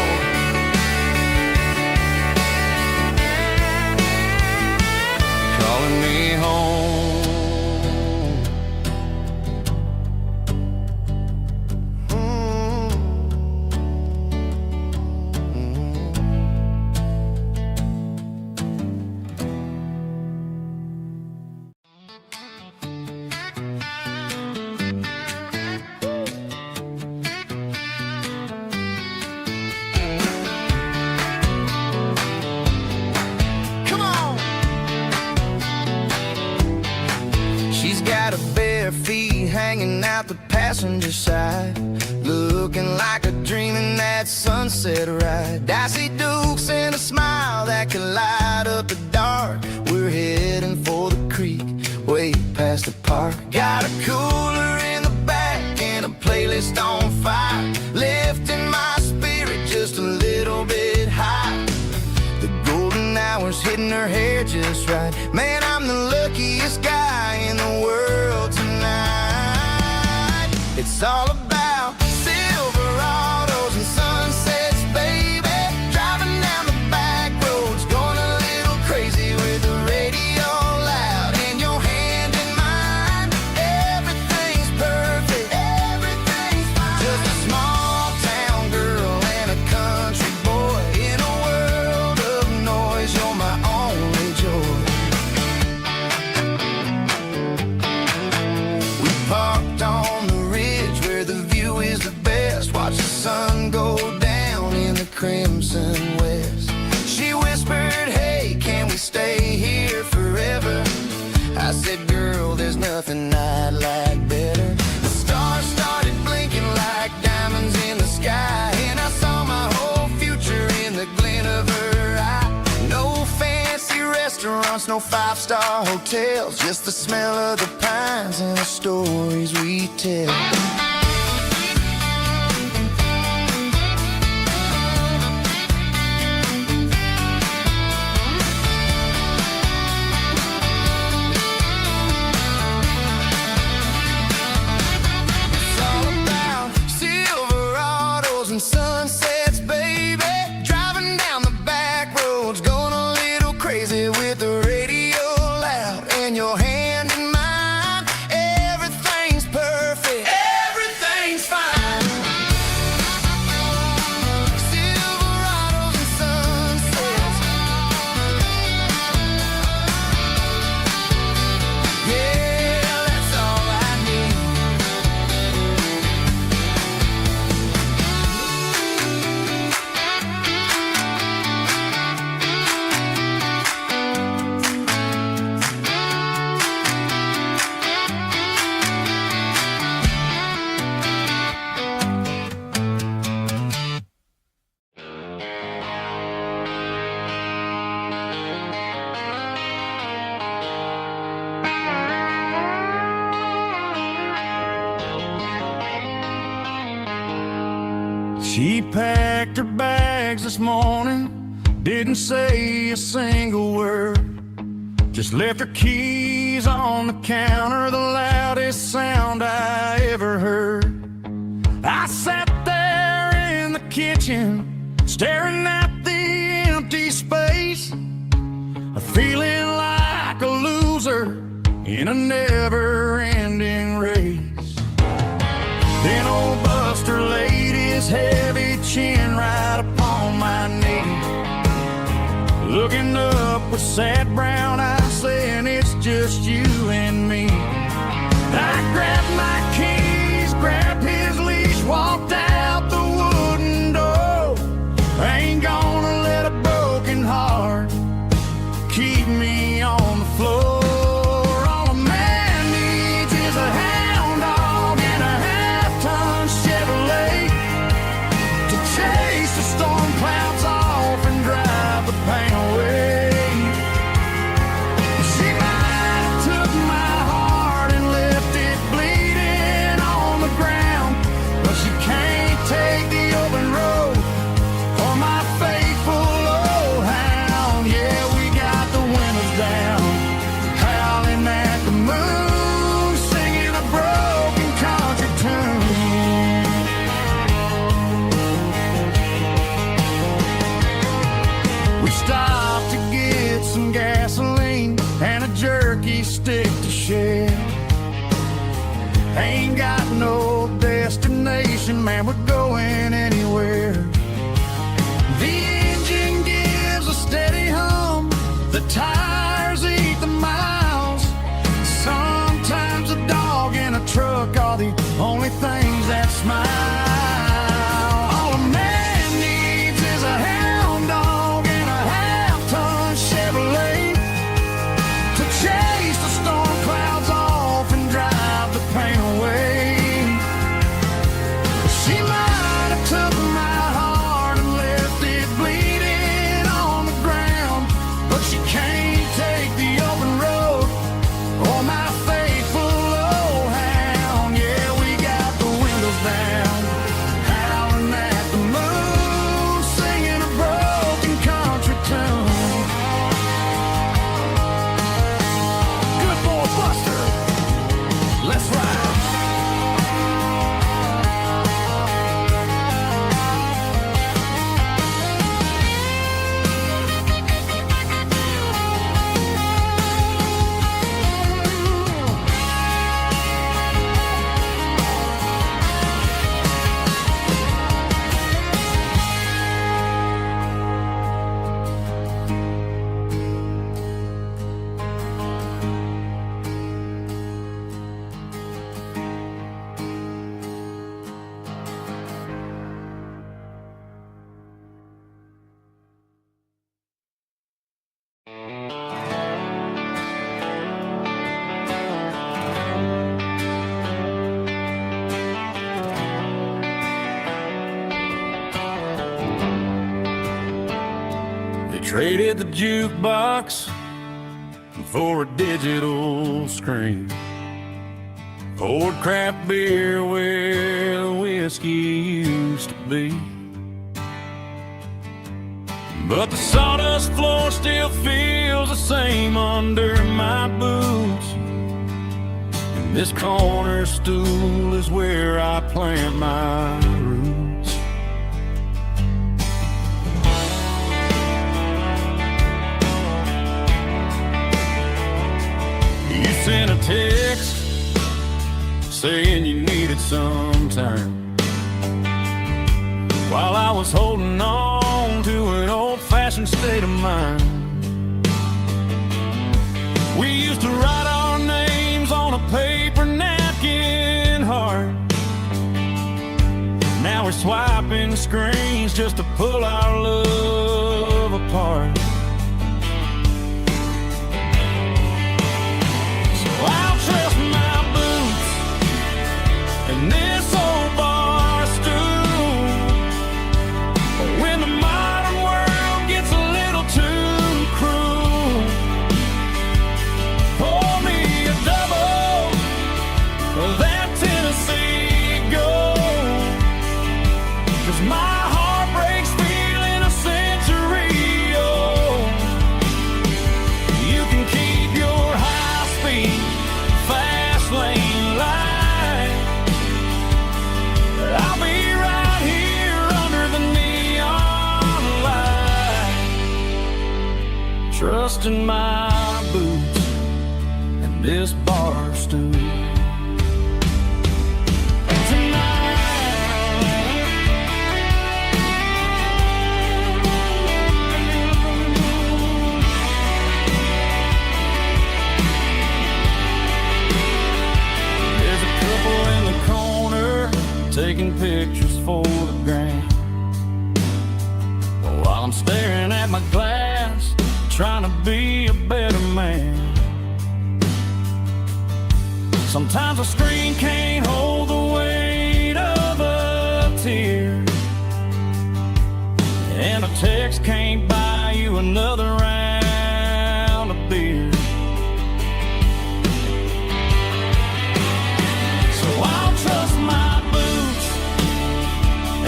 calling me home. Come on. She's got her bare feet hanging out the passenger side, looking like a dream in that sunset ride. I see Dukes and a smile that can light up the dark. We're heading for the creek, way past the park. Got a cooler in the back and a playlist on fire, lifting my spirit just a little bit high. The golden hours hitting her hair just right. Man, I'm the luckiest guy in the world tonight. It's all about Silverados and sunsets, baby. Driving down the back roads, going a little crazy with the radio loud and your hand in mine. Everything's perfect, everything's fine. Just a small town girl and a country boy in a world of noise. You're my only joy. nothing I'd like better. The stars started blinking like diamonds in the sky, and I saw my whole future in the glint of her eye. No fancy restaurants, no five-star hotels, just the smell of the pines and the stories we tell. Sunsets, baby, driving down the back roads, going a little crazy with the radio loud, and your hand in mine. Everything's perfect, everything's fine. Silverados and sunsets, yeah, that's all I need. She packed her bags this morning, didn't say a single word, just left her keys on the counter, the loudest sound I ever heard. I sat there in the kitchen, staring at the empty space, feeling like a loser in a never-ending race. Then old Buster laid his heavy chin right upon my knee, looking up with sad brown eyes, saying it's just you and me. I grabbed my keys, grabbed his leash, walked out the wooden door. I ain't gonna let a broken heart keep me on the floor. All a man needs is a hound dog and a half-ton Chevrolet to chase the storm clouds off and drive the pain away. She might have took my heart and left it bleeding on the ground, but she can't take the open road for my faithful old hound. Yeah, we got the windows down, howling at the moon, singing a broken country tune. We stopped to get some gasoline and a jerky stick to share. Ain't got no destination, man, we're going anywhere. The engine gives a steady hum, the tires eat the miles. Sometimes a dog and a truck are the only things that smile. All a man needs is a hound dog and a half-ton Chevrolet to chase the storm clouds off and drive the pain away. She Traded the jukebox for a digital screen. Poured craft beer where the whiskey used to be. But the sawdust floor still feels the same under my boots. And this corner stool is where I plant my roots. You sent a text saying you needed some time, while I was holding on to an old-fashioned state of mind. We used to write our names on a paper napkin heart. Now we're swiping screens just to pull our love apart. So I'll trust my boots and this old bar stool. When the modern world gets a little too cruel, pour me a double of that Tennessee Gold. 'Cause my heart breaks feeling a century old. You can keep your high-speed, fast lane light. I'll be right here under the neon light, trusting my boots and this bar stool. There's a couple in the corner taking pictures for the gram, while I'm staring at my glass, trying to be a better man. Sometimes a screen can't hold the weight of a tear, and a text can't buy you another round of beer. So I'll trust my boots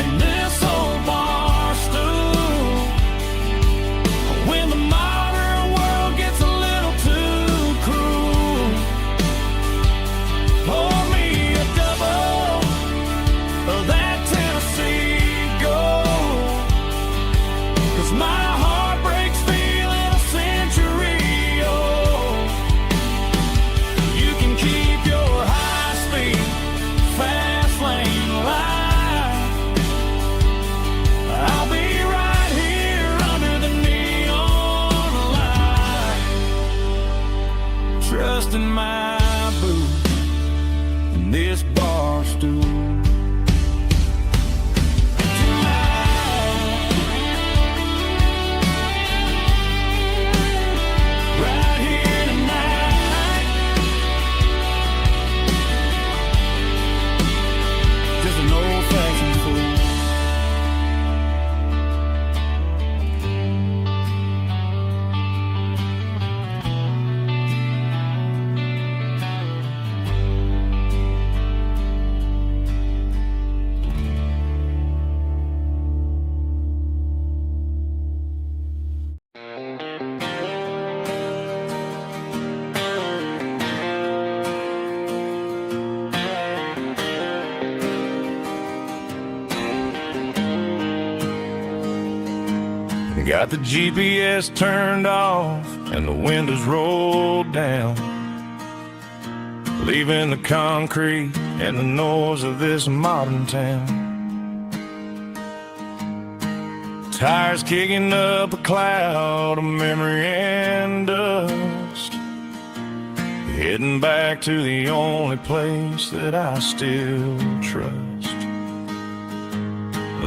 and this old bar stool. When the modern world gets a little too cruel, pour me a double of that Tennessee Gold. 'Cause my heart breaks feeling a century old. You can keep your high-speed, fast lane light. I'll be right here under the neon light, trusting my boots and this bar stool. Right here tonight, just an old-fashioned fool. Got the GPS turned off and the windows rolled down, leaving the concrete and the noise of this modern town. Tires kicking up a cloud of memory and dust, heading back to the only place that I still trust.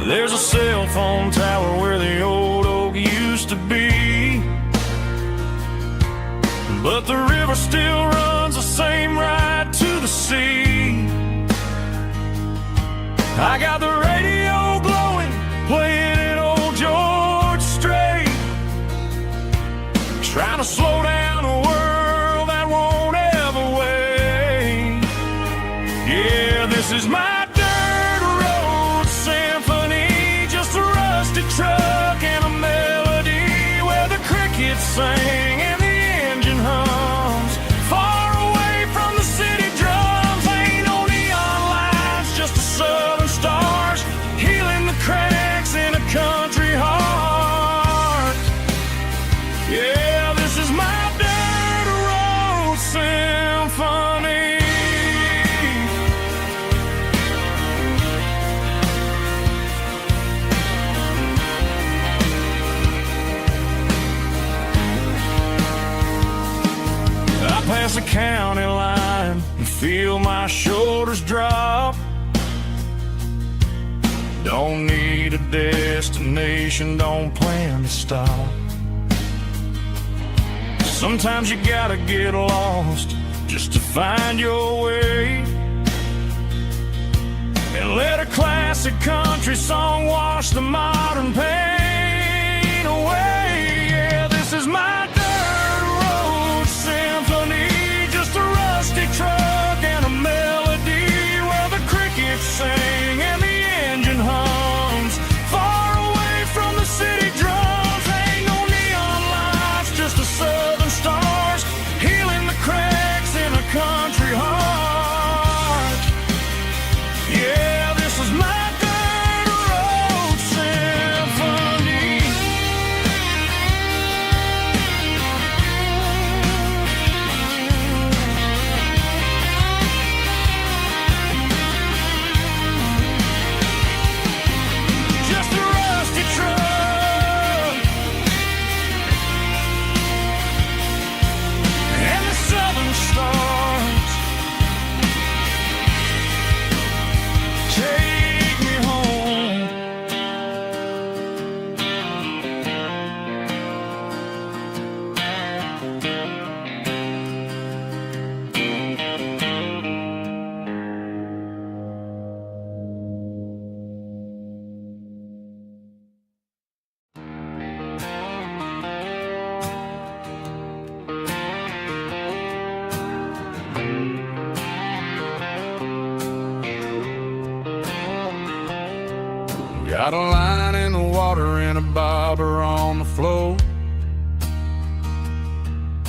There's a cell phone tower where the old oak used to be, but the river still runs the same right to the sea. I got the radio glowing, playing it old George Strait, trying to slow down a world that won't ever wait. Yeah, this is my dirt road symphony, just a rusty truck and a melody where the crickets sing and the engine hums. Far away from the city drums, ain't no neon lights, just the southern stars healing the cracks in a country heart. Yeah, this is my dirt road symphony. I pass a county line and feel my shoulders drop. Don't need a destination, don't plan to stop. Sometimes you gotta get lost just to find your way, and let a classic country song wash the modern pain away. Yeah, this is my dirt road symphony, just a rusty truck and a melody where the crickets sing and the engine hums. Far away from the city drums, ain't no neon lights, just the southern stars healing the cracks in a country heart. Yeah, this is my dirt road symphony. Just a rusty truck and the southern stars take me home. Got a line in the water and a bobber on the floor,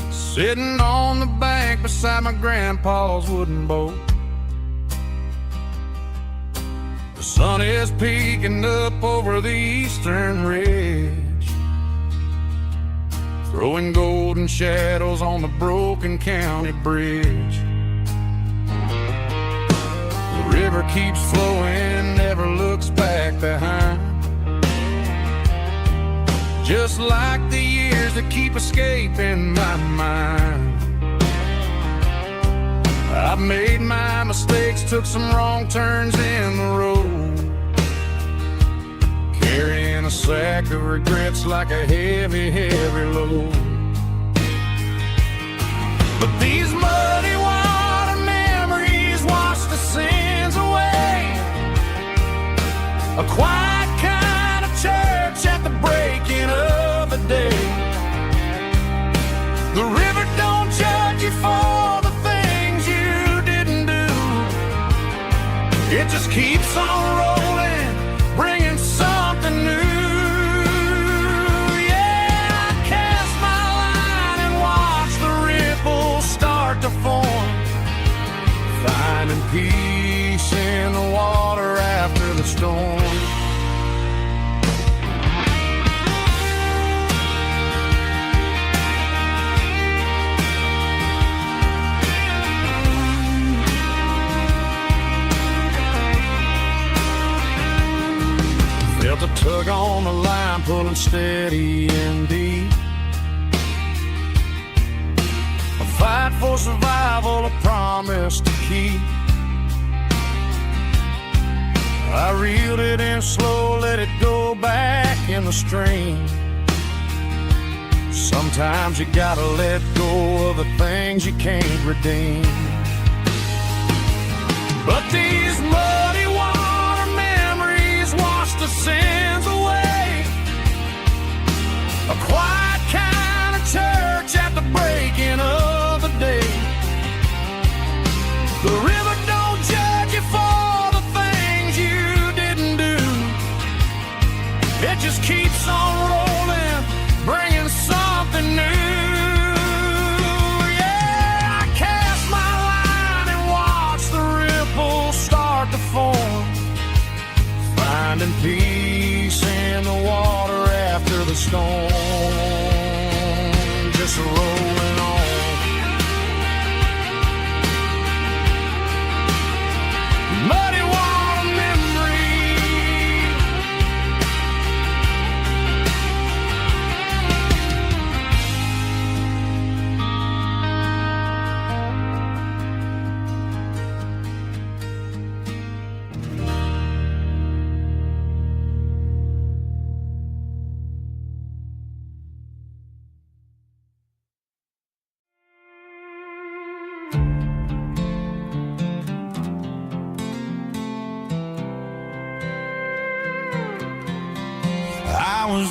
sitting on the bank beside my grandpa's wooden boat. The sun is peeking up over the eastern ridge, throwing golden shadows on the broken county bridge. The river keeps flowing, never looks back behind, just like the years that keep escaping my mind. I've made my mistakes, took some wrong turns in the road, carrying a sack of regrets like a heavy, heavy load. But these muddy water memories wash the sins away. A quiet kind of church at the breaking of the day. The river don't judge you for the things you didn't do. It just keeps on rolling, bringing something new. Yeah, I cast my line and watch the ripples start to form, finding peace in the water after the storm. Felt a tug on the line, pulling steady and deep. A fight for survival, a promise to keep. I reeled it in slow, let it go back in the stream. Sometimes you gotta let go of the things you can't redeem. But these muddy water memories wash the sins away. A quiet kind of church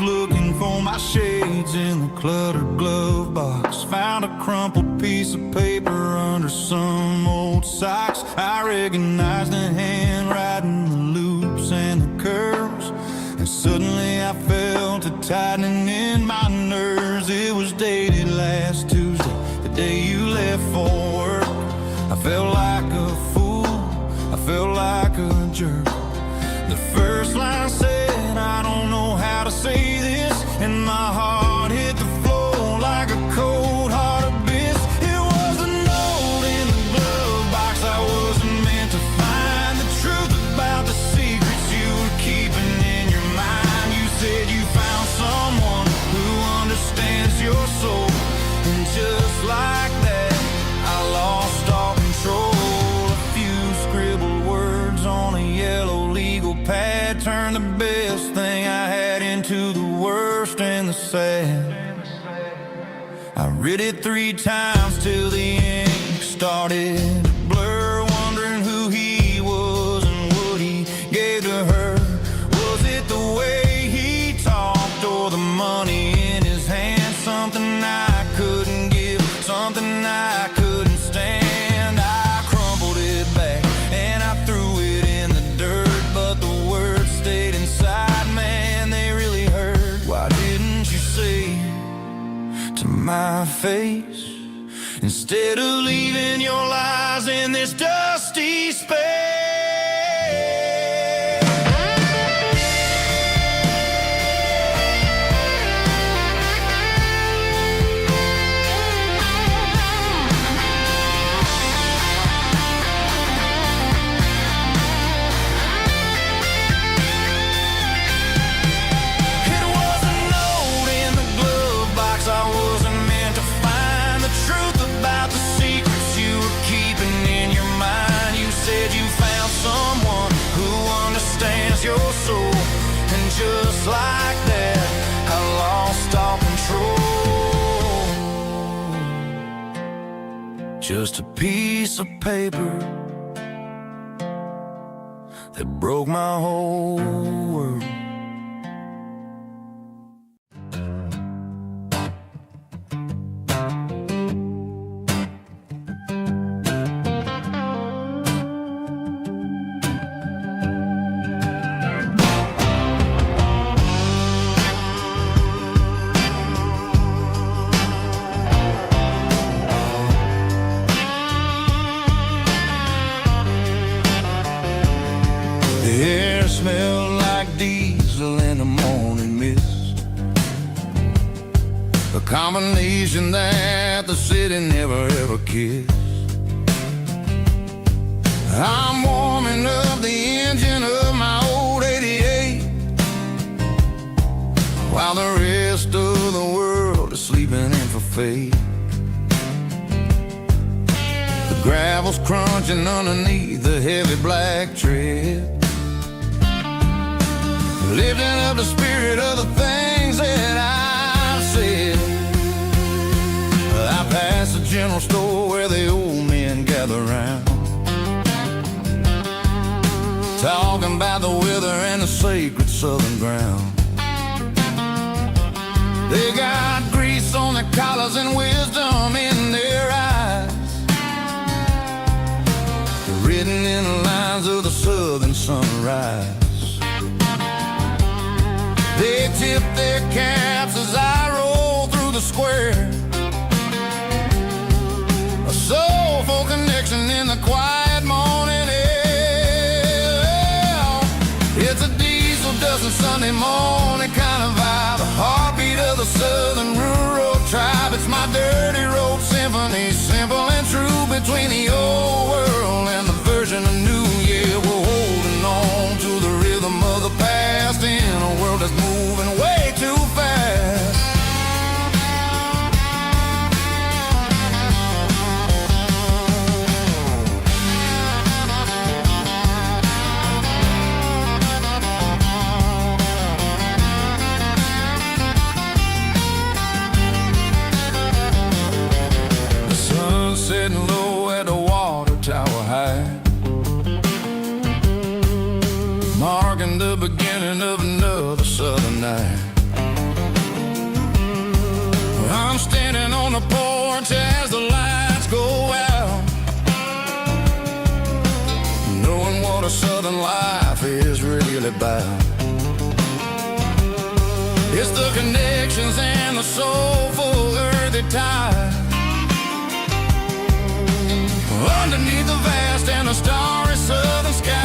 looking for my shades in the cluttered glove box. Found a crumpled piece of paper under some old socks. I recognized the handwriting, the loops and the curves, and suddenly I felt a tightening in my nerves. It was dated last Tuesday, the day you left for work. I felt like a fool, I felt like a jerk. The first line said, I don't know how to say this, and my heart hit the floor like a cold heart abyss. It was a note in the glove box I wasn't meant to find. The truth about the secrets you were keeping in your mind. You said you found someone who understands your soul, and just like that, I lost all control. A few scribbled words on a yellow legal pad turned the best thing I had into the worst and the sad. I read it 3 times till the ink started to blur, wondering who he was and what he gave to her. Was it the way he talked or the money in his hand? Something I couldn't give, something I couldn't stand. I crumpled it back and I threw it in the dirt, but the words stayed inside, man, they really hurt. Why didn't you say to my face, instead of leaving your lies in this dusty space? Your soul, and just like that, I lost all control. Just a piece of paper that broke my whole world. The air smelled like diesel in the morning mist, a combination that the city never ever kissed. I'm warming up the engine of my old 88, while the rest of the world is sleeping in for fate. The gravel's crunching underneath the heavy black tread, lifting up the spirit of the things that I've said. I passed the general store where the old men gather round, talking about the weather and the sacred southern ground. They got grease on their collars and wisdom in their eyes, written in the lines of the southern sunrise. They tip their caps as I roll through the square, a soulful connection in the quiet morning air. It's a diesel dusting Sunday morning kind of vibe, the heartbeat of the southern rural tribe. It's my dirty road symphony, simple and true, between the old world and the version of new. Yeah, we're holding on to the rhythm of the past in a world that's moving way too fast. The sun's setting low at the water tower high, marking the beginning of another southern night. watch as the lights go out, knowing what a southern life is really about. It's the connections and the soulful earthy tide underneath the vast and the starry southern skies.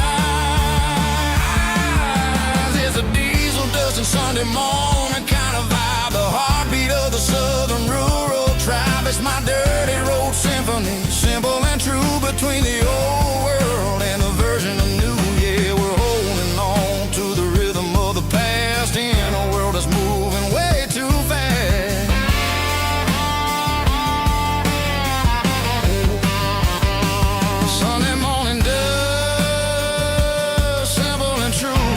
It's a diesel dusting Sunday morning kind of vibe, the heartbeat of the southern rural tribe. It's my dirty road symphony, simple and true, between the old world and the version of new. Yeah, we're holding on to the rhythm of the past in a world that's moving way too fast. Sunday morning dust, simple and true,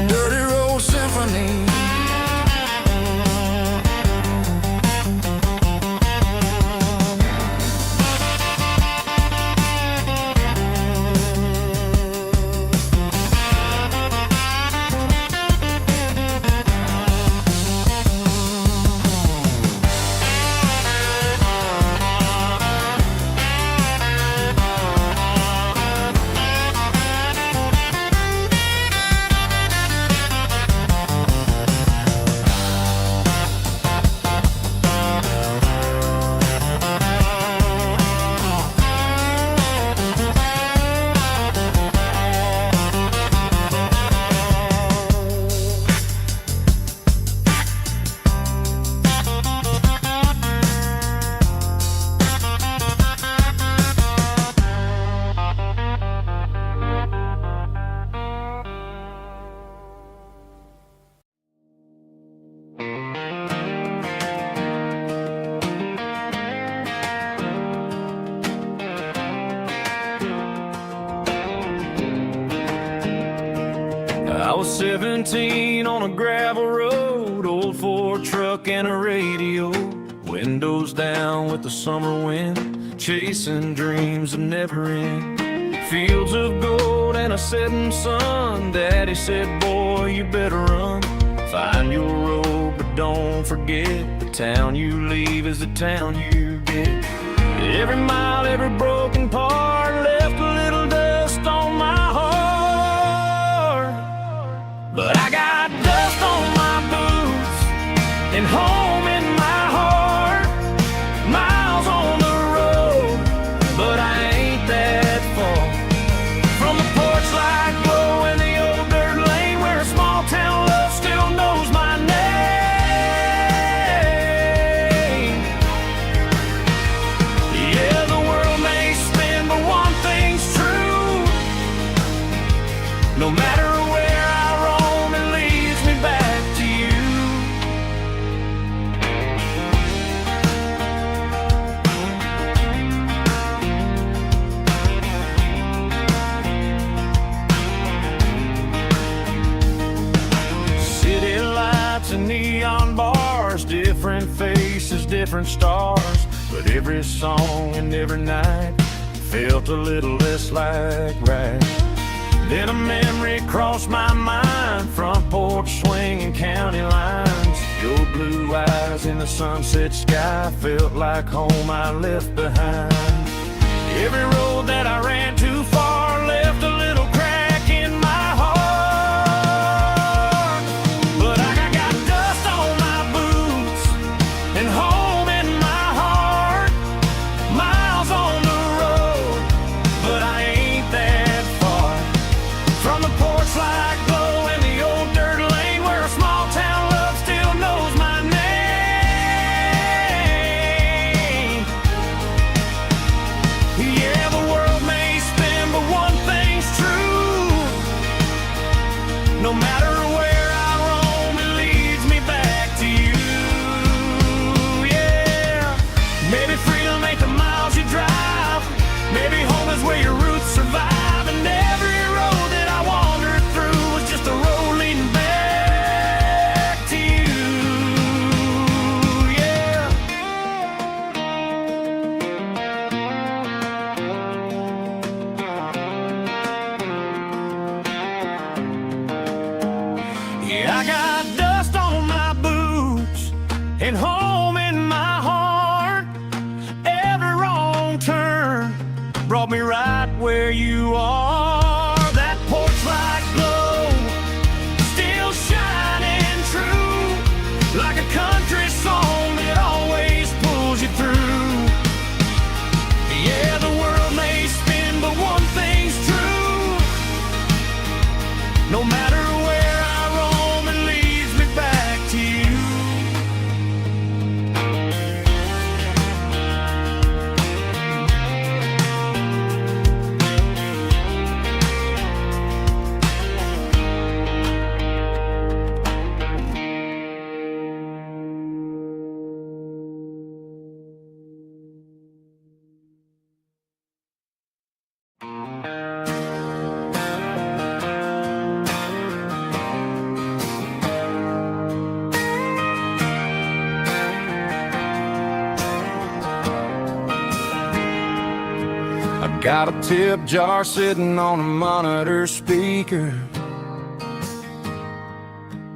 dirty road symphony. I was 17 on a gravel road, old Ford truck and a radio, windows down with the summer wind, chasing dreams of never end. Fields of gold and a setting sun. Daddy said, boy, you better run. Find your road, but don't forget, the town you leave is the town you get. Every mile, every broken part left a little dust on my heart. But I got dust on my boots and home in my heart. Miles on the road, but I ain't that far from the porch light glow in the old dirt lane where a small town love still knows my name. Yeah, the world may spin, but one thing's true. No matter where I roam, it leads me back to you. City lights and neon bars, different faces, different stars, but every song and every night felt a little less like right. Then a memory crossed my mind, front porch swinging county lines. Your blue eyes in the sunset sky felt like home I left behind. Every road that I ran too far left a little crack in my heart. But I got dust on my boots and home in my heart. Miles on the road, but I ain't that far from the porch light glow in the old dirt lane where a small town love still knows my name. Yeah, the world may spin, you are. That porch light glow, still shining true, like a country song that always pulls you through. Yeah, the world may spin, but one thing's true. No matter where I roam, it leads me back to you. Got a tip jar sitting on a monitor speaker,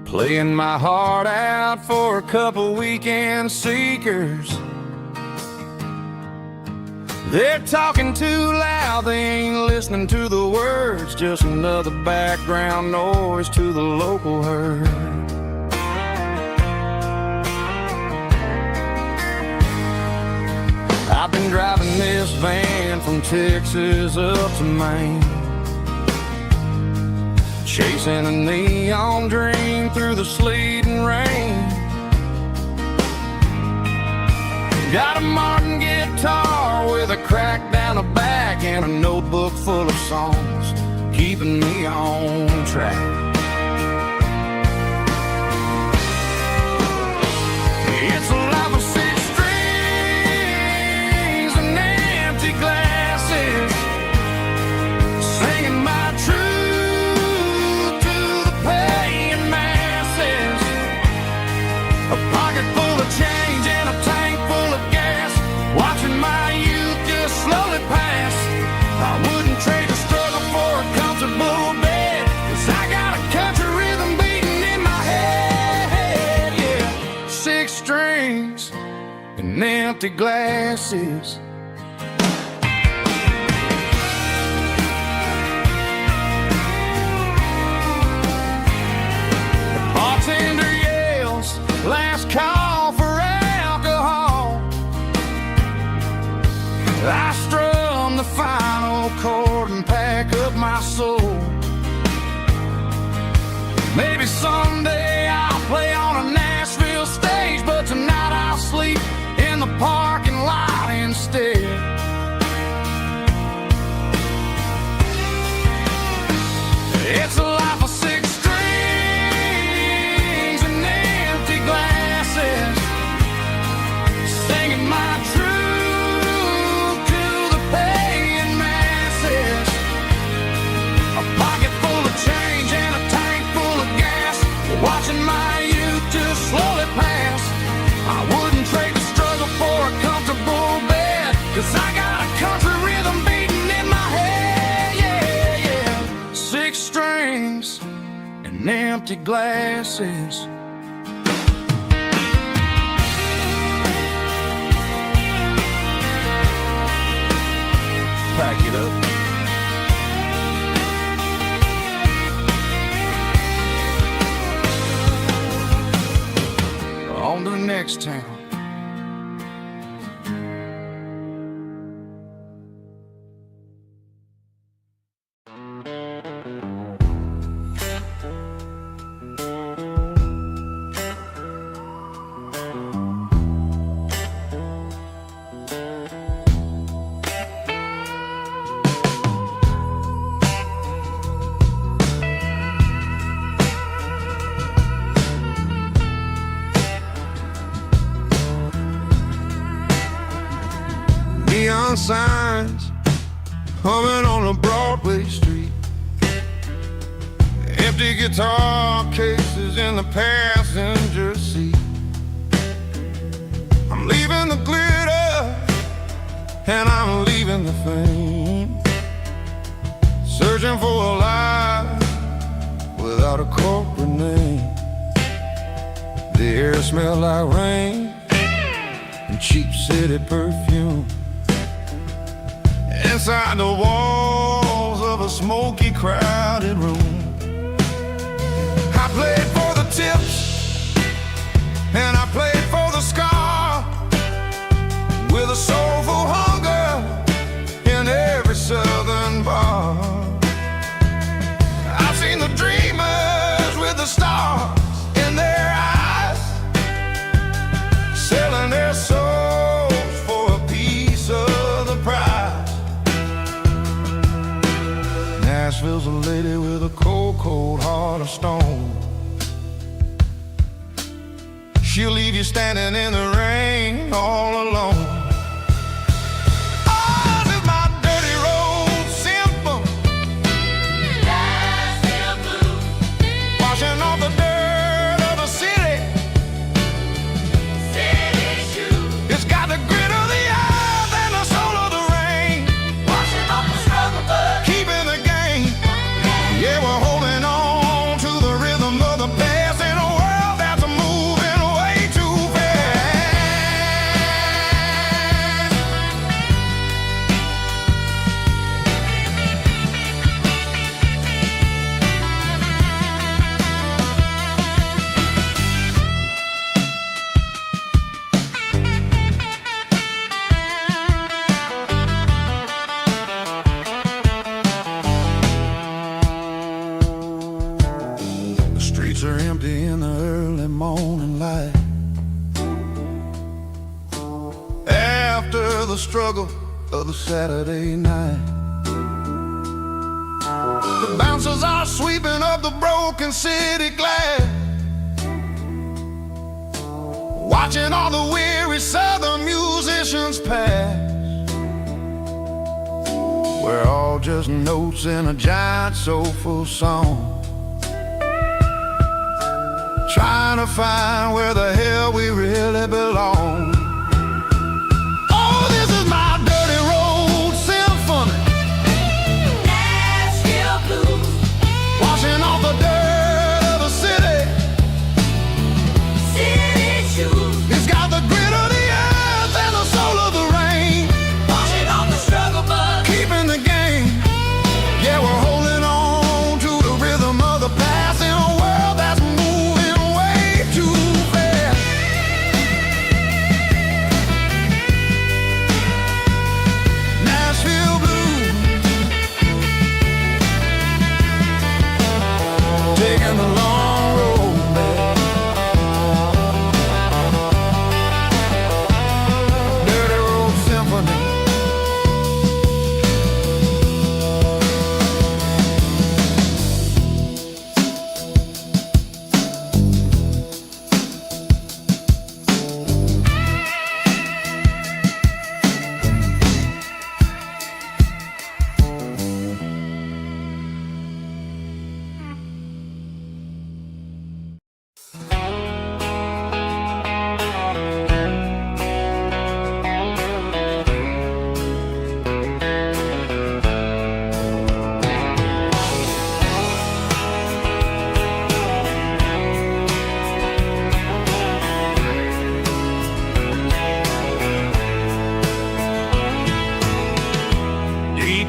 playing my heart out for a couple weekend seekers. They're talking too loud, they ain't listening to the words, just another background noise to the local herd. I've been driving this van from Texas up to Maine, chasing a neon dream through the sleet and rain. Got a Martin guitar with a crack down the back and a notebook full of songs, keeping me on track. It's a life of six strings and empty glasses, singing my truth to the paying masses. A pocket full of change and a tank full of gas, watching my youth just slowly pass. I wouldn't trade a struggle for a comfortable bed, 'cause I got a country rhythm beating in my head. Yeah, six strings and empty glasses. The bartender yells, last call for alcohol. I strum the final chord and pack up my soul. Maybe someday I'll play on a Nashville stage, but tonight I'll sleep in the parking lot instead. It's a life of six strings and empty glasses, singing my truth to the paying masses. A pocket full of change and a tank full of gas, watching my youth just slowly pass. I wouldn't trade the struggle for a comfortable bed, 'cause I got a country rhythm beating in my head. Yeah, yeah. Six strings and empty glasses. Pack it up. On to the next town. Neon signs humming on a Broadway street, empty guitar cases in the passenger seat. I'm leaving the glitter and I'm leaving the fame, searching for a life without a corporate name. The air smells like rain and cheap city perfume. Inside the wall the smoky, crowded room. I played for the tips, and I played for the scar, with a soulful hunger in every southern bar. I've seen the dreamers with the stars in their eyes, selling their souls for a piece of the prize. Nashville's a lady with a cold, cold heart of stone. She'll leave you standing in the rain all alone. Are empty in the early morning light, after the struggle of the Saturday night. The bouncers are sweeping up the broken city glass, watching all the weary southern musicians pass. We're all just notes in a giant soulful song, trying to find where the hell we really belong. Oh, this is my dirty road symphony, Nashville blues, washing off the dirt of the city, city shoes. It's got the grit of the earth and the soul of the rain, washing off the struggle bug, keeping the game. Yeah, we're holding on to the rhythm of the past in a world that's taking the long road back. Dirty road symphony.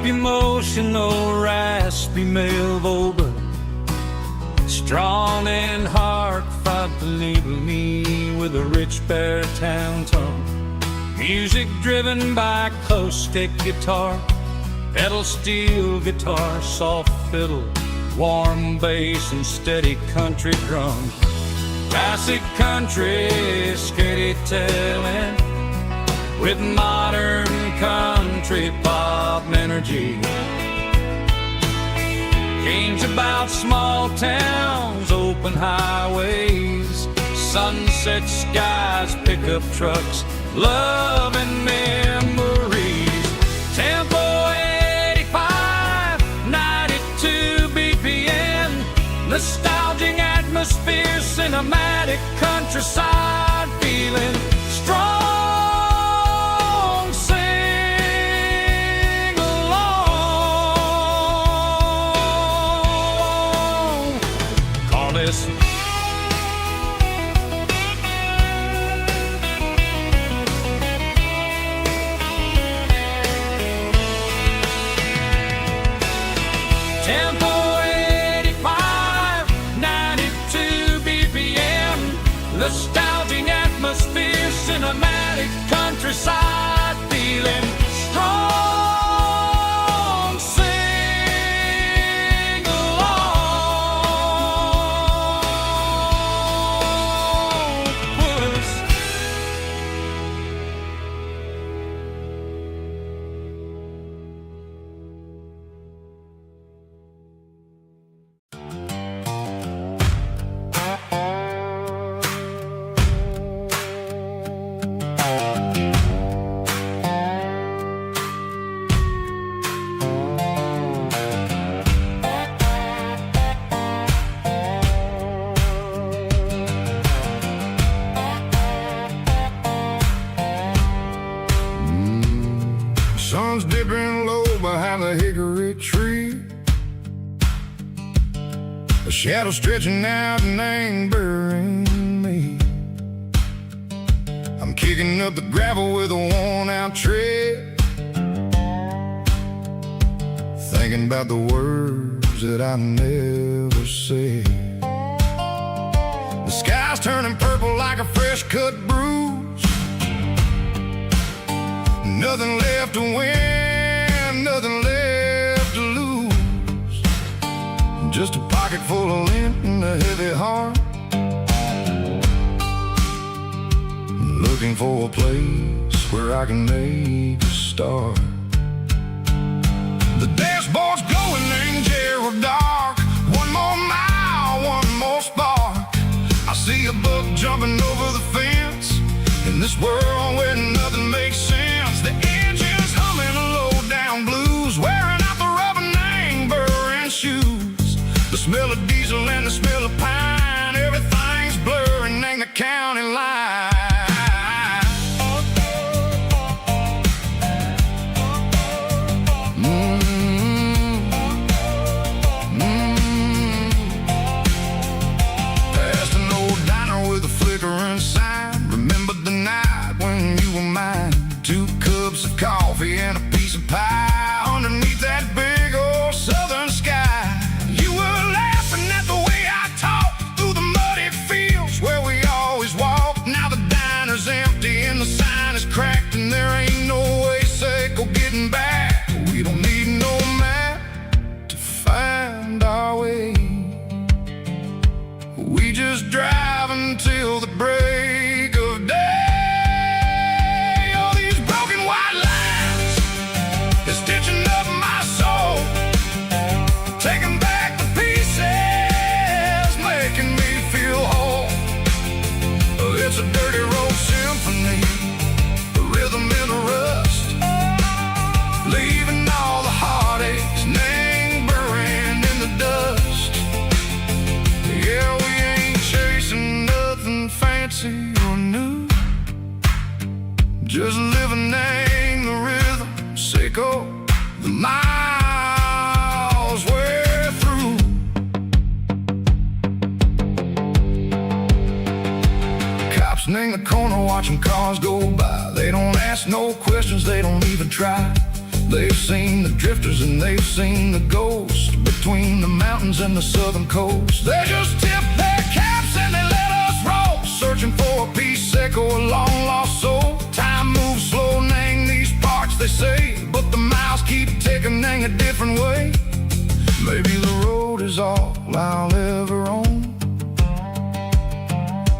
Emotional, raspy male vulva, strong and heartfelt, believe me, with a rich baritone tone. Music driven by close stick guitar, pedal steel guitar, soft fiddle, warm bass and steady country drums. Classic country storytelling with modern country pop energy. Games about small towns, open highways, sunset skies, pickup trucks, love and memories. Tempo 85, 92 BPM, nostalgic atmosphere, cinematic countryside feeling, strong. cinematic countryside, feeling strong. Sing along, puss. Sun's dipping low behind the hickory tree. A shadow stretching out and angering me. I'm kicking up the gravel with a worn-out tread, thinking about the words that I never said. The sky's turning purple like a fresh-cut bruise. Nothing left to win, nothing left to lose. Just a pocket full of lint and a heavy heart, looking for a place where I can make a start. The dashboard's glowing angel dark. One more mile, one more spark. I see a buck jumping over the fence in this world where nothing makes sense. The engine's humming a low-down blues, wearing out the rubber name, burring shoes. The smell of diesel and the smell of pine, everything's blurring, ain't the county line. Past an old diner with a flickering sign. Remember the night when you were mine. 2 cups of coffee and a piece of pie underneath that big old southern sky. You were laughing at the way I talked through the muddy fields where we always walked. Now the diner's empty and the sign is cracked, and there ain't no way safe of getting back. We don't need no map to find our way. We just drive until the break of day. Stitching up my soul, taking back the pieces, making me feel whole. It's a dirty road symphony, the rhythm in the rust, leaving all the heartaches lingering in the dust. Yeah, we ain't chasing nothing fancy or new, just living in the rhythm. Sicko, the miles we're through. Cops in the corner watching cars go by. They don't ask no questions, they don't even try. They've seen the drifters and they've seen the ghosts between the mountains and the southern coast. They just tip their caps and they let us roll, searching for a piece, Sicko, a long lost soul. Time moves slow, nang these parts, they say, but the miles keep ticking a different way. Maybe the road is all I'll ever own,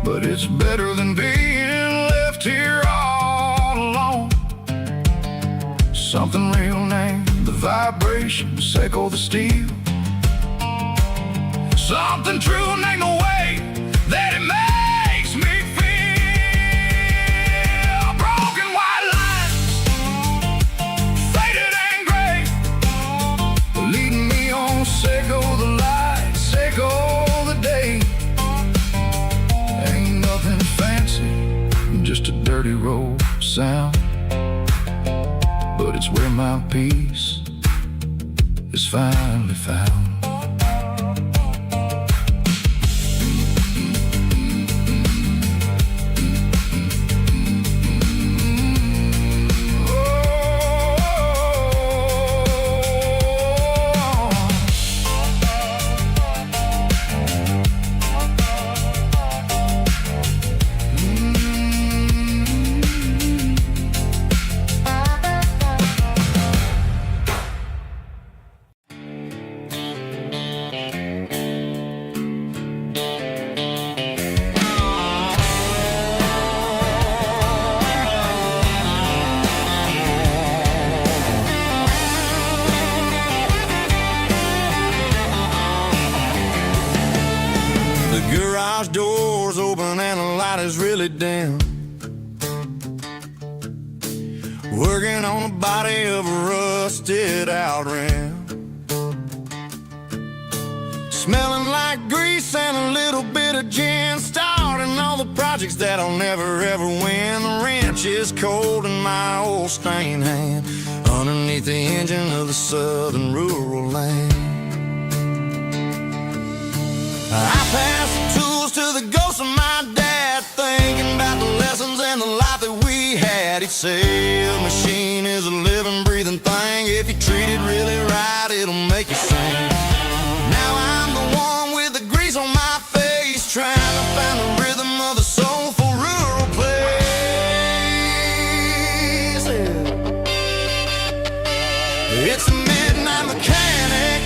but it's better than being left here all alone. Something real named the vibration, Sicko the steel. Something true named the way that it makes me feel. Broken white lines, faded and gray, leading me on. Sicko the light, Sicko the day. Ain't nothing fancy, just a dirty road sound, but it's where my peace is finally found. light is really dim, working on the body of a rusted out rim, smelling like grease and a little bit of gin, starting all the projects that I'll never ever win. The wrench is cold in my old stained hand, underneath the engine of the southern rural land. I pass the tools to the ghost of my dad, thinking about the lessons and the life that we had. He'd say a machine is a living, breathing thing. If you treat it really right, it'll make you sing. Now I'm the one with the grease on my face, trying to find the rhythm of the soulful rural place. It's a midnight mechanic,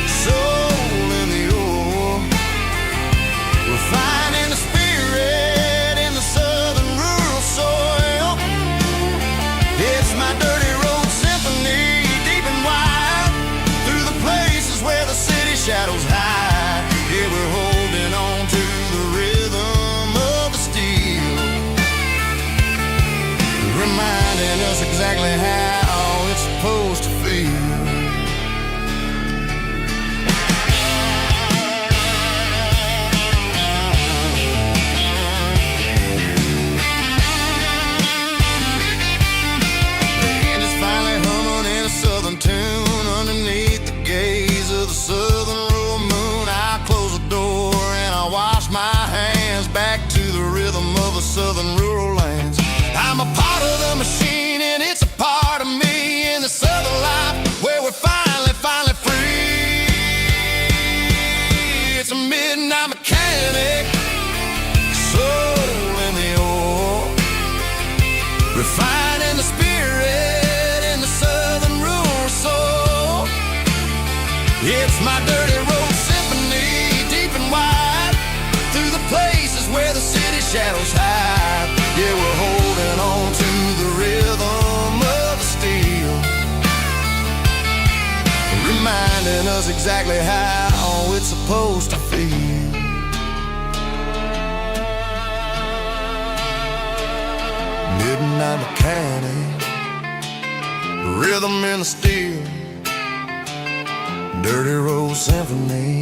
soul in the ore, refining the spirit in the southern rural soil. It's my dirty road symphony, deep and wide, through the places where the city shadows hide. Yeah, we're holding on to the rhythm of the steel, reminding us exactly how it's supposed to feel. Tune underneath the gaze of the southern rural moon. I close the door and I wash my hands, back to the rhythm of the southern rural lands. I'm a part of the machine and it's a part of me, in the southern life where we're finally free. It's a midnight mechanic, soul in the ore, refining the spirit in the southern rural soul. It's my dirty road symphony, deep and wide, through the places where the city shadows hide. Yeah, we're holding on to the rhythm of the steel, reminding us exactly how it's supposed to feel. Midnight mechanic, rhythm in the steel, dirty road symphony.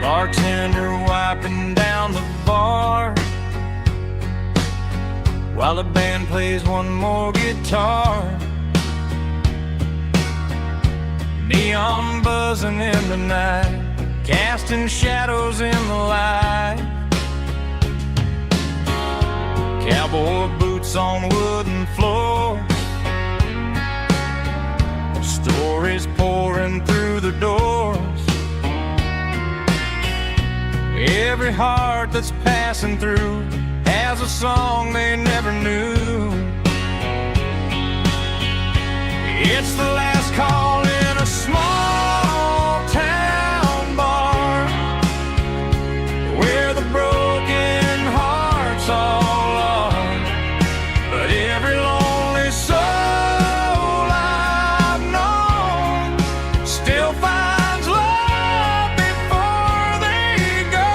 Bartender wiping down the bar while the band plays one more guitar. Neon buzzing in the night, casting shadows in the light. Cowboy boots on wooden floors, stories pouring through the doors. Every heart that's passing through has a song they never knew. It's the last call in a small town bar, where the broken hearts all are. But every lonely soul I've known still finds love before they go.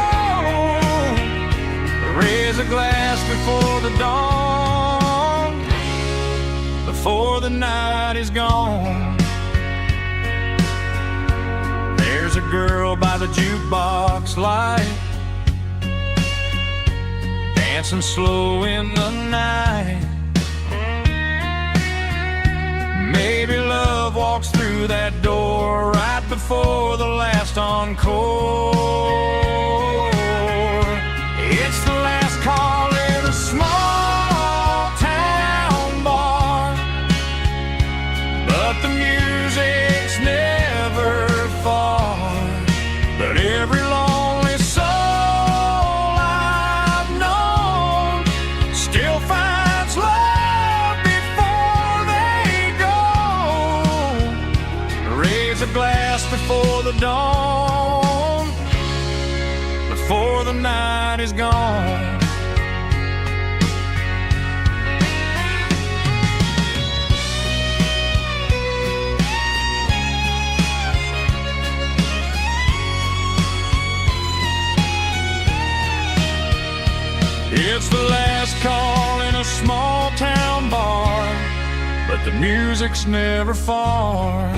Raise a glass before the dawn, before the night is gone. There's a girl by the jukebox light, dancing slow in the night. Maybe love walks through that door right before before the last encore. It's the last call in a small town bar, but the music's never far. But every lonely soul I've known still finds love before they go. Raise a glass before the dawn, before the night is gone. It's the last call in a small town bar, but the music's never far.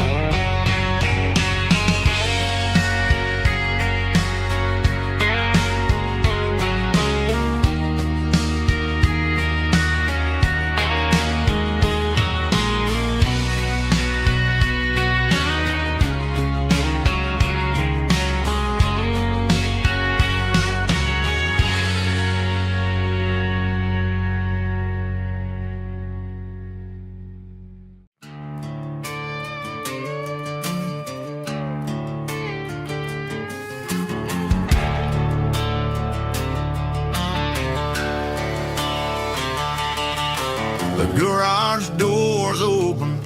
The garage door's open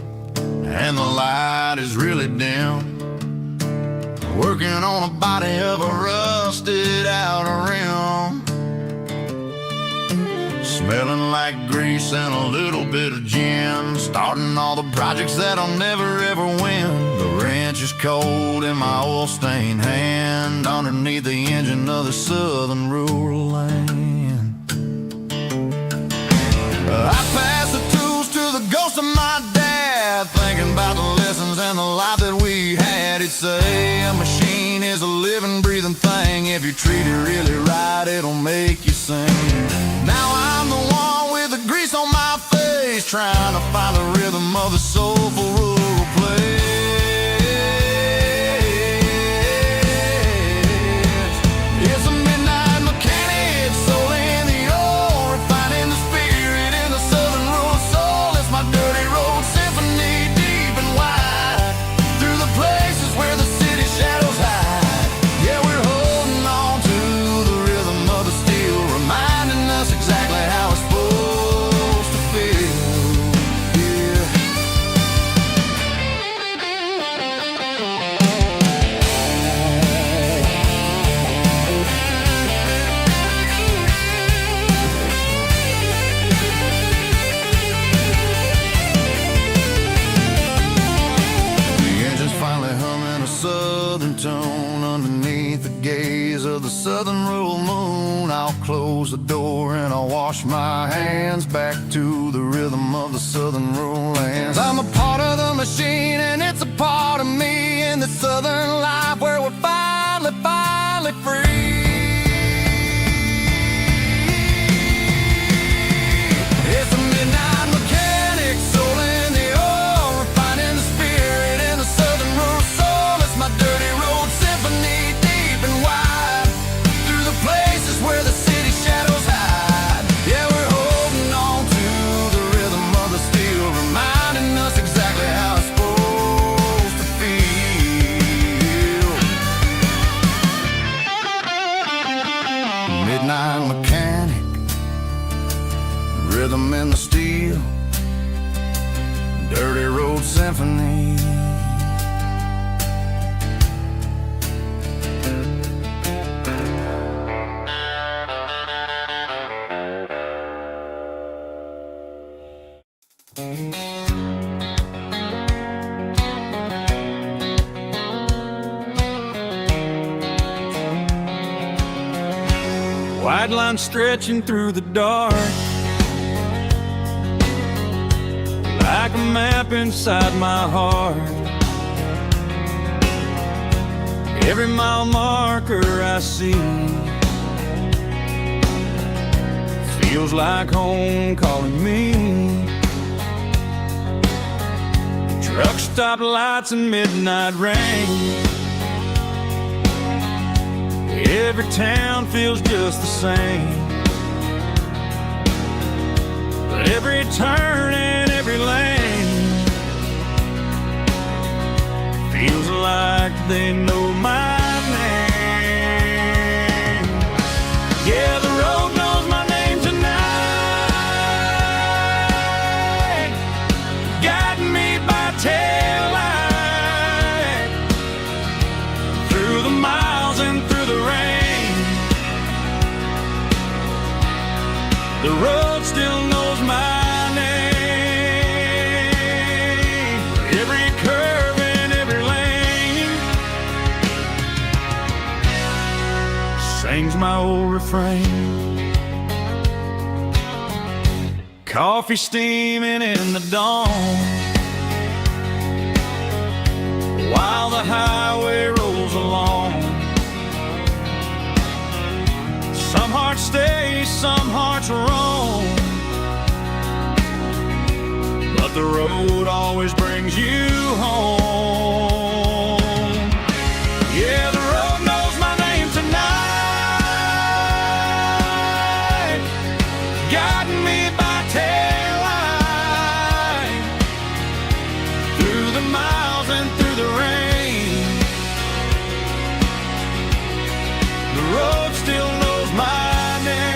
and the light is really dim. Working on a body of a rusted out rim, smelling like grease and a little bit of gin. Starting all the projects that I'll never ever win. The wrench is cold in my oil-stained hand, underneath the engine of the southern rural land. I pass the tools to the ghost of my dad, thinking about the lessons and the life that we had. He'd say a machine is a living, breathing thing. If you treat it really right, it'll make you sing. Now I'm the one with the grease on my face, trying to find the rhythm of the soulful rural place. It's a midnight mechanic, soul in the oil, refining the spirit in the southern rural soul. It's my dirty road symphony, deep and wide, through the places where the city shadows hide. Yeah, we're holding on to the rhythm of the steel, reminding us exactly how it's supposed to feel. Yeah. The engine's finally humming a southern tone underneath the gaze of the southern rural moon. I'll close the door and I'll wash my hands, back to the rhythm of the southern rural lands. I'm a part of the machine and it's a part of me, in the southern life where we're finally free. It's a midnight mechanic, soul in the oil, refining the spirit in the southern rural soul. It's my dirty road symphony, deep and wide, through the places where the city shadows hide. Yeah, we're holding on to the rhythm of the steel, reminding us exactly how it's supposed to feel. Midnight mechanic, rhythm in the steel, dirty road symphony. White line stretching through the dark, like a map inside my heart. Every mile marker I see feels like home calling me. Truck stop lights and midnight rain, Every town feels just the same, but every turn and every lane feels like they know my name. Yeah, the road knows my name tonight, guiding me by taillight through the miles and through the rain. The road still knows my name. Every curve and every lane sings my old refrain. Coffee steaming in the dawn, while the highway rolls along. Some hearts stay, some hearts roam, but the road always brings you home. Yeah, the road knows my name tonight, guiding me by taillight through the miles and through the rain. The road still knows my name.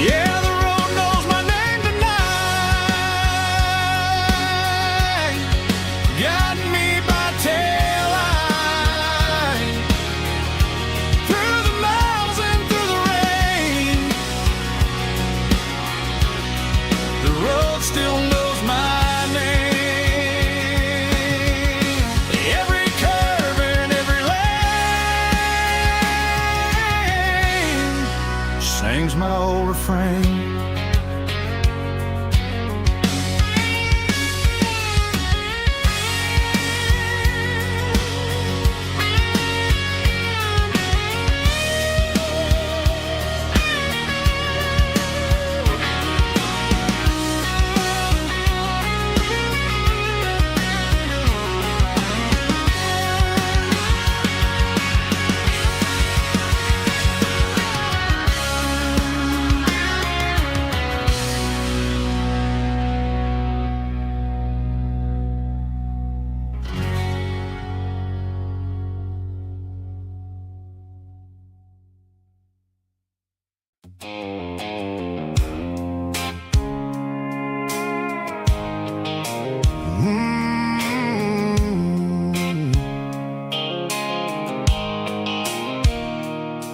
Yeah, the road knows my name tonight, guiding me by taillight through the miles and through the rain. The road still knows my name. Every curve and every lane sings my old refrain.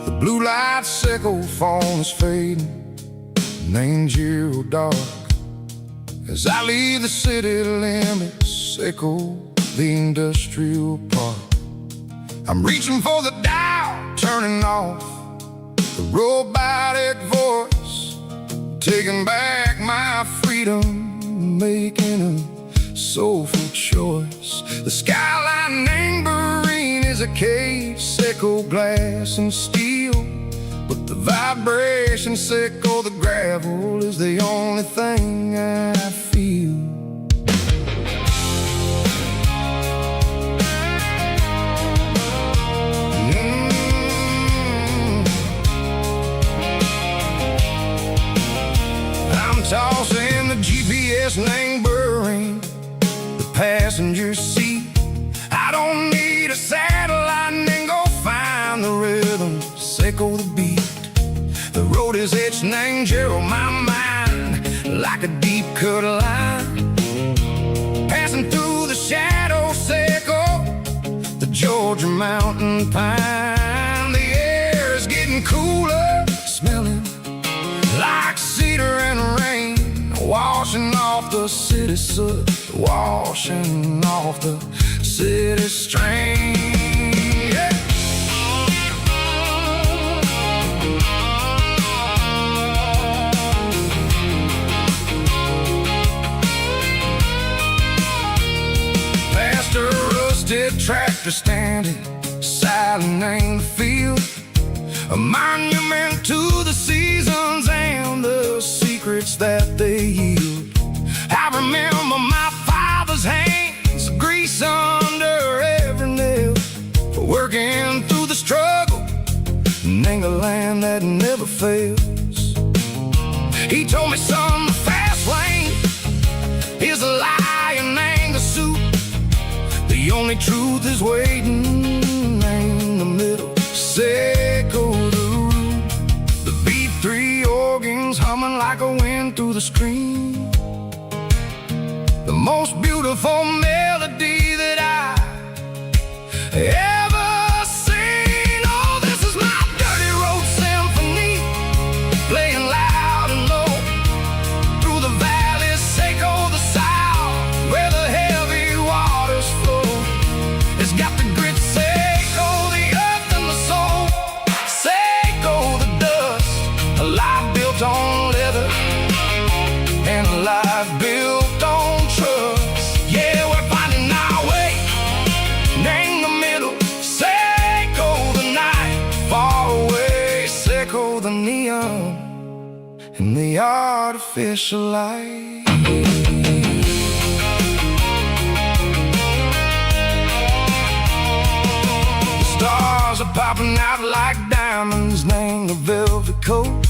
The blue light sickle phone is fading, named zero dark. As I leave the city limits, sickle the industrial park. I'm reaching for the dial, turning off the robotic voice, taking back my freedom, making a soulful choice. The skyline named Marine is a cage, sickle glass and steel, but the vibration sickle, the gravel is the only thing I feel. I'm tossing the GPS named Burring, the passenger seat. I don't need a satellite and go find the rhythm, sickle the beat. The road is etched named Gerald, my mind, like a deep cut line. Passing through the shadow sickle, the Georgia mountain pine. The air is getting cooler, smelling like cedar and rain, washing off the city soot, washing off the city strain. Yeah. Past a rusted tractor standing silent in the field, a monument to the seasons and the secrets that they yield. I remember my father's hands, grease under every nail, working through the struggle, and the land that never fails. He told me, son, the fast lane is a lion and a suit. The only truth is waiting in the middle. Seco the root, the B3 organs humming like a wind through the screen. The most beautiful melody that I ever seen. Oh, this is my dirty road symphony, playing loud and low through the valleys, Seco the south, where the heavy waters flow. It's got the grit, Seco the earth and the soul, Seco the dust, a life built on leather and a life built on trust. Yeah, we're finding our way in the middle. Seco the night, far away. Seco the neon and the artificial light. The stars are popping out like diamonds, named the velvet coat.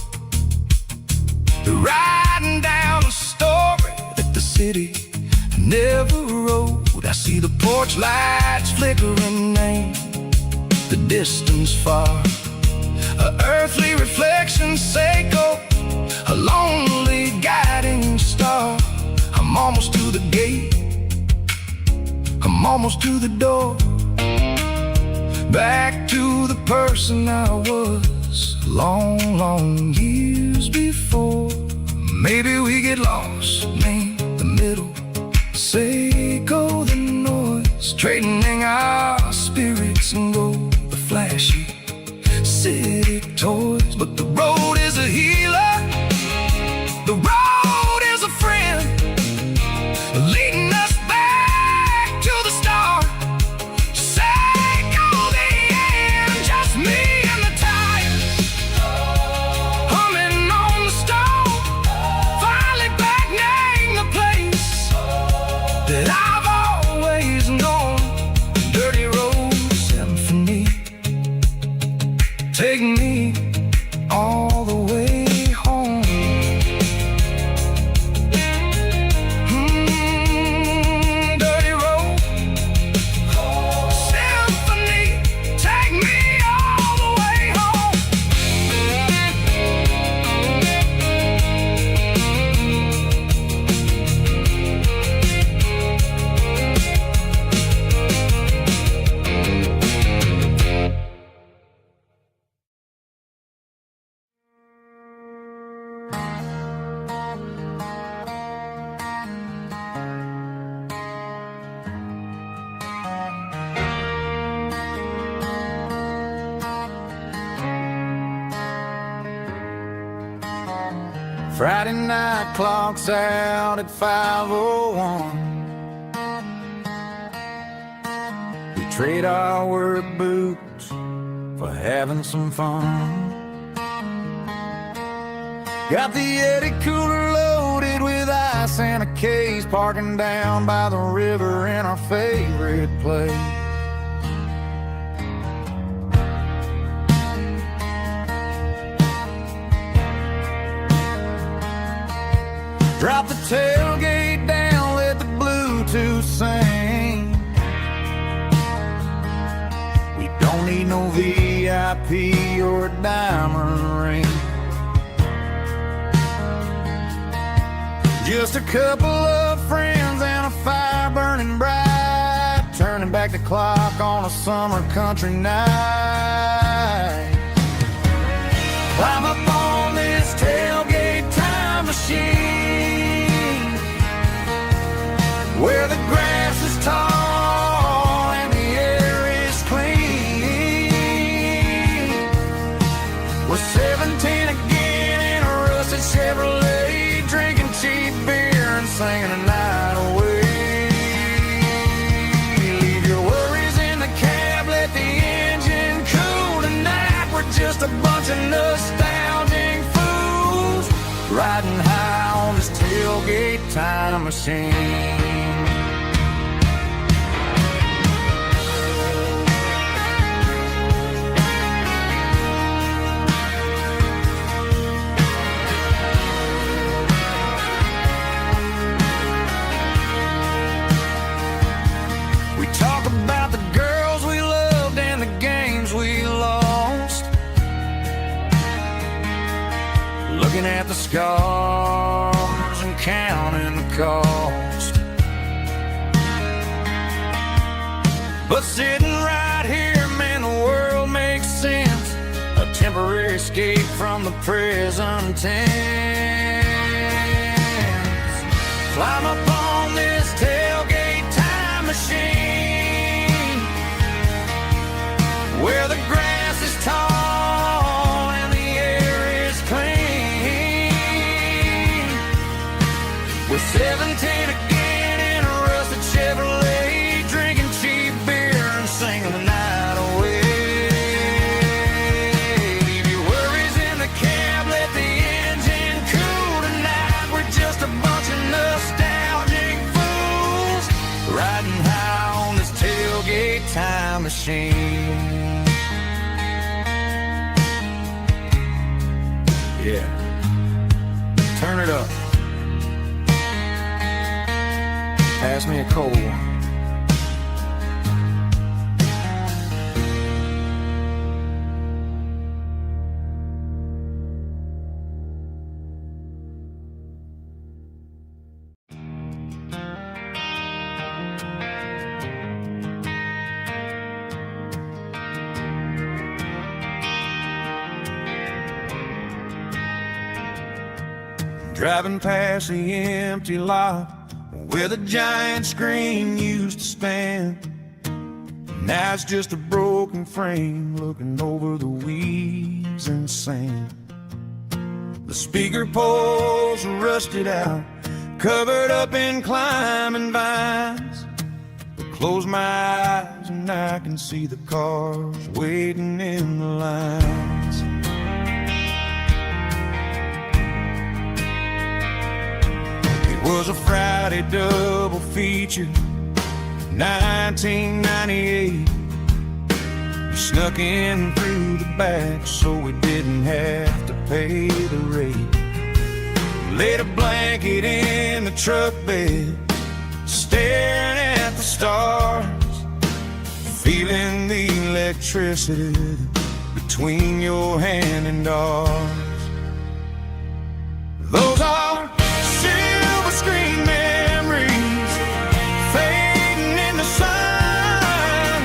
They're riding down a story that the city never wrote. I see the porch lights flickering in the distance far, a earthly reflection, Seco, a lonely guiding star. I'm almost to the gate, I'm almost to the door, back to the person I was long, long years before. Maybe we get lost in the middle, Seco the noise, trading our spirits and go the flashy city toys. But the road is a healer, the road is a friend, leading us back to the start. Seco the end, just me and the tires, humming on the stove, finally back name the place that I've always known. Dirty road symphony, take me all the way home. Dirty road symphony, take me all the way home. Friday night clocks out at 5:01. We trade our work boots for having some fun. Got the Yeti cooler loaded with ice and a case, parking down by the river in our favorite place. Drop the tailgate down, let the Bluetooth sing. We don't need no VIP or a diamond ring. Just a couple of friends and a fire burning bright, turning back the clock on a summer country night. Climb up on this tailgate time machine, where the grass is tall and the air is clean. We're 17 again in a rusted Chevrolet, drinking cheap beer and singing a night away. Leave your worries in the cab, let the engine cool tonight. We're just a bunch riding high on this tailgate time machine. We talk about the girls we loved and the games we lost, looking at the scars and counting the cost. But sitting right here, man, the world makes sense. A temporary escape from the present tense. Climb up on this tailgate time machine, where the grass is tall and the air is clean. We're 17 again in a rusted Chevrolet, drinking cheap beer and singing the night away. Leave your worries in the cab, let the engine cool tonight. We're just a bunch of nostalgic fools, riding high on this tailgate time machine. Yeah, turn it up. Pass me a cold one. Driving past the empty lot where the giant screen used to stand. Now it's just a broken frame looking over the weeds and sand. The speaker poles are rusted out, covered up in climbing vines. I close my eyes and I can see the cars waiting in the lines. It was a Friday double feature, 1998. We snuck in through the back so we didn't have to pay the rate. Laid a blanket in the truck bed, staring at the stars, feeling the electricity between your hand and ours. Those are silver screen memories fading in the sun.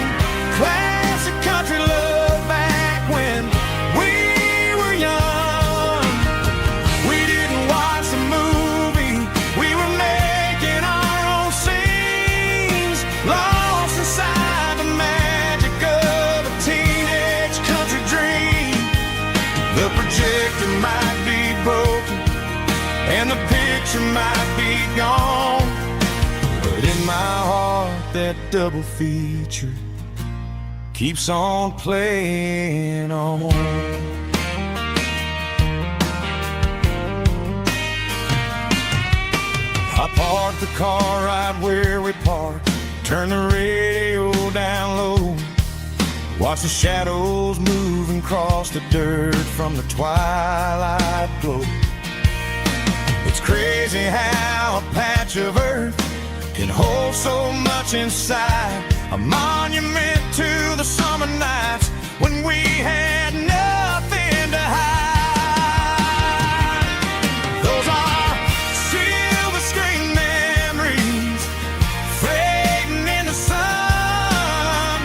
Classic country love back when we were young. We didn't watch the movie, we were making our own scenes, lost inside the magic of a teenage country dream. The projector might be broken and the picture might be gone, but in my heart that double feature keeps on playing on. I parked the car right where we parked, turn the radio down low, watch the shadows moving across the dirt from the twilight glow. It's crazy how a patch of earth can hold so much inside, a monument to the summer nights when we had nothing to hide. Those are silver screen memories fading in the sun.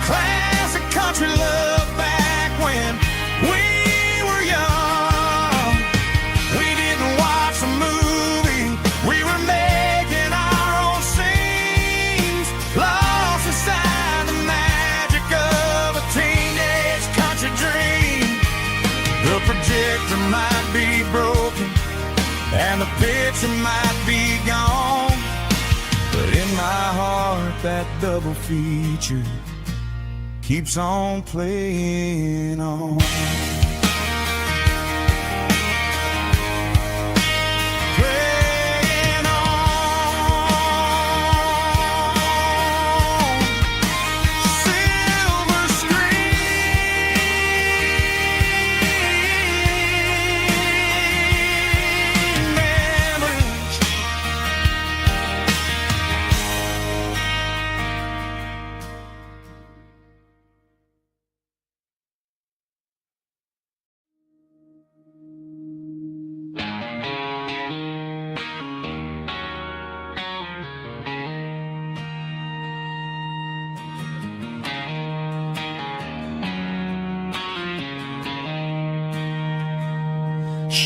Classic country love back when we were young. We didn't watch the movie, we were making our own scenes, lost inside the magic of a teenage country dream. The projector might be broken and the picture might be gone, but in my heart that double feature keeps on playing on.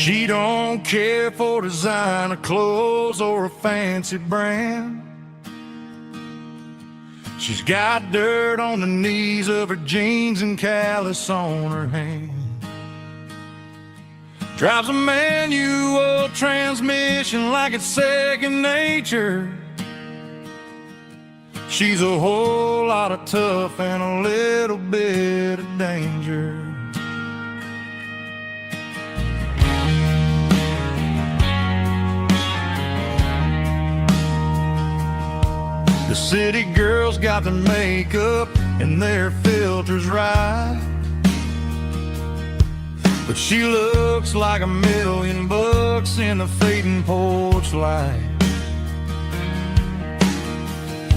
She don't care for designer clothes or a fancy brand. She's got dirt on the knees of her jeans and callus on her hand. Drives a manual transmission like it's second nature. She's a whole lot of tough and a little bit of danger. The city girls got their makeup and their filters right, but she looks like $1,000,000 in the fading porch light.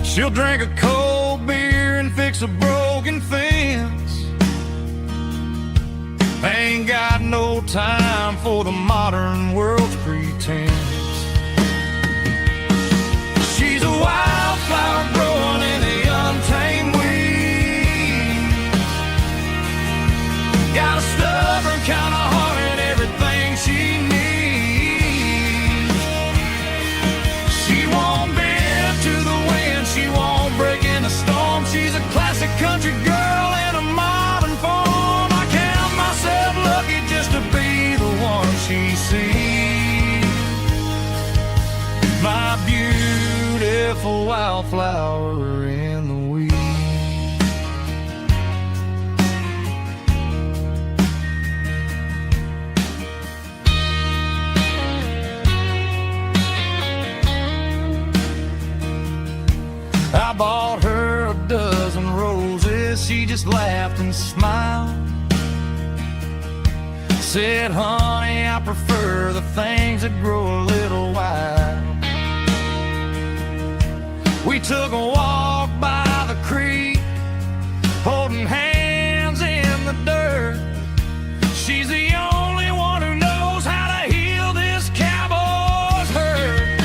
She'll drink a cold beer and fix a broken fence. Ain't got no time for the modern world's pretense. She's a wildflower growing in the untamed weeds. Got a stubborn kind of heart and everything she needs. She won't bend to the wind, she won't break in the storm. She's a classic country girl in a modern form. I count myself lucky just to be the one she sees. My beautiful wildflower in the weeds. I bought her a dozen roses, she just laughed and smiled. Said, honey, I prefer the things that grow a little wild. We took a walk by the creek, holding hands in the dirt. She's the only one who knows how to heal this cowboy's hurt.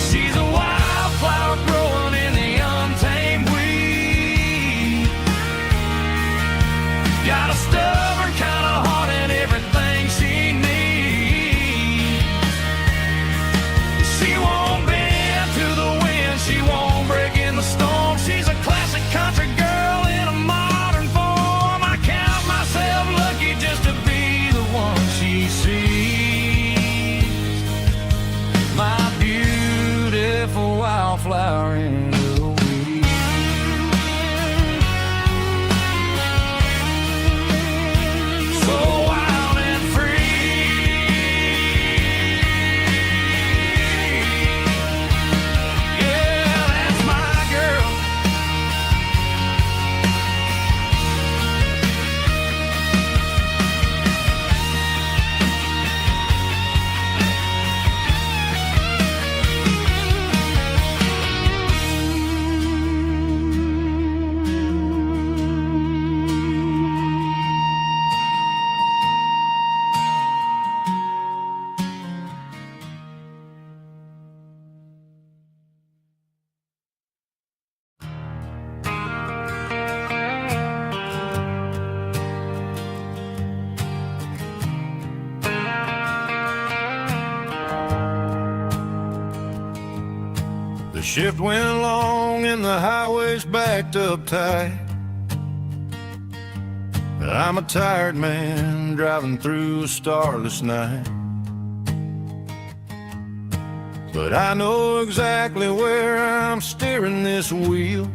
She's a wildflower growing in the untamed weed. Got a stubborn kind of heart and everything she needs. She won't bend to the wind, she won't break in the storm. She's a classic country girl in a modern form. I count myself lucky just to be the one she sees. My beautiful wildflower in the weeds. So wild and free. Yeah, that's my girl. The shift went long and the highway's backed up tight. I'm a tired man driving through a starless night. But I know exactly where I'm steering this wheel,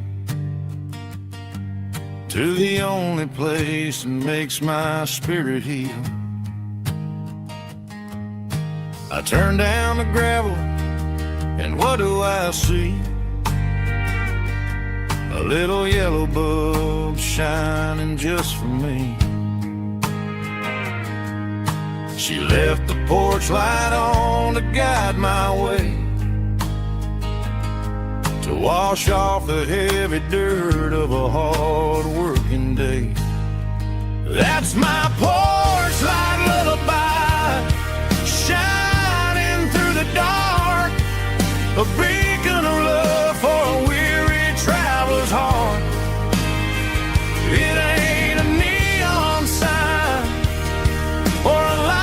to the only place that makes my spirit heal. I turn down the gravel and what do I see? A little yellow bulb shining just for me. She left the porch light on to guide my way, to wash off the heavy dirt of a hard working day. That's my porch light lullaby, shining through the dark, a beacon of love for a weary traveler's heart. It ain't a neon sign or a light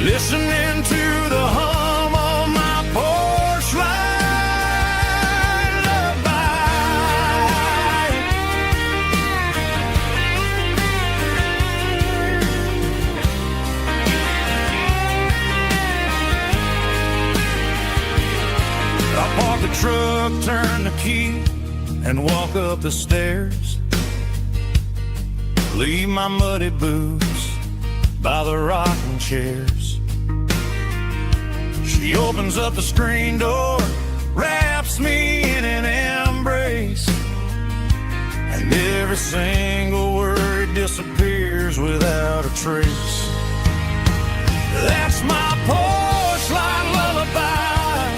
listening to the hum of my porch light lullaby. I park the truck, turn the key, and walk up the stairs. Leave my muddy boots by the rocking chairs. She opens up the screen door, wraps me in an embrace, and every single word disappears without a trace. That's my porch light lullaby,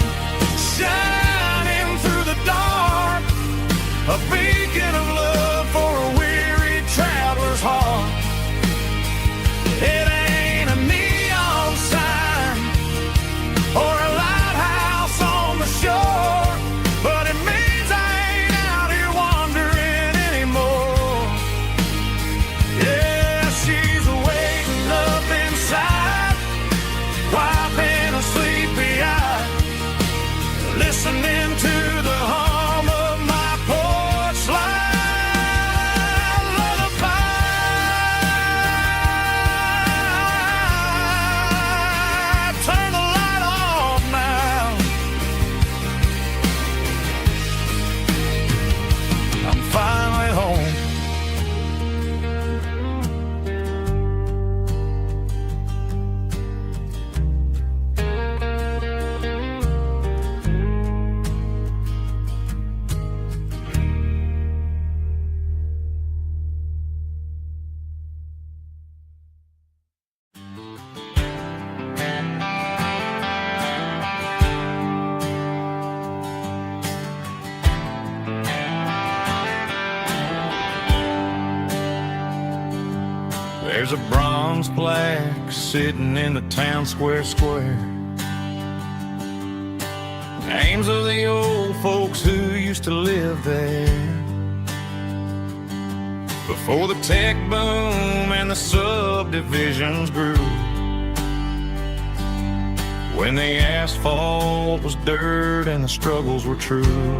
shining through the dark, a beacon of love for a weary traveler's heart. It ain't a neon sign or a lighthouse on the shore, but it means I ain't out here wandering anymore. Yeah, she's waiting up inside, wiping a sleepy eye, listening to the hum of my porch light lullaby. Turn the light off now. I'm finally home. There's a bronze plaque sitting in the town square. Names of the old folks who used to live there before the tech boom and the subdivisions grew, when the asphalt was dirt and the struggles were true.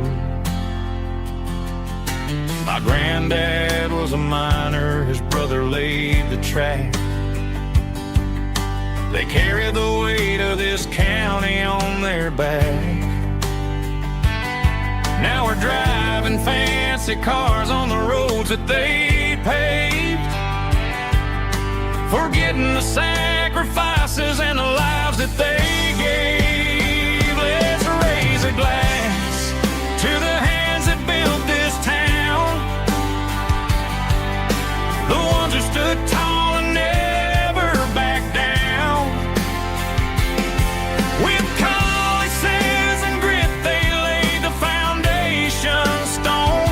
My granddad was a miner, his brother laid the track. They carried the weight of this county on their back. Now we're driving fancy cars on the roads that they paved, forgetting the sacrifices and the lives that they gave. Let's raise a glass to the hands that built this town, the ones who stood tall and never backed down. With calluses and grit, they laid the foundation stone,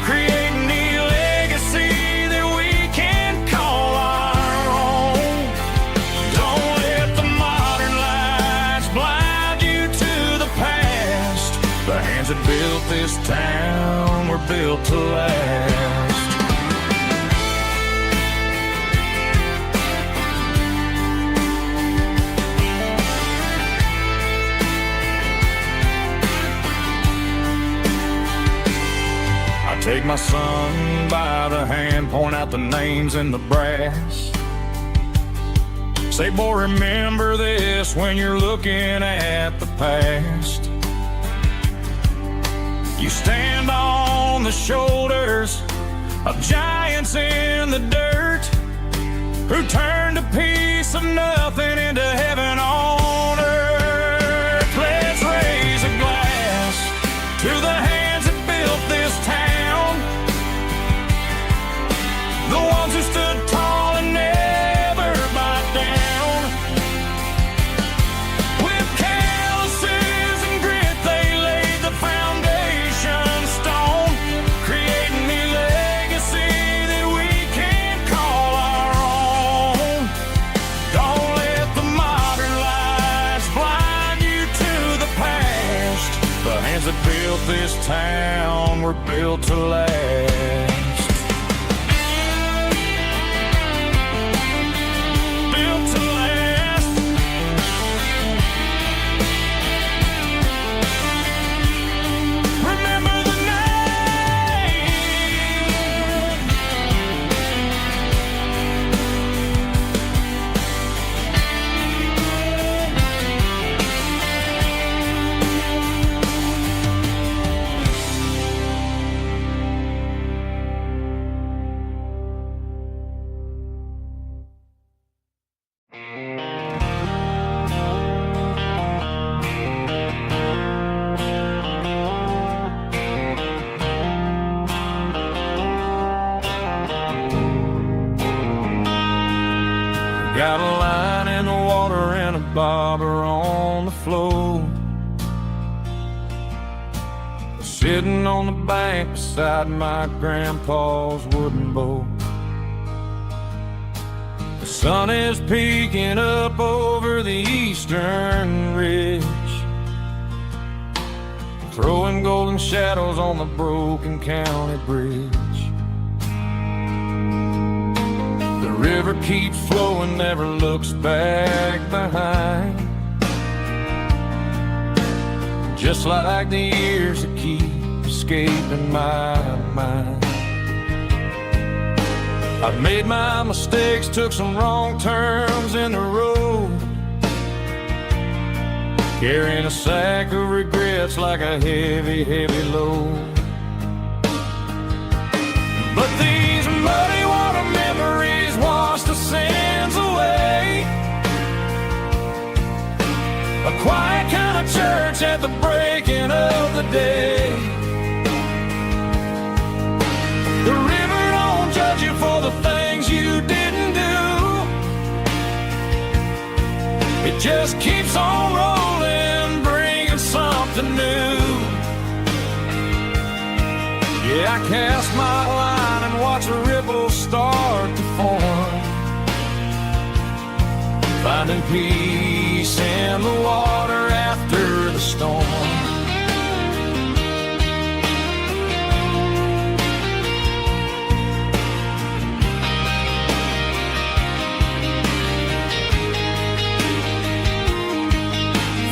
creating the legacy that we can call our own. Don't let the modern lights blind you to the past. The hands that built this town were built to last. Take my son by the hand, point out the names in the brass. Say, boy, remember this when you're looking at the past. You stand on the shoulders of giants in the dirt, who turned a piece of nothing into heaven on earth. Let's raise a glass to the hands that built this town, the ones who stood tall and never backed down. With calluses and grit, they laid the foundation stone, creating the legacy that we can call our own. Don't let the modern lights blind you to the past. The hands that built this town were built to last. got a line in the water and a bobber on the floor. Sitting on the bank beside my grandpa's wooden boat. The sun is peeking up over the eastern ridge, throwing golden shadows on the broken county bridge. The river keeps flowing, never looks back behind, just like the years that keep escaping my mind. I've made my mistakes, took some wrong turns in the road, carrying a sack of regrets like a heavy, heavy load. But these muddy water memories wash the sins away. A quiet kind of church at the breaking of the day. The river don't judge you for the things you didn't do. It just keeps on rolling, bringing something new. Yeah, I cast my line and watch a ripple start to form, finding peace in the water after the storm.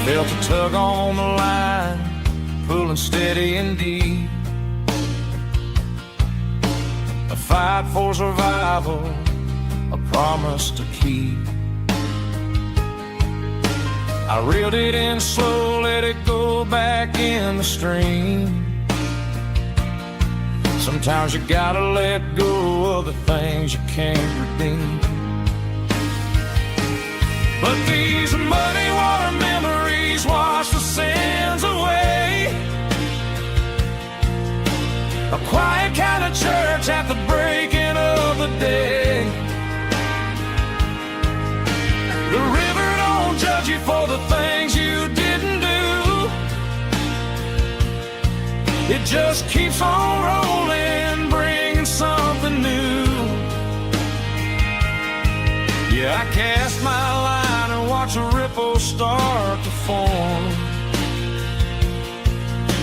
Felt a tug on the line, pulling steady and deep. A fight for survival, a promise to keep. I reeled it in slow, let it go back in the stream. Sometimes you gotta let go of the things you can't redeem. But these muddy water memories wash the sins away. A quiet kind of church at the breaking of the day. The river don't judge you for the things you didn't do. It just keeps on rolling, bringing something new. Yeah, I cast my line and watch a ripple start to form,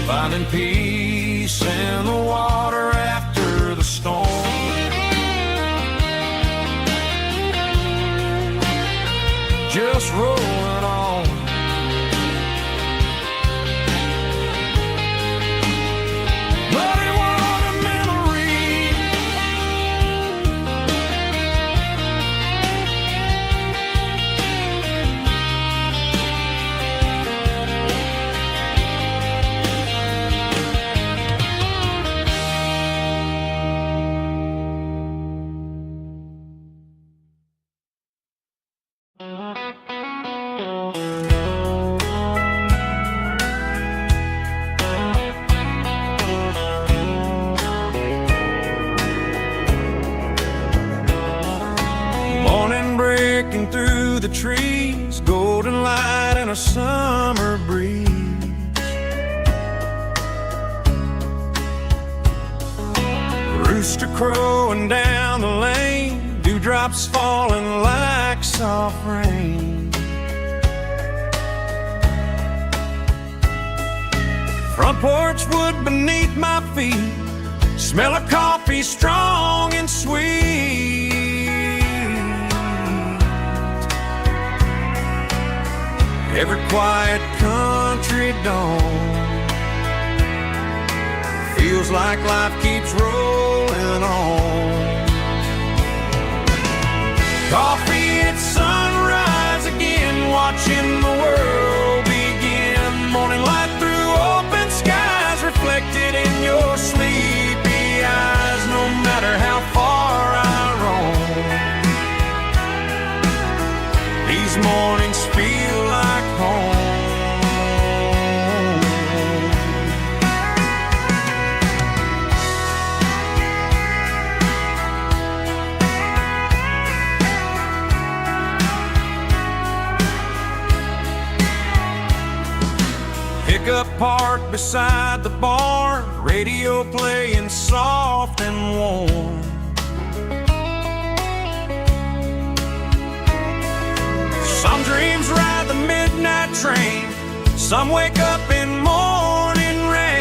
finding peace in the water after the storm. Just rolling on. Muddy water memory. Morning breaking through the trees, golden light and a summer breeze. Rooster crowing down the lane, dewdrops falling like soft rain. Front porch wood beneath my feet, smell of coffee strong and sweet. Every quiet country dawn feels like life keeps rolling on. Coffee at sunrise again, watching the world begin. Morning light through open skies, reflected in your sleepy eyes. No matter how far I roam, these mornings feel like home. pickup parked beside the barn, radio playing soft and warm. Some dreams ride the midnight train, some wake up in morning rain.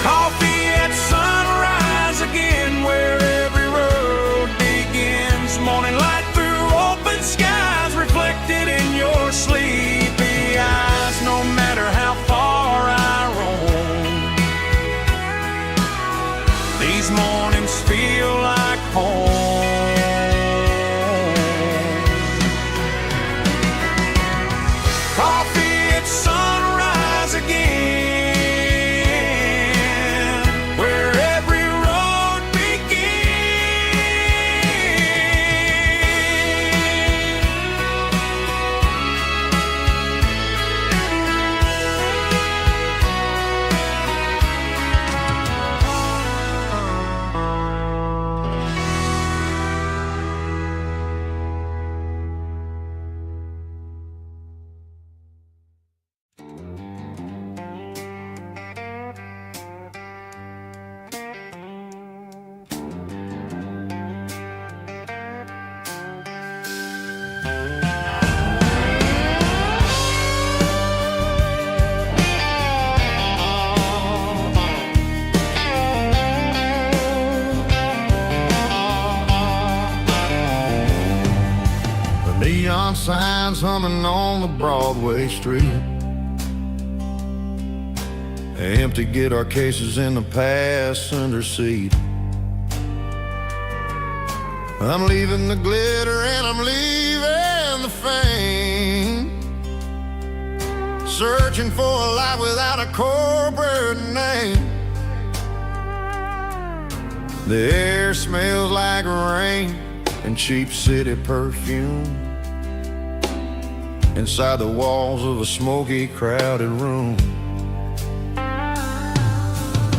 Coffee at sunrise again, where every road begins. Morning light through open skies, reflected in your sleepy eyes. No matter how far I roam, these mornings feel like home. Coffee at sunrise again, where every road Neon signs humming on the Broadway street. Empty guitar cases in the passenger seat. I'm leaving the glitter and I'm leaving the fame, searching for a life without a corporate name. The air smells like rain and cheap city perfume inside the walls of a smoky, crowded room.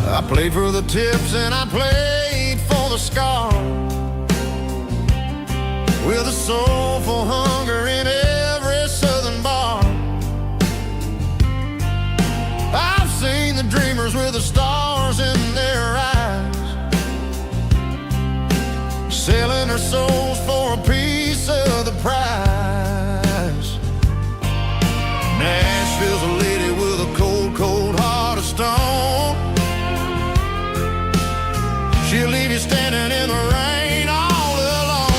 I played for the tips and I played for the scars, with a soulful hunger in every southern bar. I've seen the dreamers with the stars in their eyes, selling their souls for a piece of the prize. Nashville's a lady with a cold, cold heart of stone. She'll leave you standing in the rain all alone.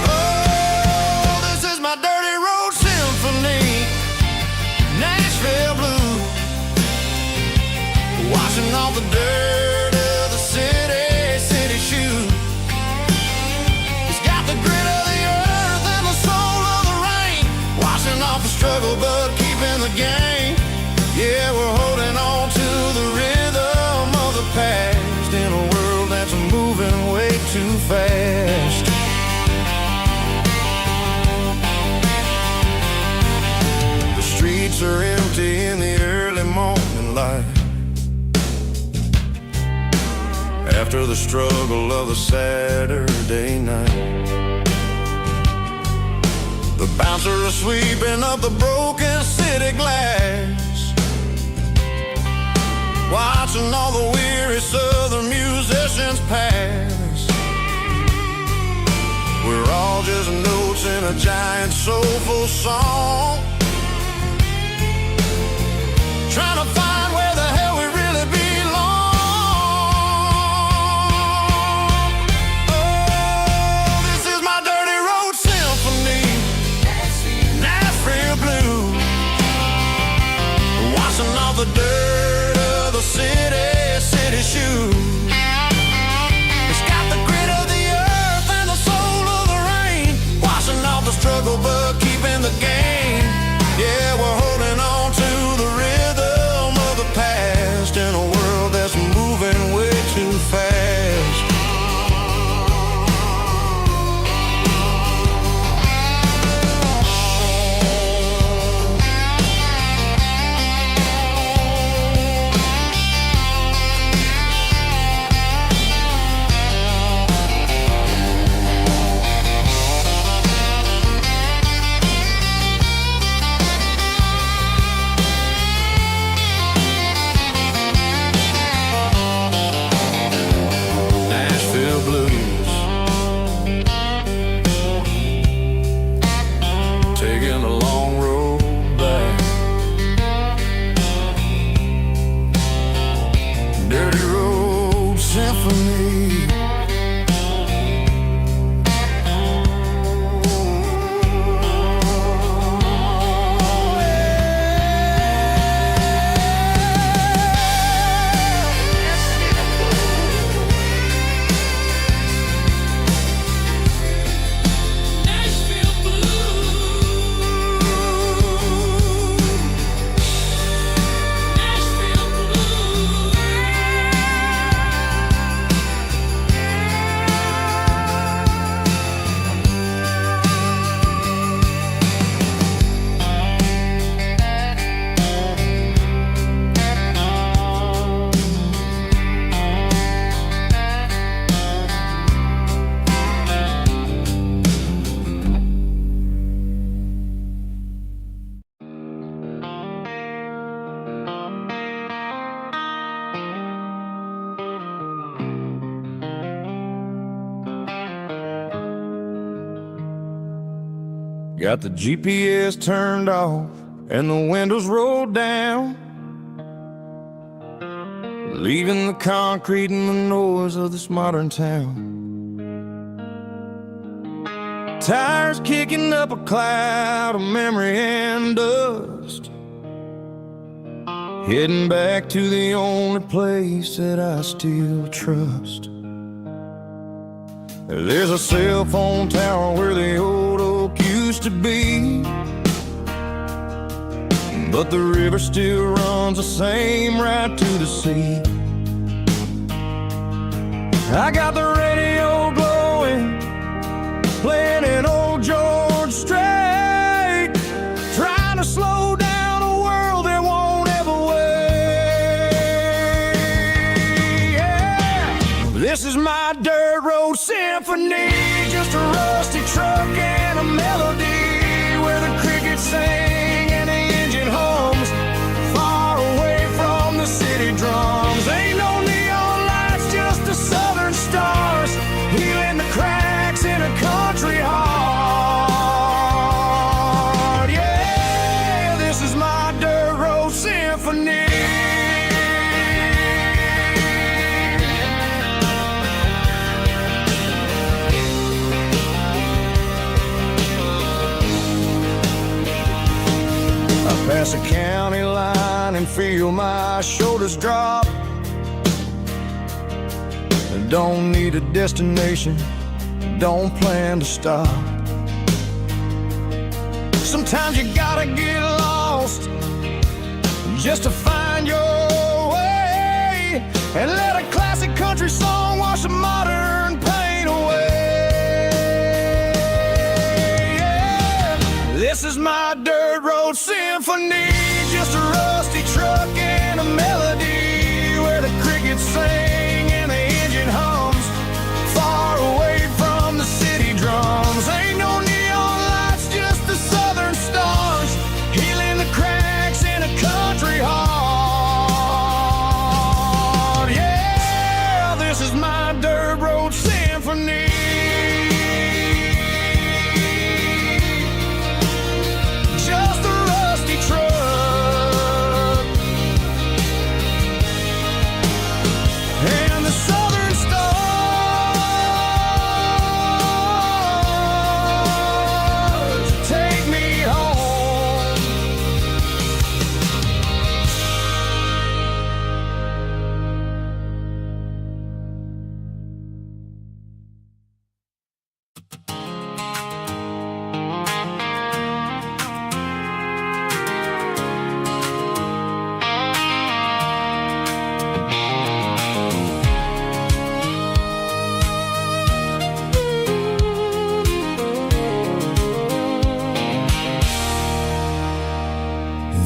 Oh, this is my dirty road symphony, Nashville blues, washing off the dirt of the city shoes. It's got the grit of the earth and the soul of the rain, washing off the struggle but keeping the game. Yeah, we're holding on to the rhythm of the past in a world that's moving way too fast. The streets are empty in the early morning light, after the struggle of the Saturday night. The bouncers are sweeping up the broken city glass, watching all the weary southern musicians pass. We're all just notes in a giant soulful song, trying to find where the hell we really belong. Oh, this is my dirty road symphony, Nashville blues, washing off the dirt of the city shoes. It's got the grit of the earth and the soul of the rain, washing off the struggle but keeping the game. Yeah, we're holding on to the rhythm symphony. Got the GPS turned off and the windows rolled down, leaving the concrete and the noise of this modern town. Tires kicking up a cloud of memory and dust, heading back to the only place that I still trust. There's a cell phone tower where the old oak used to be, but the river still runs the same right to the sea. I got the radio glowing, playing an old George Strait, trying to slow down a world that won't ever wait. Yeah. This is my dirt road symphony, just a rusty truck and a melody where the crickets sing and the engine hums, far away from the city drums. Ain't no neon lights, just the southern stars, healing the cracks in a country heart. Yeah, this is my dirt road symphony. Pass a county line and feel my shoulders drop. Don't need a destination, don't plan to stop. Sometimes you gotta get lost just to find your way, and let a classic country song wash a modern pain away. Yeah. This is my dirt road symphony, just a rusty truck and a melody where the crickets sing and the engine hums, far away from the city drums. Ain't no neon lights, just the southern stars, healing the cracks in a country heart. Yeah, this is my dirt road symphony.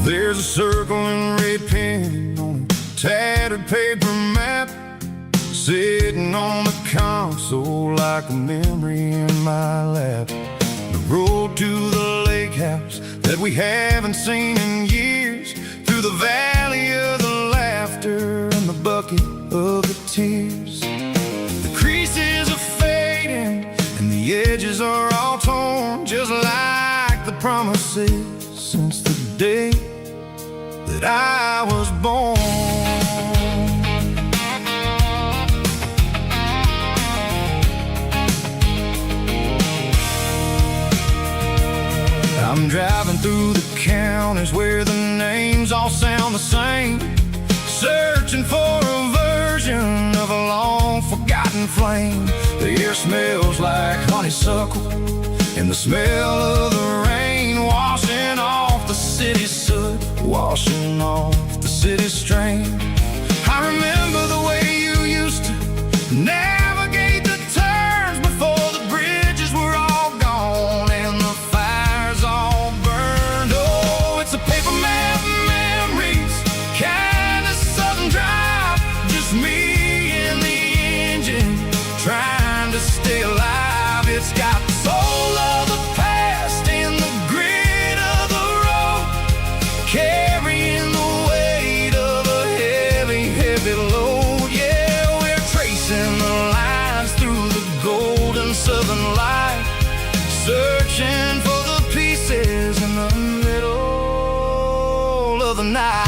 There's a circle and red pen on a tattered paper map, sitting on the console like a memory in my lap. The road to the lake house that we haven't seen in years, through the valley of the laughter and the bucket of the tears. The creases are fading and the edges are all torn, just like the promises since the day that I was born. I'm driving through the counties where the names all sound the same, searching for a version of a long forgotten flame. The air smells like honeysuckle, and the smell of the rain washing off the city's soot, washing off the city's strain. I remember the way you used to navigate the turns before the bridges were all gone and the fires all burned. Oh, it's a paper map memories, kind of southern drive, just me and the engine trying to stay alive. It's got the soul of the past and the grit of the road, carrying the weight of a heavy, heavy load. Yeah, we're tracing the lines through the golden southern light, searching for the pieces in the middle of the night.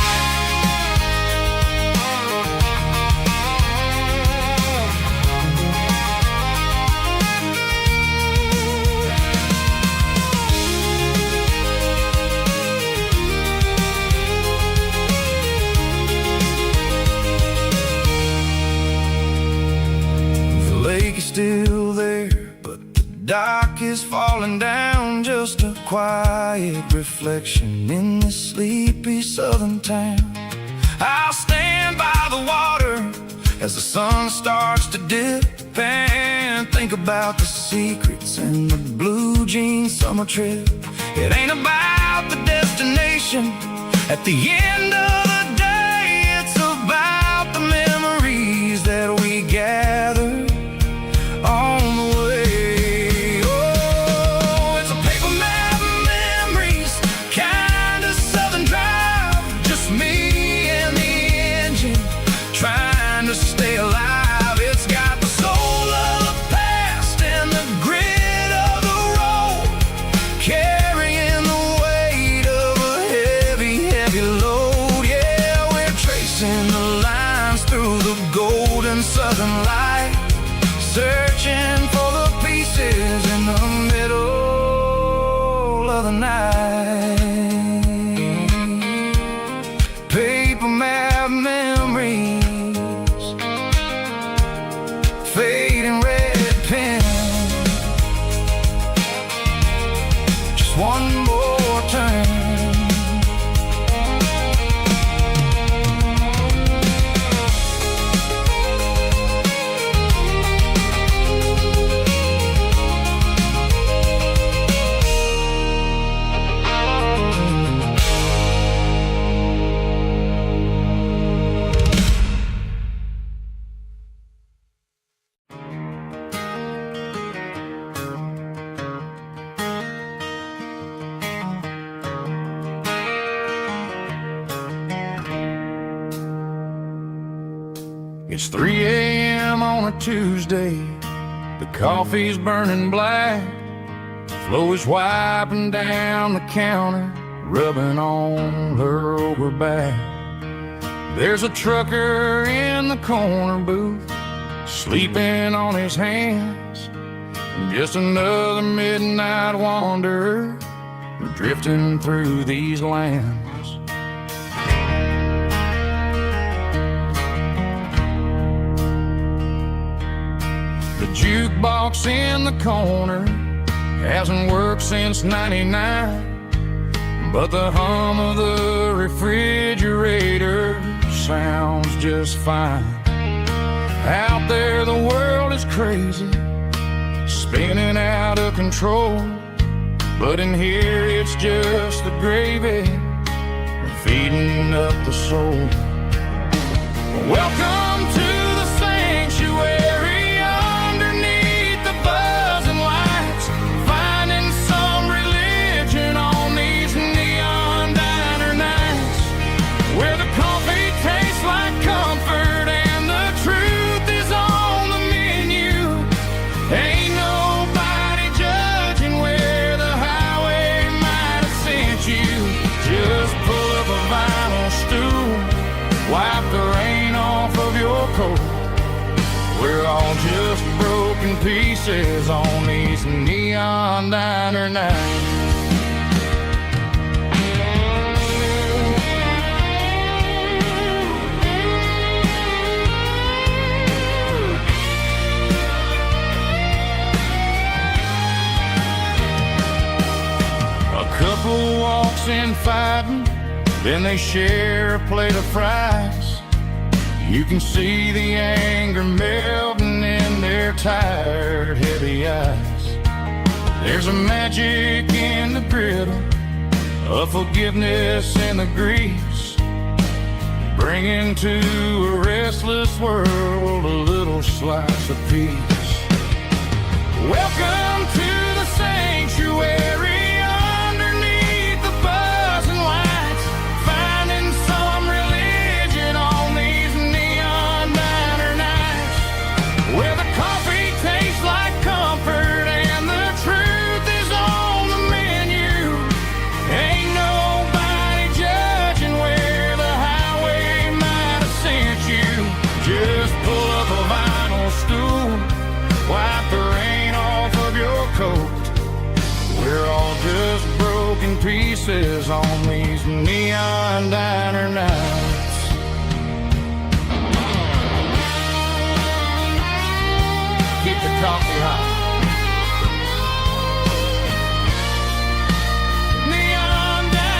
The lake is still there, but the dock is falling down, just a quiet reflection in this sleepy southern town. I'll stand by the water as the sun starts to dip and think about the secrets in the blue jean summer trip. It ain't about the destination at the end of the day, it's about the memories that we gather on the way. Oh, it's a paper map memories, kind of southern drive, just me and the engine trying to stay alive. It's got the soul of the past and the grit of the road, carrying the weight of a heavy, heavy load. Yeah, we're tracing the lines through the golden southern light, searching for the pieces in the middle of the night. Paper map memories, fading red pen, just one more turn. It's 3 a.m. on a Tuesday, the coffee's burning black, Flo is wiping down the counter, rubbing on her over back. There's a trucker in the corner booth, sleeping on his hands, just another midnight wanderer drifting through these lands. The jukebox in the corner hasn't worked since '99, but the hum of the refrigerator sounds just fine. Out there the world is crazy, spinning out of control, but in here it's just the gravy feeding up the soul. Welcome to the sanctuary underneath the buzzing lights, finding some religion on these neon diner nights, where the coffee tastes like comfort and the truth is on the menu. Ain't nobody judging where the highway might have sent you. Just pull up a vinyl stool, wipe the rain off of your coat. We're all just broken pieces on these neon diner nights. cussing, fighting, then they share a plate of fries. You can see the anger melting in their tired, heavy eyes. There's a magic in the griddle, a forgiveness in the grease, bringing to a restless world a little slice of peace. Welcome to the sanctuary underneath the buzzing lights, finding some religion on these neon diner nights, where the coffee tastes like comfort and the truth is on the menu. Ain't nobody judging where the highway might have sent you. Just pull up a vinyl stool, wipe the rain off of your coat. We're all just broken pieces on these neon diner nights. Keep the coffee hot. Neon diner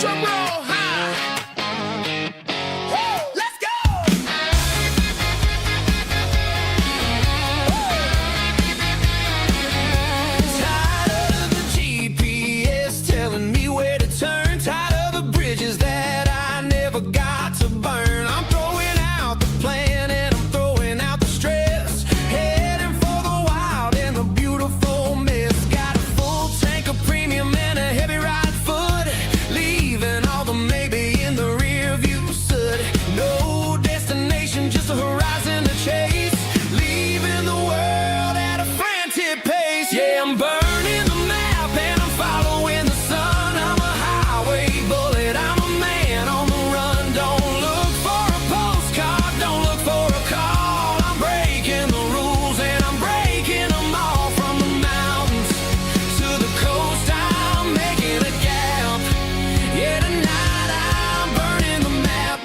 drum roll high. Woo, let's go. Tired of the GPS telling me where to turn, tired of the bridges that I never got to burn. I'm throwing out the plan and I'm throwing out the stress, heading for the wild and the beautiful mess. Got a full tank of premium and a heavy right foot, leaving all the maybe in the rear view soot. No destination, just a horizon to chase, leaving the world at a frantic pace. Yeah, I'm burning the map and I'm following the sun. I'm a highway bullet, I'm a man on the run. Don't look for a postcard, don't look for a call. I'm breaking the rules and I'm breaking them all. From the mountains to the coast, I'm making a gap. Yeah, tonight I'm burning the map.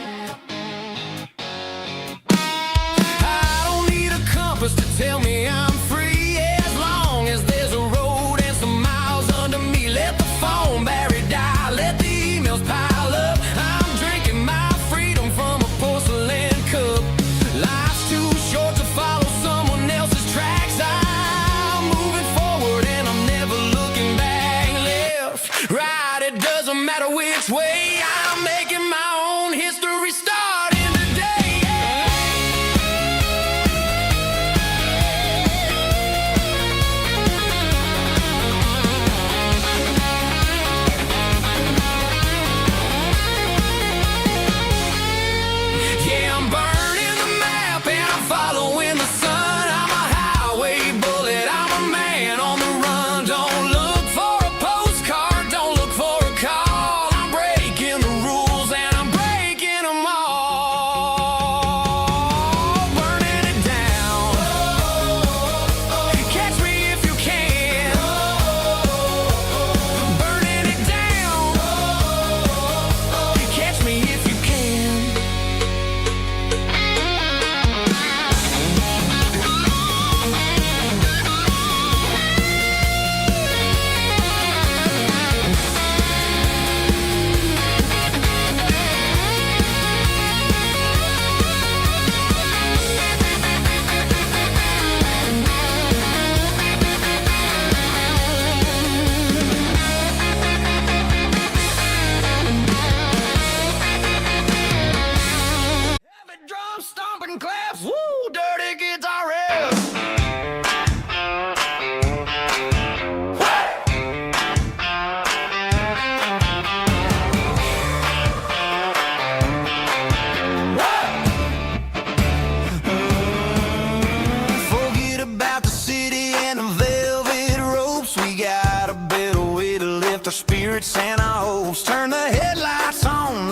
I don't need a compass to tell me I'm free, as long as there's a road and some miles under me. Let the phone battery die, let the emails pile up. I'm drinking my freedom from a porcelain cup. Life's too short to follow someone else's tracks. I'm moving forward and I'm never looking back. Left, right, it doesn't matter which way. I'm making my own history starting today. Yeah, I'm burning the map and I'm following the sun. I'm a highway bullet, I'm a man on the run. Don't look for a postcard, don't look for a call. I'm breaking the rules and I'm breaking them all. Burning it down. Catch me if you can. Burning it down. Catch me if you can. Heavy drum stomping claps, woo, dirty guitar riffs. Forget about the city and the velvet ropes. We got a better way to lift our spirits and our hopes. Turn the headlights on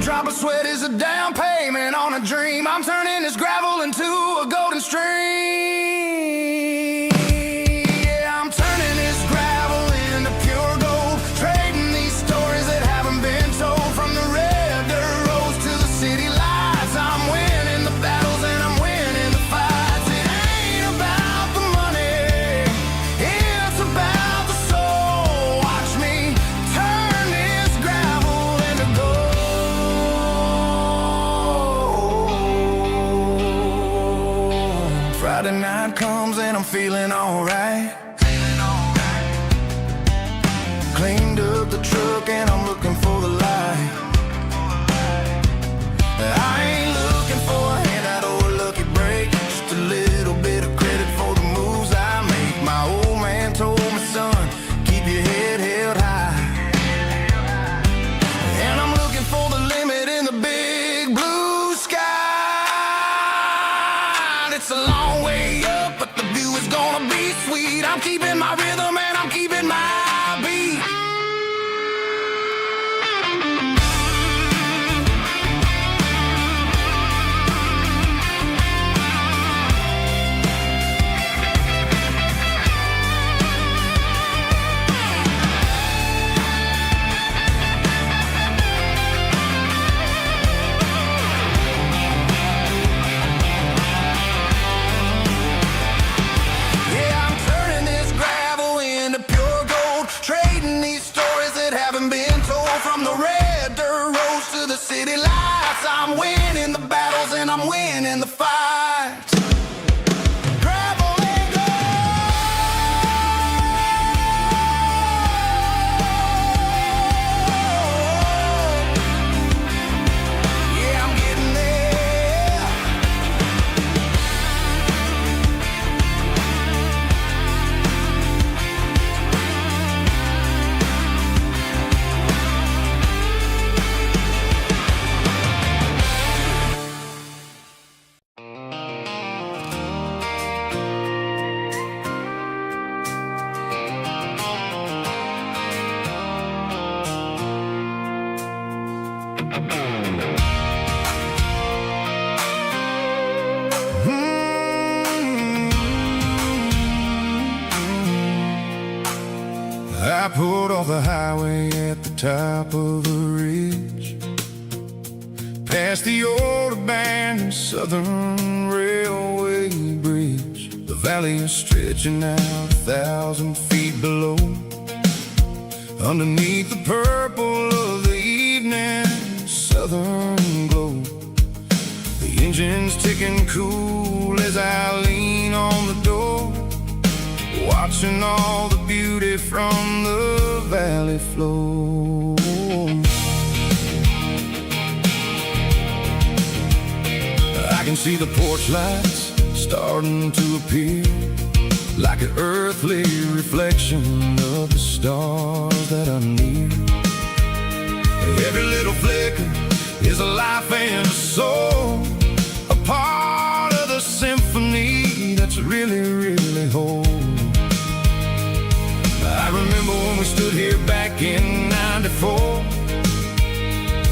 Drop of sweat is a down payment on a dream. I'm turning this gravel into a golden stream. Yeah, I'm turning this gravel into pure gold, trading these stories that haven't been told. From the red dirt roads to the city lights, I'm winning the battles and I'm winning the fights. It ain't about the money, it's about the soul. Watch me turn this gravel into gold. Friday night comes and I'm feeling alright. Cleaned up the truck and I'm looking for the light. I ain't looking for a handout or a lucky break, just a little bit of credit for the moves I make. My old man told me, son, keep your head held high. And I'm looking for the limit in the big blue sky. It's a long way up, but the view is gonna be sweet. I'm keeping my rhythm and I'm keeping my beat. Yeah, I'm turning this gravel into pure gold, trading these stories that haven't been told. From the red dirt roads to the city lights, I'm winning the battles and I'm winning the fights. Gravel and gold. Yeah, I'm getting there. I pulled off the highway at the top of the ridge, past the old abandoned Southern Railway bridge. The valley is stretching out 1,000 feet below, underneath the purple of the evening southern glow. The engine's ticking cool as I lean on the door, watching all the beauty from the valley flow. I can see the porch lights starting to appear, like an earthly reflection of the stars that are near. Every little flicker is a life and a soul, a part of the symphony that's really, really whole. I remember when we stood here back in '94,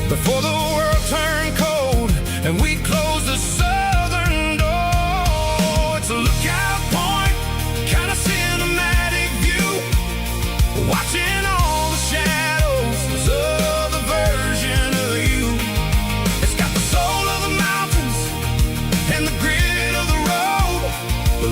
before the world turned cold and we closed the southern door. It's a lookout point, kind of cinematic view, watching all the shadows of the version of you. It's got the soul of the mountains and the grit of the road,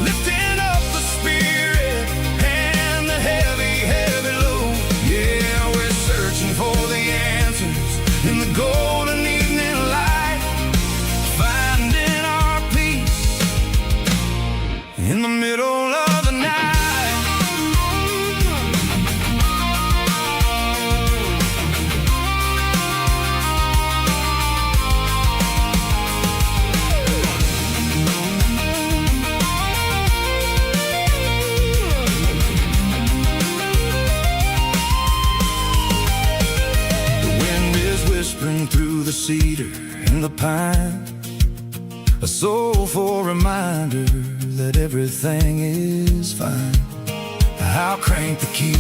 lifting up the spirit and the heavy, heavy load. Yeah, we're searching for the answers in the golden evening light, finding our peace in the middle of the night. Whispering through the cedar and the pine, a soulful reminder that everything is fine. I'll crank the key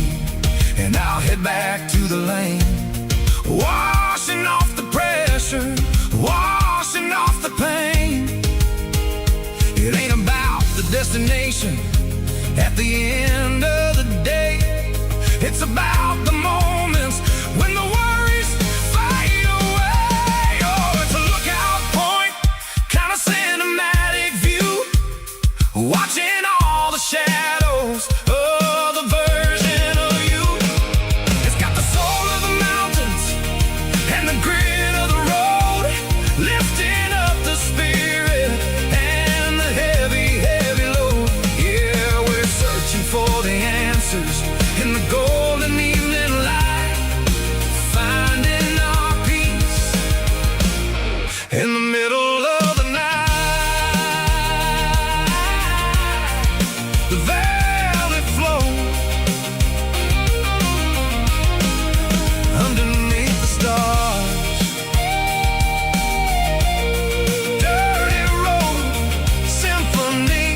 and I'll head back to the lane, washing off the pressure destination at the end of the day. It's about the moments when the worries fade away. Oh, it's a lookout point, kind of cinematic view, watching all the shadows of the version of you. It's got the soul of the mountains and the grit of the road, lifting up the spirit and the heavy, heavy load. Yeah, we're searching for the answers in the golden evening light, finding our peace in the middle of the night. The valley flows underneath the stars. Dirty road symphony.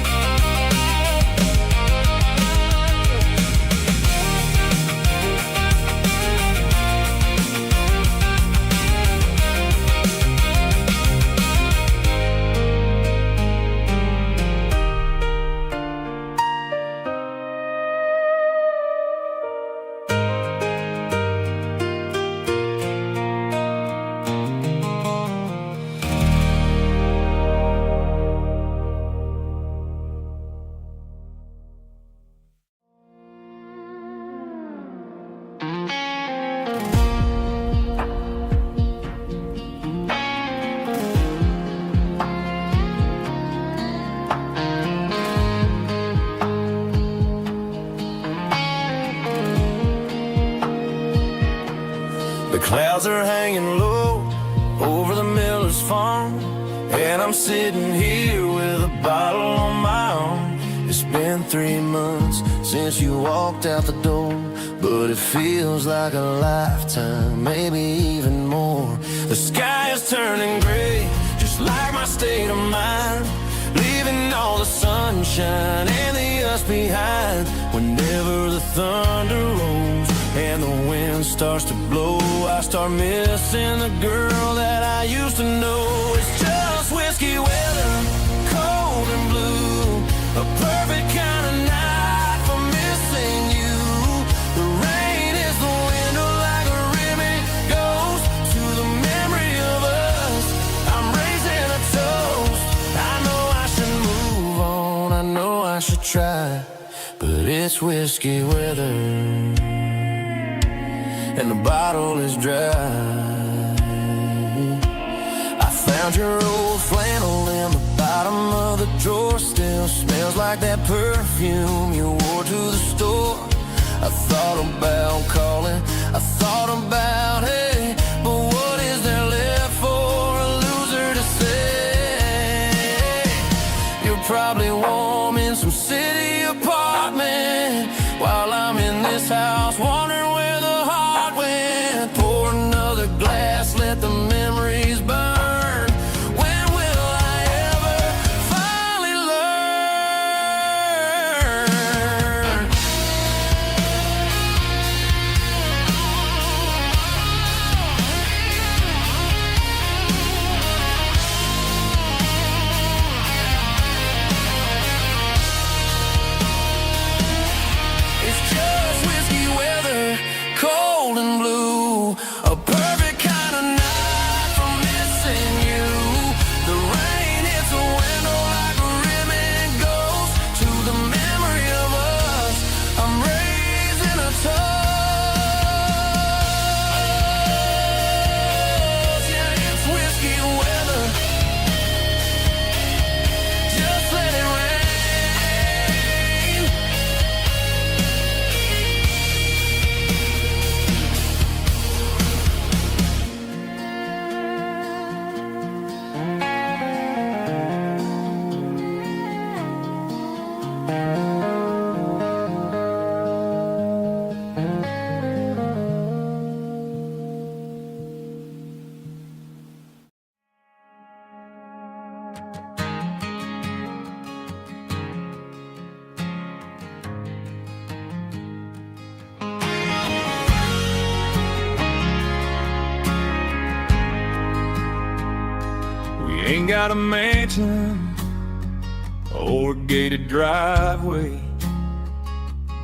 The clouds are hanging low over the miller's farm, and I'm sitting here with a bottle on my arm. It's been 3 months since you walked out the door, but it feels like a lifetime, maybe even more. The sky is turning gray, just like my state of mind, leaving all the sunshine and the us behind. Whenever the thunder rolls and the wind starts to blow, I start missing the girl that I used to know. It's just whiskey weather, cold and blue, a perfect kind of night for missing you. The rain is the window like a ribbon goes to the memory of us. I'm raising a toast. I know I should move on, I know I should try, but it's whiskey weather and the bottle is dry. I found your old flannel in the bottom of the drawer, still smells like that perfume you wore to the store. I thought about calling, I thought about, hey, but what is there left for a loser to say? You're probably warm in some city apartment while I'm in this house wondering where the heart went. Pour another glass, let the memories burn. When will I ever finally learn? It's just whiskey weather, cold and blue, a perfect kind of night for missing you. The rain hits the window like a ribbon goes to the memory of us. I'm raising a toast. Yeah, it's whiskey weather. Just let it rain. We ain't got a mansion or a gated driveway.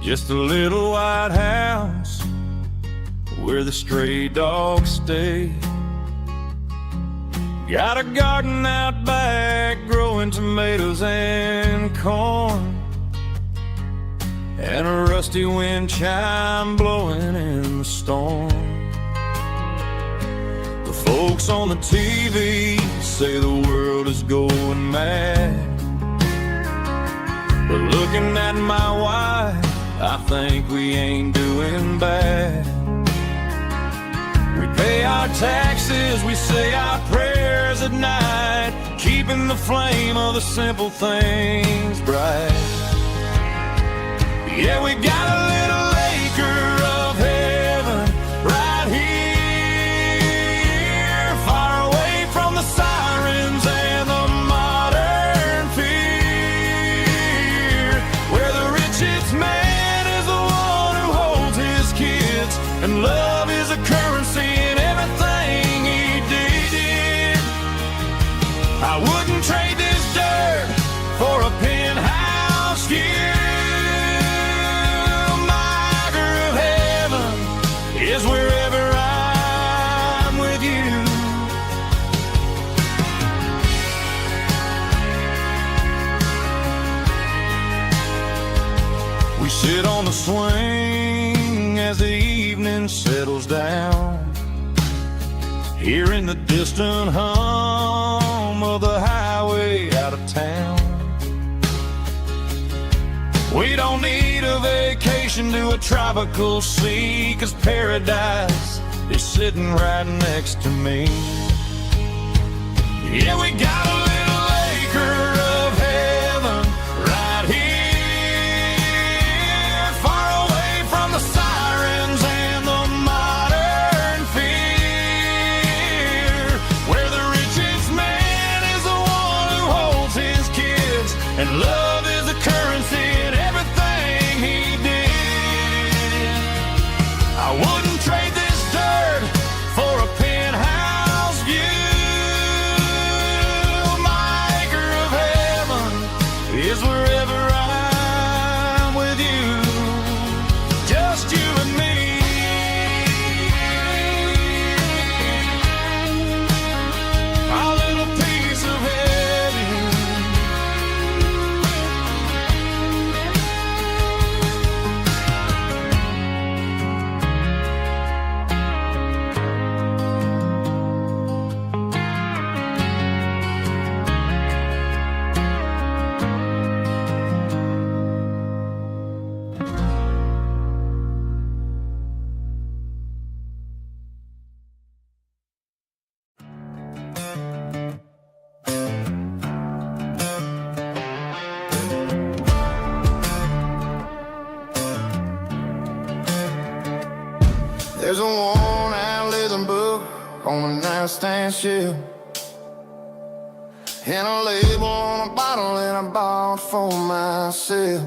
Just a little white house where the stray dogs stay. Got a garden out back growing tomatoes and corn, and a rusty wind chime blowing in the storm. The folks on the TV say the world is going mad, but looking at my wife, I think we ain't doing bad. We pay our taxes, we say our prayers at night, keeping the flame of the simple things bright. Yeah, we got a little acre of heaven right here, far away from the sirens and the modern fear, where the richest man is the one who holds his kids, and love is a currency in everything he did. I wouldn't trade this dirt for a penthouse view. Is wherever I'm with you. We sit on the swing as the evening settles down, hearing the distant hum of the highway out of town. We don't need a vacation to a tropical sea, 'cause paradise is sitting right next to me. Yeah, we got a little acre of heaven right here, far away from the sirens and the modern fear, where the richest man is the one who holds his kids, and love is a currency in everything he did. I wouldn't trade this dirt for a penthouse view. My acre of heaven is wherever I'm with you, just you and me. Our little piece of heaven. There's a worn-out leather book on the nightstand shelf, and a label on a bottle that I bought for myself.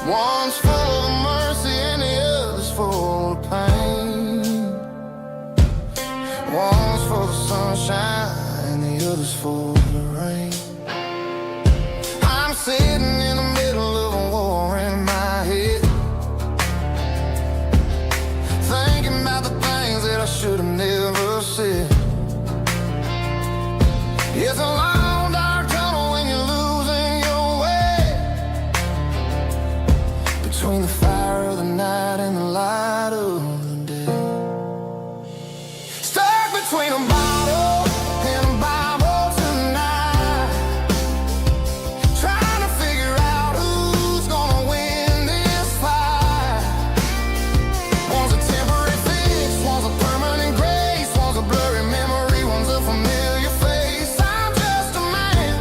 One's full of mercy and the other's full of pain. One's full of sunshine and the other's full of rain. I'm sitting in the middle of a war in my head, thinking about the things that I should have never said. It's a long dark tunnel when you're losing your way, between the fire of the night and the light of the day. Stuck between a bottle and a Bible tonight, trying to figure out who's gonna win this fight. One's a temporary fix, one's a permanent grace, one's a blurry memory, one's a familiar face. I'm just a man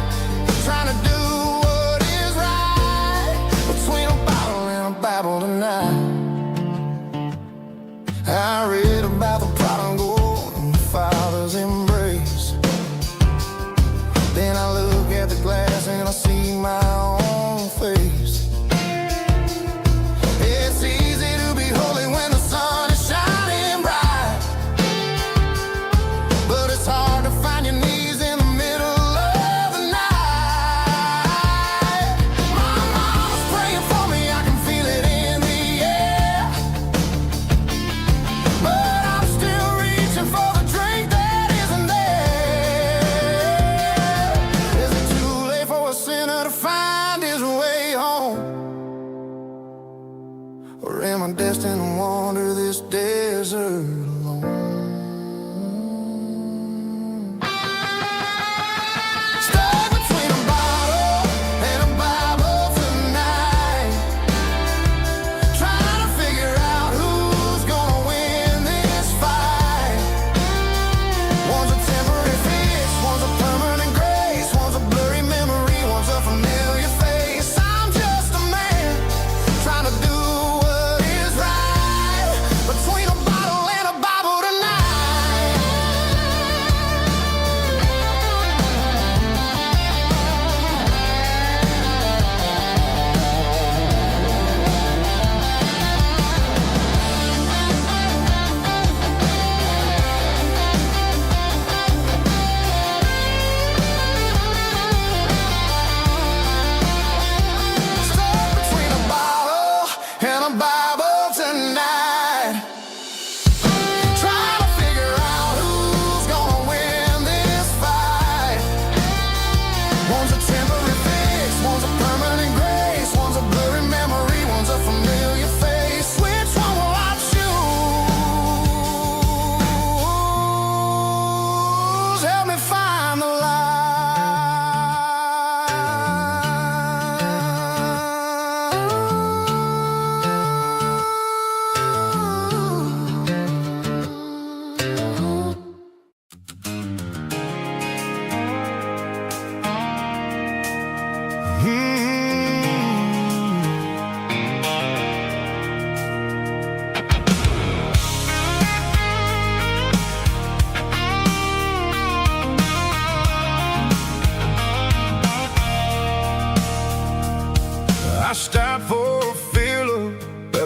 trying to do what is right, between a bottle and a Bible tonight. I read about the prodigal and the fathers in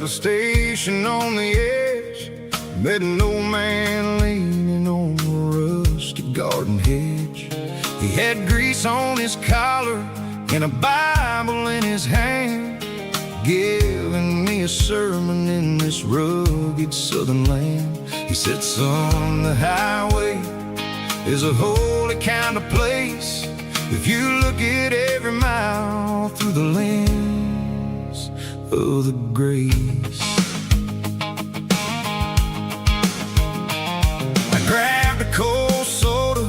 a station on the edge. Met an old man leaning on a rusty garden hedge. He had grease on his collar and a Bible in his hand, giving me a sermon in this rugged southern land. He said, son, the highway is a holy kind of place if you look at every mile through the lens of the grace. I grabbed a cold soda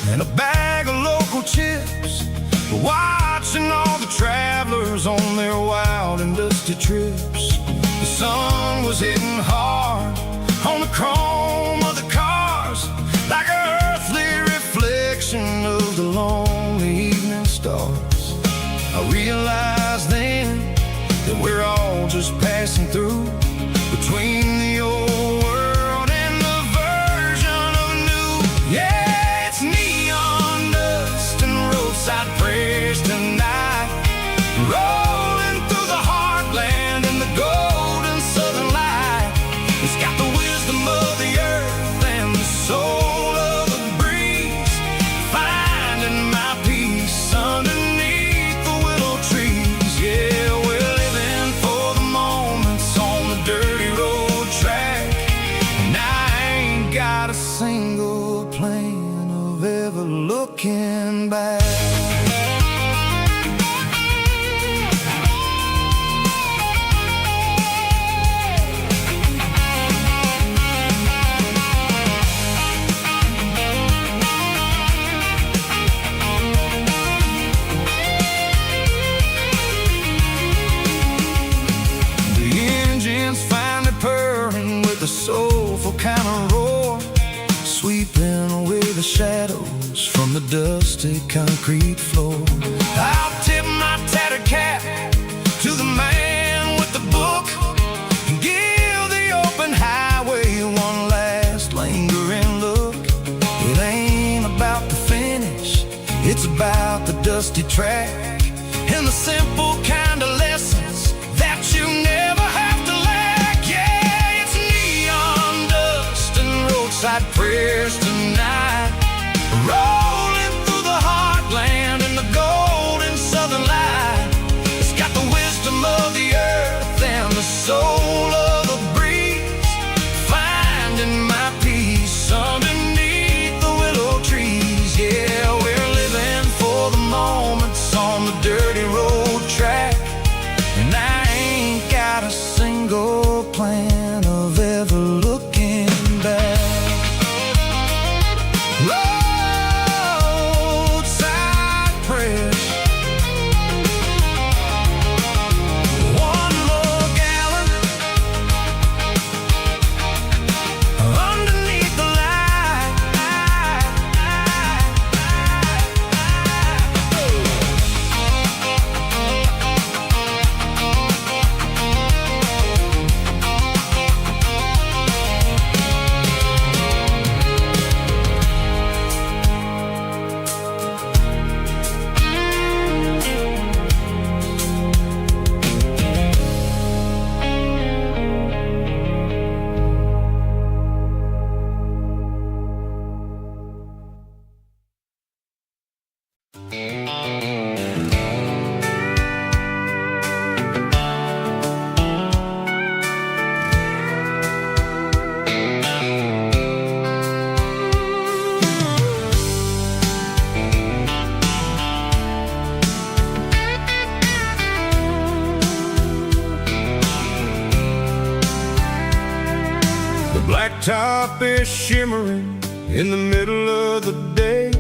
and a bag of local chips, watching all the travelers on their wild and dusty trips. The sun was hitting hard on the chrome of the cars, like an earthly reflection of the lonely evening stars. I realized then that we're all just passing through between the old world and the version of new. Yeah, it's neon dust and roadside prayers tonight, rolling through the heartland in the golden southern light. It's got the wisdom of the earth and the soul of the breeze, finding my peace underneath the willow trees. Yeah, we're living for the moments on the dirty road track, and I ain't got a single plan of ever looking back. A soulful kind of roar, sweeping away the shadows from the dusty concrete floor. I'll tip my tattered cap to the man with the book and give the open highway one last lingering look. It ain't about the finish, it's about the dusty track and the simple kind of lessons that you never have to lack. Yeah, it's neon dust and roadside prayers tonight, rolling through the heartland in the golden southern light. It's got the wisdom of the earth and the soul of the breeze, finding my peace underneath the willow trees. Yeah, we're living for the moments on the dirty road track, and I ain't got a single plan of ever looking back. Roadside prayers, one more gallon underneath the light. Blacktop is shimmering in the middle of the day.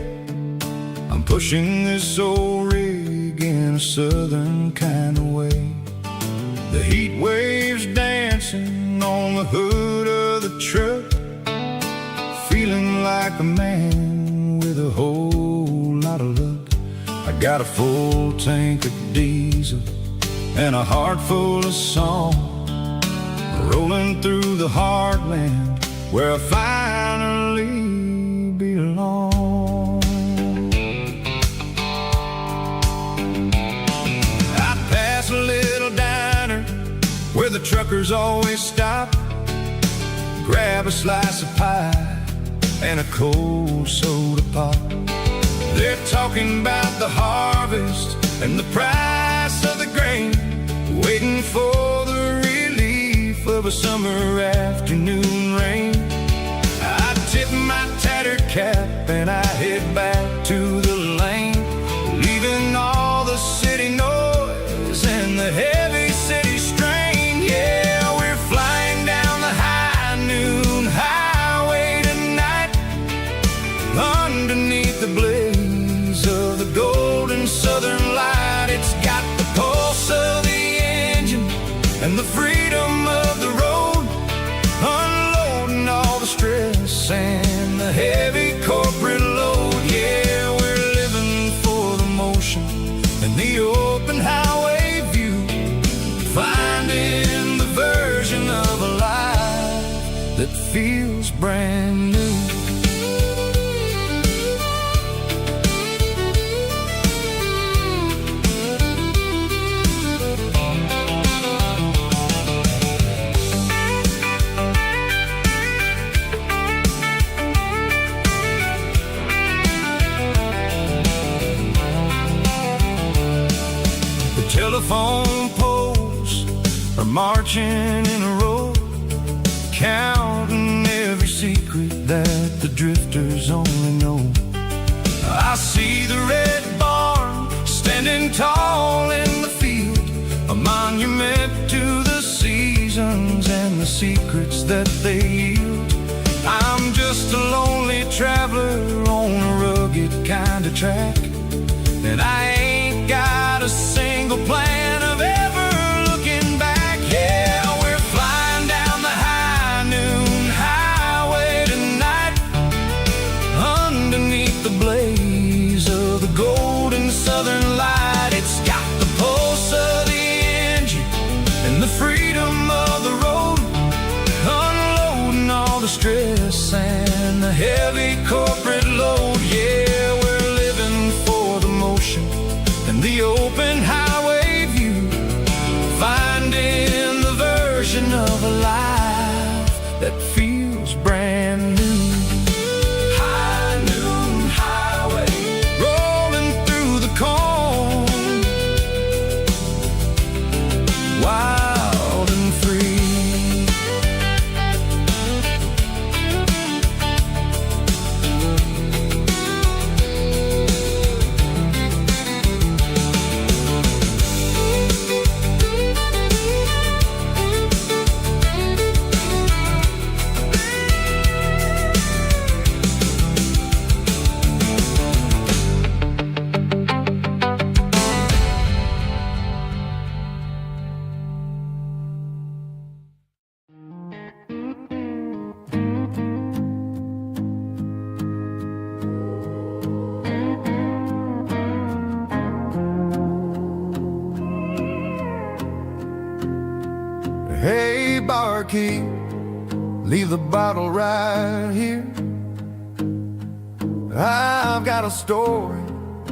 I'm pushing this old rig in a southern kind of way. The heat waves dancing on the hood of the truck, feeling like a man with a whole lot of luck. I got a full tank of diesel and a heart full of song, rolling through the heartland where I finally belong. I pass a little diner where the truckers drifters always stop, grab a slice of pie and a cold soda pop. They're talking about the harvest and the price of the grain, waiting for the relief of a summer afternoon rain. I tip my tattered cap and I head back to the lane, leaving all the city noise and the heavy city strain. Yeah, we're flying down the high noon highway tonight, underneath the blaze of the golden southern light. It's got the pulse of the engine and the freedom of the road, unloading all the stress and the heavy corporate load. Yeah, we're living for the motion and the open highway view, finding the version of a life that feels brand new. Telephone poles are marching in a row, counting every secret that the drifters only know. I see the red barn standing tall in the field, a monument to the seasons and the secrets that they yield. I'm just a lonely traveler on a rugged kind of track, and I ain't got a single plan of ever looking back. Yeah, we're flying down the high noon highway tonight, underneath the blaze of the golden southern light. It's got the pulse of the engine and the freedom of the road, unloading all the stress and the heavy corporate load. Yeah, we're living for the motion and the open highway view, finding the version of a life that feels brand new. High noon highway, rolling through the corn, wild and free. Hey, barkeep, leave the bottle right here. I've got a story